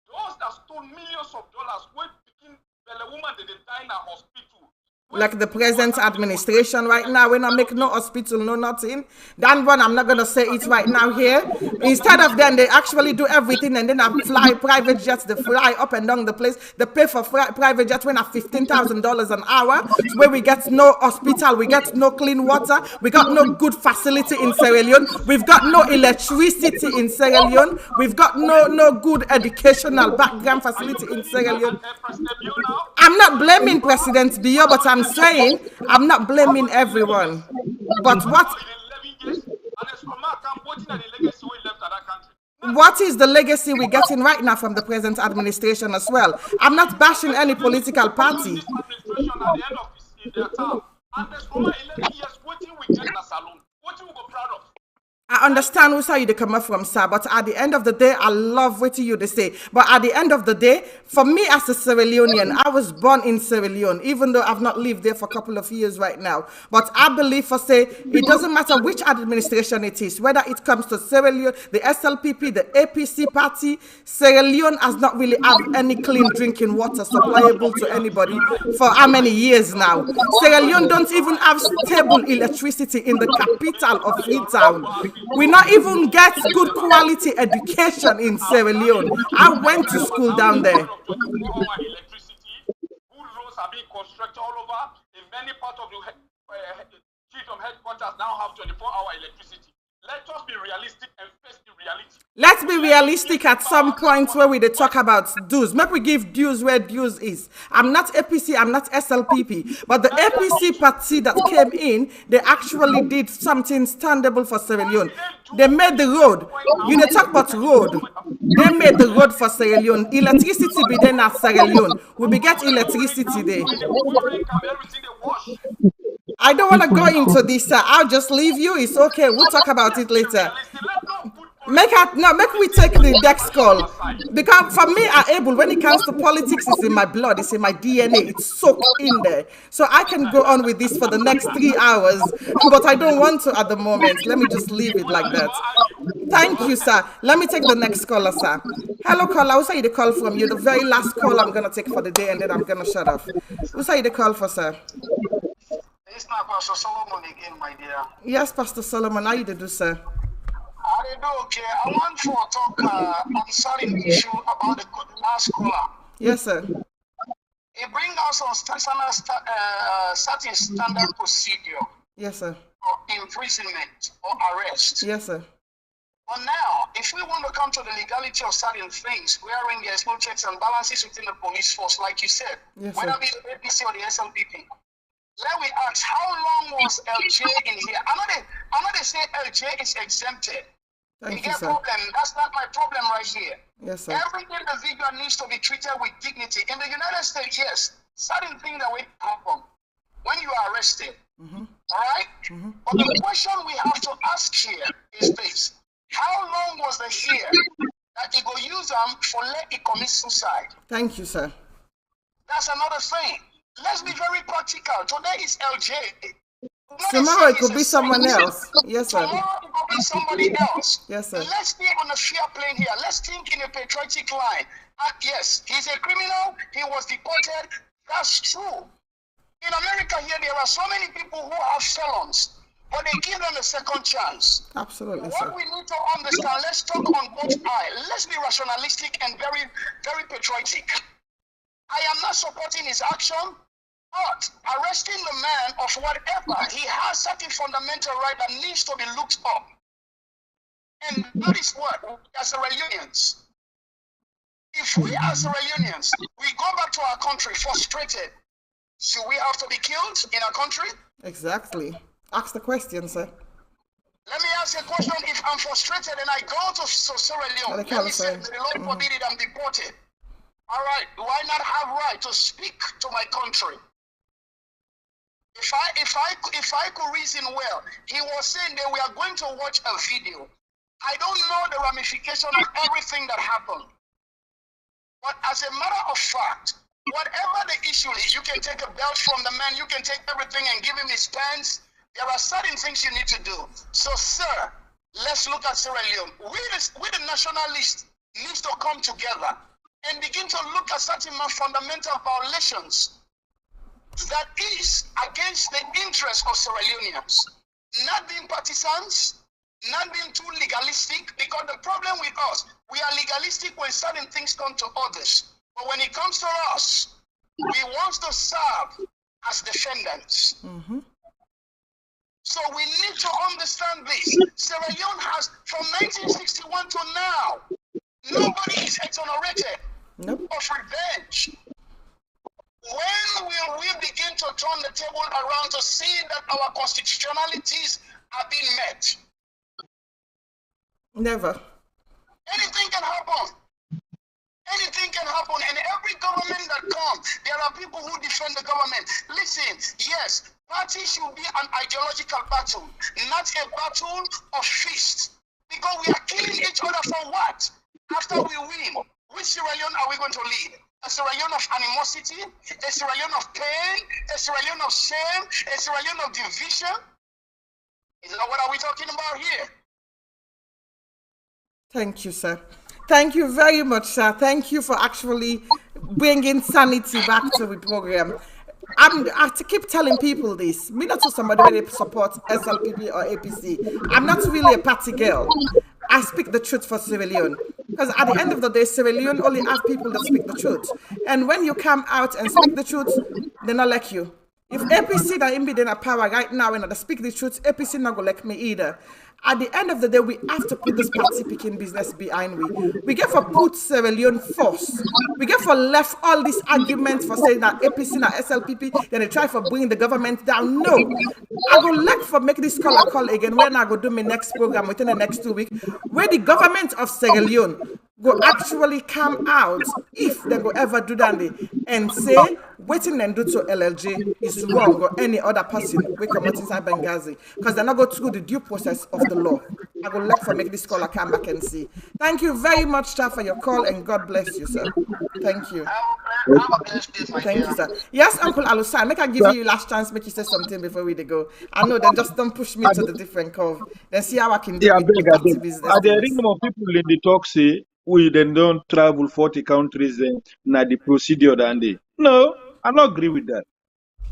Those that stole millions of dollars, when picking the woman that they die in a hospital. Like the present administration right now, when I make no hospital, no nothing. That one, I'm not going to say it right now here. Instead of them, they actually do everything and then I fly private jets, they fly up and down the place. They pay for private jets when at $15,000 an hour, where we get no hospital, we get no clean water, we got no good facility in Sierra Leone, we've got no electricity in Sierra Leone, we've got no good educational background facility in Sierra Leone. I'm not blaming President Bio, but I'm saying I'm not blaming everyone. But what is the legacy we're getting right now from the present administration as well? I'm not bashing any political party. I understand who's how you come up from, sir, but at the end of the day, I love what you say. But at the end of the day, for me as a Sierra Leonean, I was born in Sierra Leone, even though I've not lived there for a couple of years right now. But I believe for say, it doesn't matter which administration it is, whether it comes to Sierra Leone, the SLPP, the APC party, Sierra Leone has not really had any clean drinking water supplyable to anybody for how many years now. Sierra Leone don't even have stable electricity in the capital of Freetown. We not even get good quality education in Sierra Leone. I went to school down there. 24-hour electricity, good roads are being constructed all over. In many parts of the chief of headquarters now have 24-hour electricity. Let us be realistic and face the reality. Let's be realistic at some point where we talk about dues. Maybe we give dues where dues is. I'm not APC, I'm not SLPP, but the APC party that came in, they actually did something standable for Sierra Leone. They made the road. You know, talk about road. They made the road for Sierra Leone. Electricity be there at Sierra Leone. We be get electricity there. I don't want to go into this. I'll just leave you. It's okay. We'll talk about it later. Make we take the next call. Because for me, when it comes to politics, it's in my blood, it's in my DNA, it's soaked in there. So I can go on with this for the next 3 hours, but I don't want to at the moment. Let me just leave it like that. Thank you, sir. Let me take the next caller, sir. Hello, caller. Who's the call from? You're the very last call I'm going to take for the day, and then I'm going to shut off. Who's the call for, sir? It's not Pastor Solomon again, my dear. Yes, Pastor Solomon. How you do, sir? I do okay. I want to talk on certain issue about the last caller. Yes, sir. It brings us on certain standard procedure. Yes, sir. Or imprisonment or arrest. Yes, sir. But now, if we want to come to the legality of certain things, wherein there's no checks and balances within the police force, like you said, yes, whether it be the APC or the SLPP, let me ask, how long was LJ in here? I know they say LJ is exempted. Thank you, sir. Problem. That's not my problem right here. Yes, sir. Every individual needs to be treated with dignity. In the United States, yes, certain things that will happen when you are arrested. All right? But the question we have to ask here is this. How long was the year that he go use them for let he commit suicide? Thank you, sir. That's another thing. Let's be very practical. Today is LJ. Tomorrow it could be someone else. Yes, sir. Tomorrow it could be somebody else. Yes, sir. Let's be on a fair plane here. Let's think in a patriotic line. Yes, he's a criminal. He was deported. That's true. In America here, there are so many people who have felons, but they give them a second chance. Absolutely, what sir. We need to understand, let's talk on both sides. Let's be rationalistic and very, very patriotic. I am not supporting his action, but arresting the man of whatever, he has certain fundamental right that needs to be looked up. And that is what, as Sierra Leoneans, if we as Sierra Leoneans, we go back to our country frustrated, should we have to be killed in our country? Exactly. Ask the question, sir. Let me ask you a question. If I'm frustrated and I go to Sierra Leone, let me say, the Lord forbid it, I'm deported. All right, do I not have right to speak to my country? If I could reason well, he was saying that we are going to watch a video. I don't know the ramification of everything that happened. But as a matter of fact, whatever the issue is, you can take a belt from the man, you can take everything and give him his pants. There are certain things you need to do. So, sir, let's look at Sierra Leone. We the nationalists need to come together and begin to look at certain fundamental violations that is against the interests of Sierra Leoneans. Not being partisans, not being too legalistic, because the problem with us, we are legalistic when certain things come to others. But when it comes to us, we want to serve as defendants. So we need to understand this. Sierra Leone has, from 1961 to now, nobody is exonerated of revenge. When will we begin to turn the table around to see that our constitutionalities are being met? Never. Anything can happen. Anything can happen, and every government that comes, there are people who defend the government. Listen, yes, parties should be an ideological battle, not a battle of fists. Because we are killing each other for what? After we win, which Sierra Leone are we going to lead? A Sierra Leone of animosity, a Sierra Leone of pain, a Sierra Leone of shame, a Sierra Leone of division? Is that what are we talking about here? Thank you, sir. Thank you very much, sir. Thank you for actually bringing sanity back to the program. I have to keep telling people this. Me not to somebody where they support SLPP or APC. I'm not really a party girl. I speak the truth for Sierra Leone. Because at the end of the day, Sierra Leone only have people that speak the truth. And when you come out and speak the truth, they're not like you. If APC that in be in a power right now and I speak the truth, APC not gonna like me either. At the end of the day, we have to put this party picking business behind we. We get for put Sierra Leone first. We get for left all these arguments for saying that APC and SLPP, then they try for bringing the government down. No. I go like for make this call again when I go do my next program within the next 2 weeks, where the government of Sierra Leone go actually come out, if they go ever do that, and say waiting and do to LLJ is wrong or any other person we come out inside Benghazi, because they're not go through the due process of the law. I go like for make this call come back and see. Thank you very much, sir, for your call, and God bless you, sir. Thank you. Thank you, sir. Yes, Uncle Alusai, make I give you last chance, make you say something before we go. I know, then just don't push me to the different curve. Then see how I can do Yeah, it. I beg. Are there any more people in the talk say we then don't travel 40 countries and na the procedure than they? No, I don't agree with that.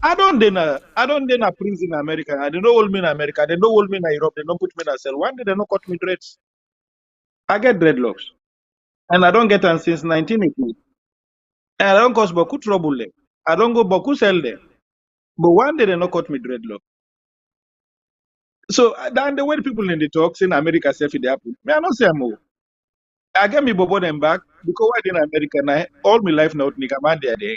I don't then a prison in America. I don't hold me in America. They don't hold me in Europe. They don't put me in a cell. One day they don't cut me dreads. I get dreadlocks. And I don't get them since 1980. And I don't cause beaucoup trouble them. I don't go beaucoup sell them. But one day they don't cut me dreadlock. So then the way people in the talks in America say it happen. Me, I don't say I'm I get me bobo them back because why in America now all my life now nigga man they are there.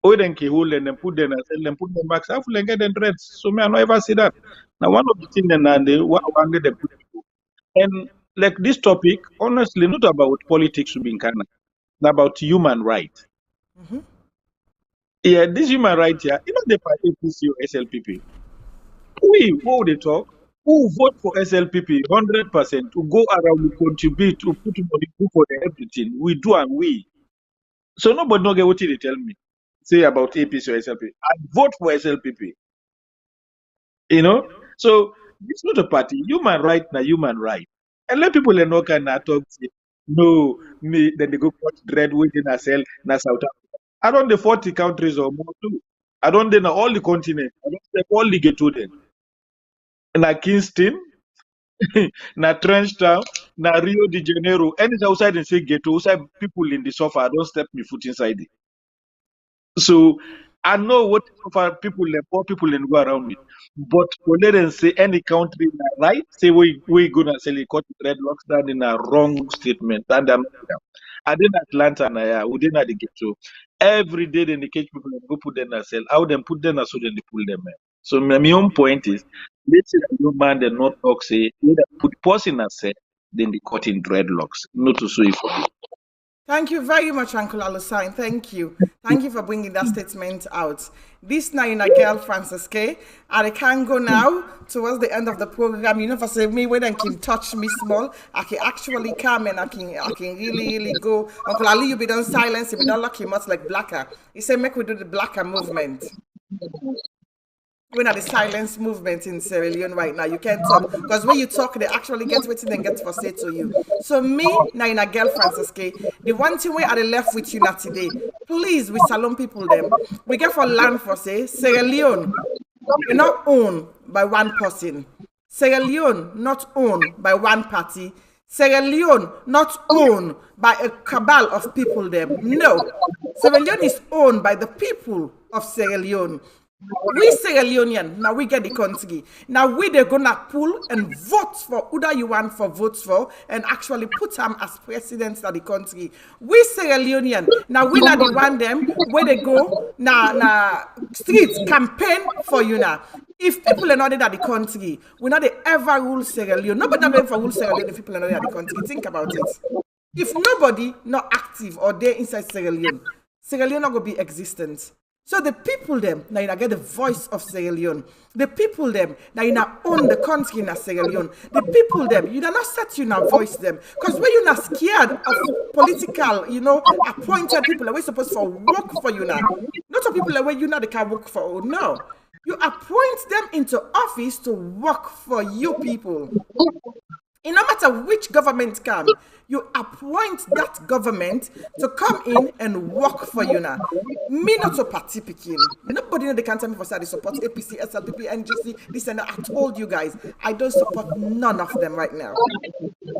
Oh then ki hold and then put them and sell them, put them back. So I feel get them dreads. So me I never see that. Now one of the things then and they one day they put people. And like this topic, honestly, not about politics to be in Canada, about human rights. Yeah, this human rights here, you know the party APC or SLPP. Who they talk? Who vote for SLPP 100% to go around, we contribute, to put money do for everything. We do and we. So nobody know get what they tell me. Say about APC or SLPP. I vote for SLPP. You know? So it's not a party. Human right na human right. And let people know can talk say, no, me then they go put dread within a cell na South Africa. I don't the 40 countries or more too. I don't know all the continents. I don't step all the get to them. Na Kingston, na Trenchtown, na Rio de Janeiro, anything outside and say ghetto, outside people in the sofa, I don't step my foot inside it. So I know what people and poor people and go around with. But for let them say any country right, say we gonna sell it cut dreadlocks, that in a wrong statement. And I did Atlanta na we didn't the ghetto. Every day they catch people and go put them in a cell. How them put them so then they pull them in. So my own point is let's say that you man they not talk say either put person in a cell, then they cut in dreadlocks. Not to sue for you. Thank you very much, Uncle Alusine. Thank you. Thank you for bringing that statement out. This now in a girl, Francis K. And I can go now towards the end of the program. You know, if I say me when I can touch me small, I can actually come and I can really go. Uncle Ali, you be done silence, you be done lucky much like Blacker. He said, make we do the Blacker movement. We're not the silence movement in Sierra Leone right now. You can't talk. Because when you talk, they actually get waiting and get for say to you. So me, now in a girl, Francis K, the one thing we are left with you now today, please, we salon people them. We get for land for say, Sierra Leone, we're not owned by one person. Sierra Leone, not owned by one party. Sierra Leone, not owned by a cabal of people them. No. Sierra Leone is owned by the people of Sierra Leone. We Sierra Leonean, now we get the country. Now they're gonna pull and vote for who that you want for votes for and actually put them as presidents of the country. We Sierra Leonean, now we not the one them where they go na streets campaign for you now. If people are not in the country, we not they ever rule Sierra Leone. Nobody ever for rule Sierra Leone if people are not in the country. Think about it. If nobody not active or they inside Sierra Leone not gonna be existent. So the people them now you get the voice of Sierra Leone. The people them now you own the country in Sierra Leone. The people them you not set you now voice them because when you're not scared of political appointed people that we're supposed to work for you now. Not of people that way you know they can work for. No, you appoint them into office to work for you people. And no matter which government come, you appoint that government to come in and work for you now. Me not so party picking. Nobody know they can tell me for say they support APC, SLPP, NGC, this and that. I told you guys, I don't support none of them right now.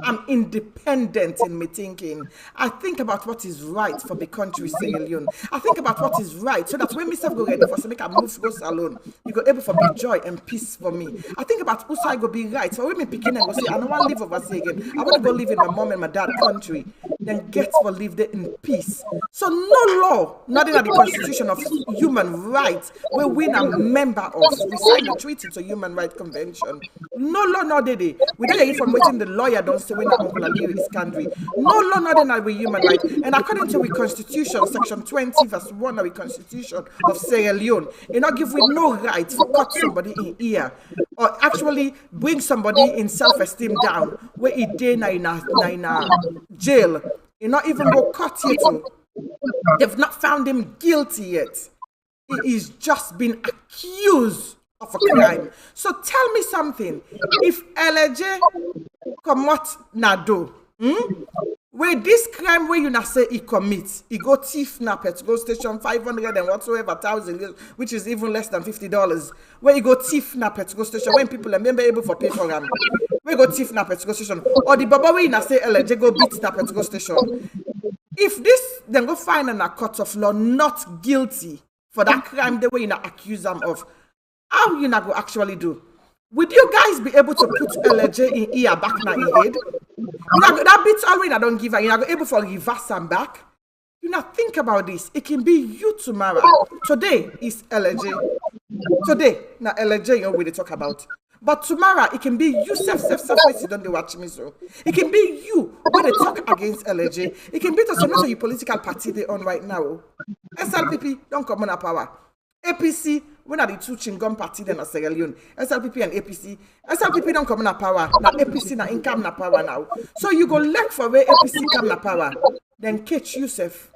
I'm independent in my thinking. I think about what is right for the country, Sierra Leone. I think about what is right so that when myself go ready for some make I move go salon, you go able for be joy and peace for me. I think about who I go be right. So when me picking and go say, I don't want to live overseas again. I want to go live in my mom and my dad country. Then get for live there in peace. So no law, nothing at the Constitution of Human Rights, where we are member of. We signed the treaty to Human Rights Convention. No law, no day. We don't hear from waiting the lawyer don't say when Uncle Alieu Iscandari. No law, nothing that we human rights. And according to the Constitution, Section 20, verse 1 of the Constitution of Sierra Leone, you not give we no right to cut somebody in ear or actually bring somebody in self-esteem down where he day in a jail. You not even go cut yet. They've not found him guilty yet. He is just been accused of a crime. So tell me something. If LAJ come out nado, where this crime where you not say he commits, he go thief na petrol station 500 and whatsoever thousand, which is even less than $50. Where he go thief na petrol station when people are member able for pay for them. We go thief na petrol station. Or the baba where you not say LAJ go beat na petrol station. If this, then go find in a court of law not guilty for that crime the way you not accuse them of, how you not go actually do? Would you guys be able to put LAJ in ear back now in head? That bit's already I don't give her. You're not able for reverse and back. You not think about this. It can be you tomorrow. Today is LAJ. Today, now LAJ you know what they talk about. But tomorrow, it can be you, self, you don't watch me so. It can be you when they talk against LAJ. It can be to some of your political party they on right now. SLPP, don't come on a power. APC, when are the two chingom party then a Sierra Leone? SLPP and APC. SLPP don't come on a power. Now APC na income na power now. So you go look for where APC come na power. Then catch yourself.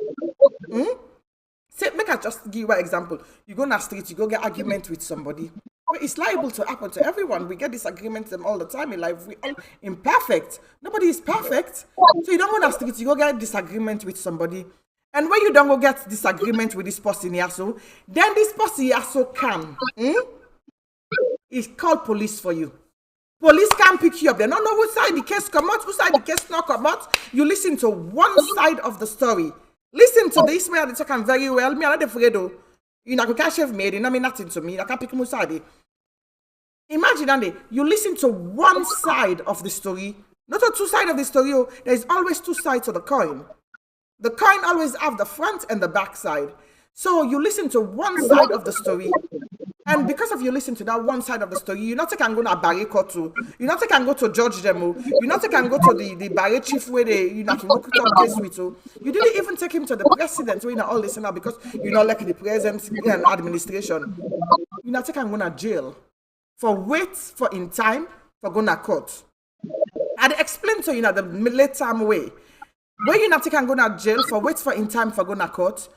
Say, make I just give you an example. You go na street, you go get argument with somebody. Well, it's liable to happen to everyone. We get disagreements all the time in life. We all imperfect. Nobody is perfect. So you don't go na street, you go get disagreement with somebody. And when you don't go get disagreement with this person here, so then this person here so come. It's called police for you. Police can't pick you up. They don't know which side the case come out, which side the case not come out. You listen to one side of the story. Listen to this man, they talk very well. Me, I'm not afraid though. You know, can't have made it, not mean nothing to me. I can't pick him aside. Imagine that you listen to one side of the story, not on two sides of the story. There is always two sides of the coin. The coin always have the front and the back side. So you listen to one side of the story, and because of you listen to that one side of the story, you not can go to Barry Court to, you not can go to judge them, you not can go to the Barry chief where they you not can work out case with. You didn't even take him to the president where you not all listen now because you not like the president and administration. You not can go to jail for wait for in time for going to court. I explained to you the late time way. Where you not can go to jail for wait for in time for going to court,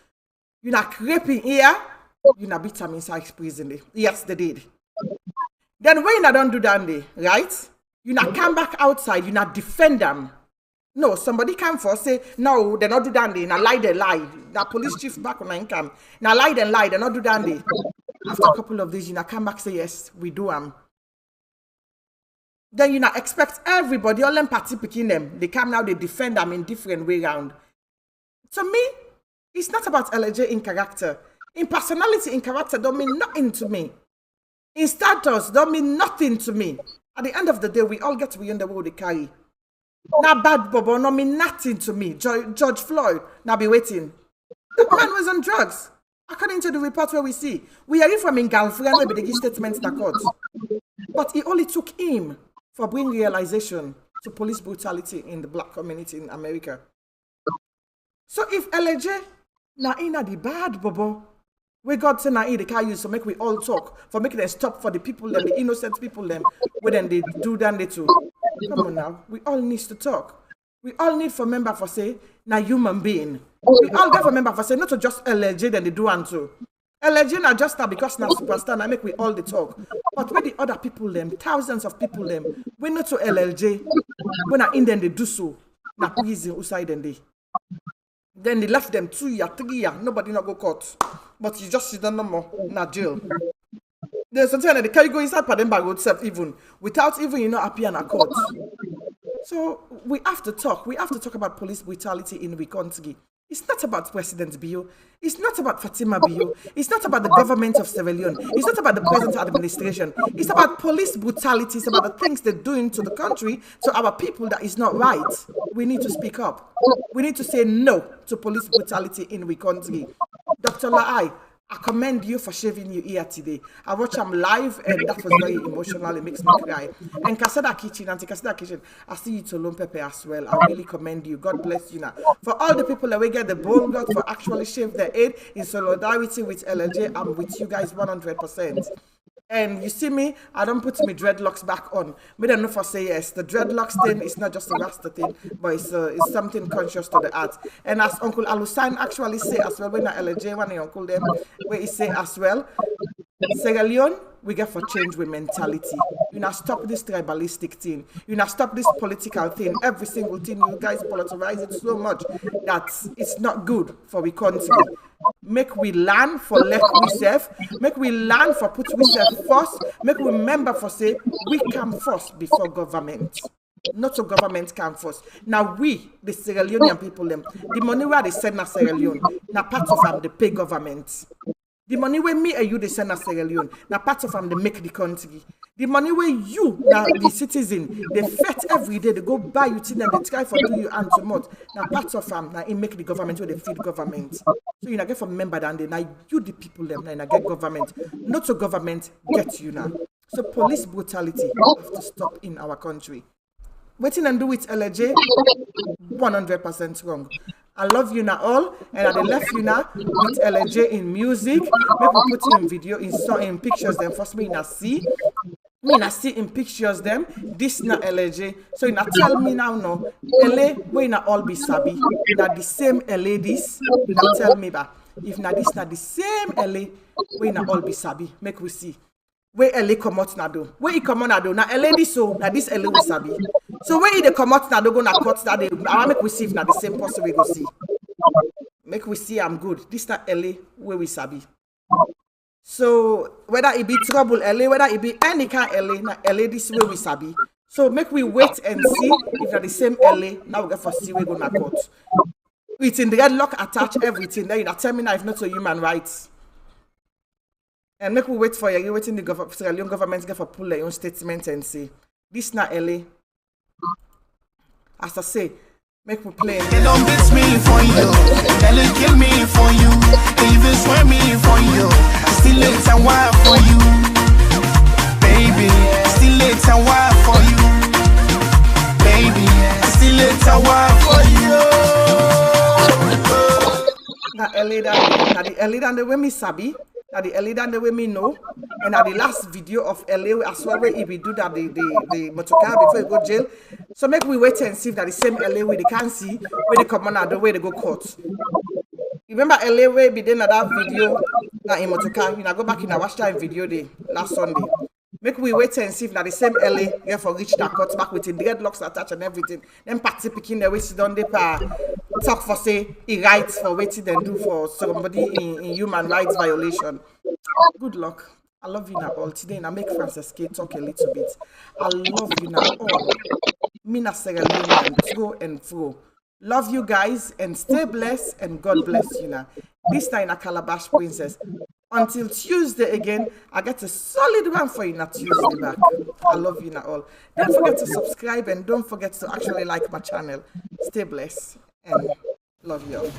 you not craping here, you not beat them inside prison. Yes, they did. Then when you not don't do that, right? You not come back outside, you not defend them. No, somebody come for say, no, they not do that, they not lie, they lie. That police chief back on income. Now lie, they not do that. After a couple of days, you not come back say, yes, we do them. Then you not expect everybody, all them party picking them. They come now, they defend them in different way round. To me, it's not about LAJ in character. In personality, in character, don't mean nothing to me. In status, don't mean nothing to me. At the end of the day, we all get to be in the world they carry. Now bad Bobo, don't mean nothing to me. George Floyd, now be waiting. That man was on drugs. According to the report where we see, we are in from in girlfriend where they give statements in the court. But it only took him for bringing realization to police brutality in the black community in America. So if LAJ na ina the bad Bobo, where God say na they can use to make we all talk, for making them stop for the people them, the innocent people them, where then they do then they too. Come on now, we all need to talk. We all need for member for say na human being. We all get for member for say not to just LAJ then they do and too. LAJ na just now because na superstar, I make we all the talk. But where the other people them, thousands of people them, we not to LLJ, when I in them they do so, na prison outside and then they left them 2 years, 3 years, nobody not go court. But you just sit down no more, na jail. There's something that they carry go inside Pademba Road self even, without even, you know, appear in a court. So we have to talk about police brutality in the country. It's not about President Bio. It's not about Fatima Bio. It's not about the government of Sierra Leone. It's not about the present administration. It's about police brutality. It's about the things they're doing to the country, to our people that is not right. We need to speak up. We need to say no to police brutality in the country. Dr. Lai, I commend you for shaving your ear today. I watched him live and that was very emotional. It makes me cry. And Kasada Kitchen, Auntie Kasada Kitchen, I see you to Lone Pepe as well. I really commend you. God bless you now. For all the people that we get the bold God for actually shave their head in solidarity with LAJ, I'm with you guys 100%. And you see me, I don't put my dreadlocks back on. Me don't know for say yes. The dreadlocks thing is not just a rasta thing, but it's something conscious to the art. And as Uncle Alusan actually say as well, when I LJ, when I uncle them, where he say as well, Sierra Leone, we get for change with mentality. You know, stop this tribalistic thing. You know, stop this political thing. Every single thing, you guys politicize it so much that it's not good for the country. Make we learn for let we serve. Make we learn for put we serve first. Make we remember for say we come first before government. Not so government come first. Now we, the Sierra Leonean people, them the money where they send na Sierra Leone, now part of them they pay government. The money where me and you they send na Sierra Leone, now part of them they make the country. The money where you, now the citizen, they fet every day, they go buy you things and they try for do you and so much. Now part of them, now it make the government where they feed government. So you now get from member and then now you the people them now get government. Not so government get you now. So police brutality have to stop in our country. Waiting and do with LAJ, 100% wrong. I love you now all, and I left you now with LAJ in music. Maybe put in video, in pictures, then first me na see. Me na see in pictures them. This na LAJ. So you na tell me now no. LA, we na all be sabi. Na the same LA this. You na tell me ba. If na this na the same LA, we na all be sabi. Make we see. Where LA come out na do. Where he come out na do. Na LA this so. Na this LA we sabi. So when they come out now, they go na cut that day. I make we see if na the same person we go see. Make we see I'm good. This not LA where we sabi. So whether it be trouble LA, whether it be any kind LA, na LA this way we sabi. So make we wait and see if na the same LA. Now we get for see we go na cut. It's in the headlock attach everything. Then you tell me now if not so human rights. And make we wait for you waiting the Sierra Leone government get for pull their own statement and say this not LA. As I say, make me play. They don't beat me for you. They kill me for you. They even swear me for you. Still it's a while for you. Baby, still it's a while for you. Baby, still it's a while for you. Now the LA than the way me sabi. Now the LA than the way me know. And at the last video of LA as well where if we do that the motorcar before you go jail. So make we wait and see if that the same LA where they can see where they come on out the way they go court. Remember LA where be then that video that in motorcar, you know, go back in our watch time video day last Sunday. Make we wait and see if that the same LA get for reach that court back with the dreadlocks attached and everything. Then party picking the way she done they talk for say he rights for waiting and do for somebody in human rights violation. Good luck. I love you now all today and I make Francis K talk a little bit. I love you now all. Mina Sierra Leone through and through. Love you guys and stay blessed and God bless you now. This time a Calabash Princess. Until Tuesday again, I get a solid one for you now Tuesday back. I love you now all. Don't forget to subscribe and don't forget to actually like my channel. Stay blessed and love you all.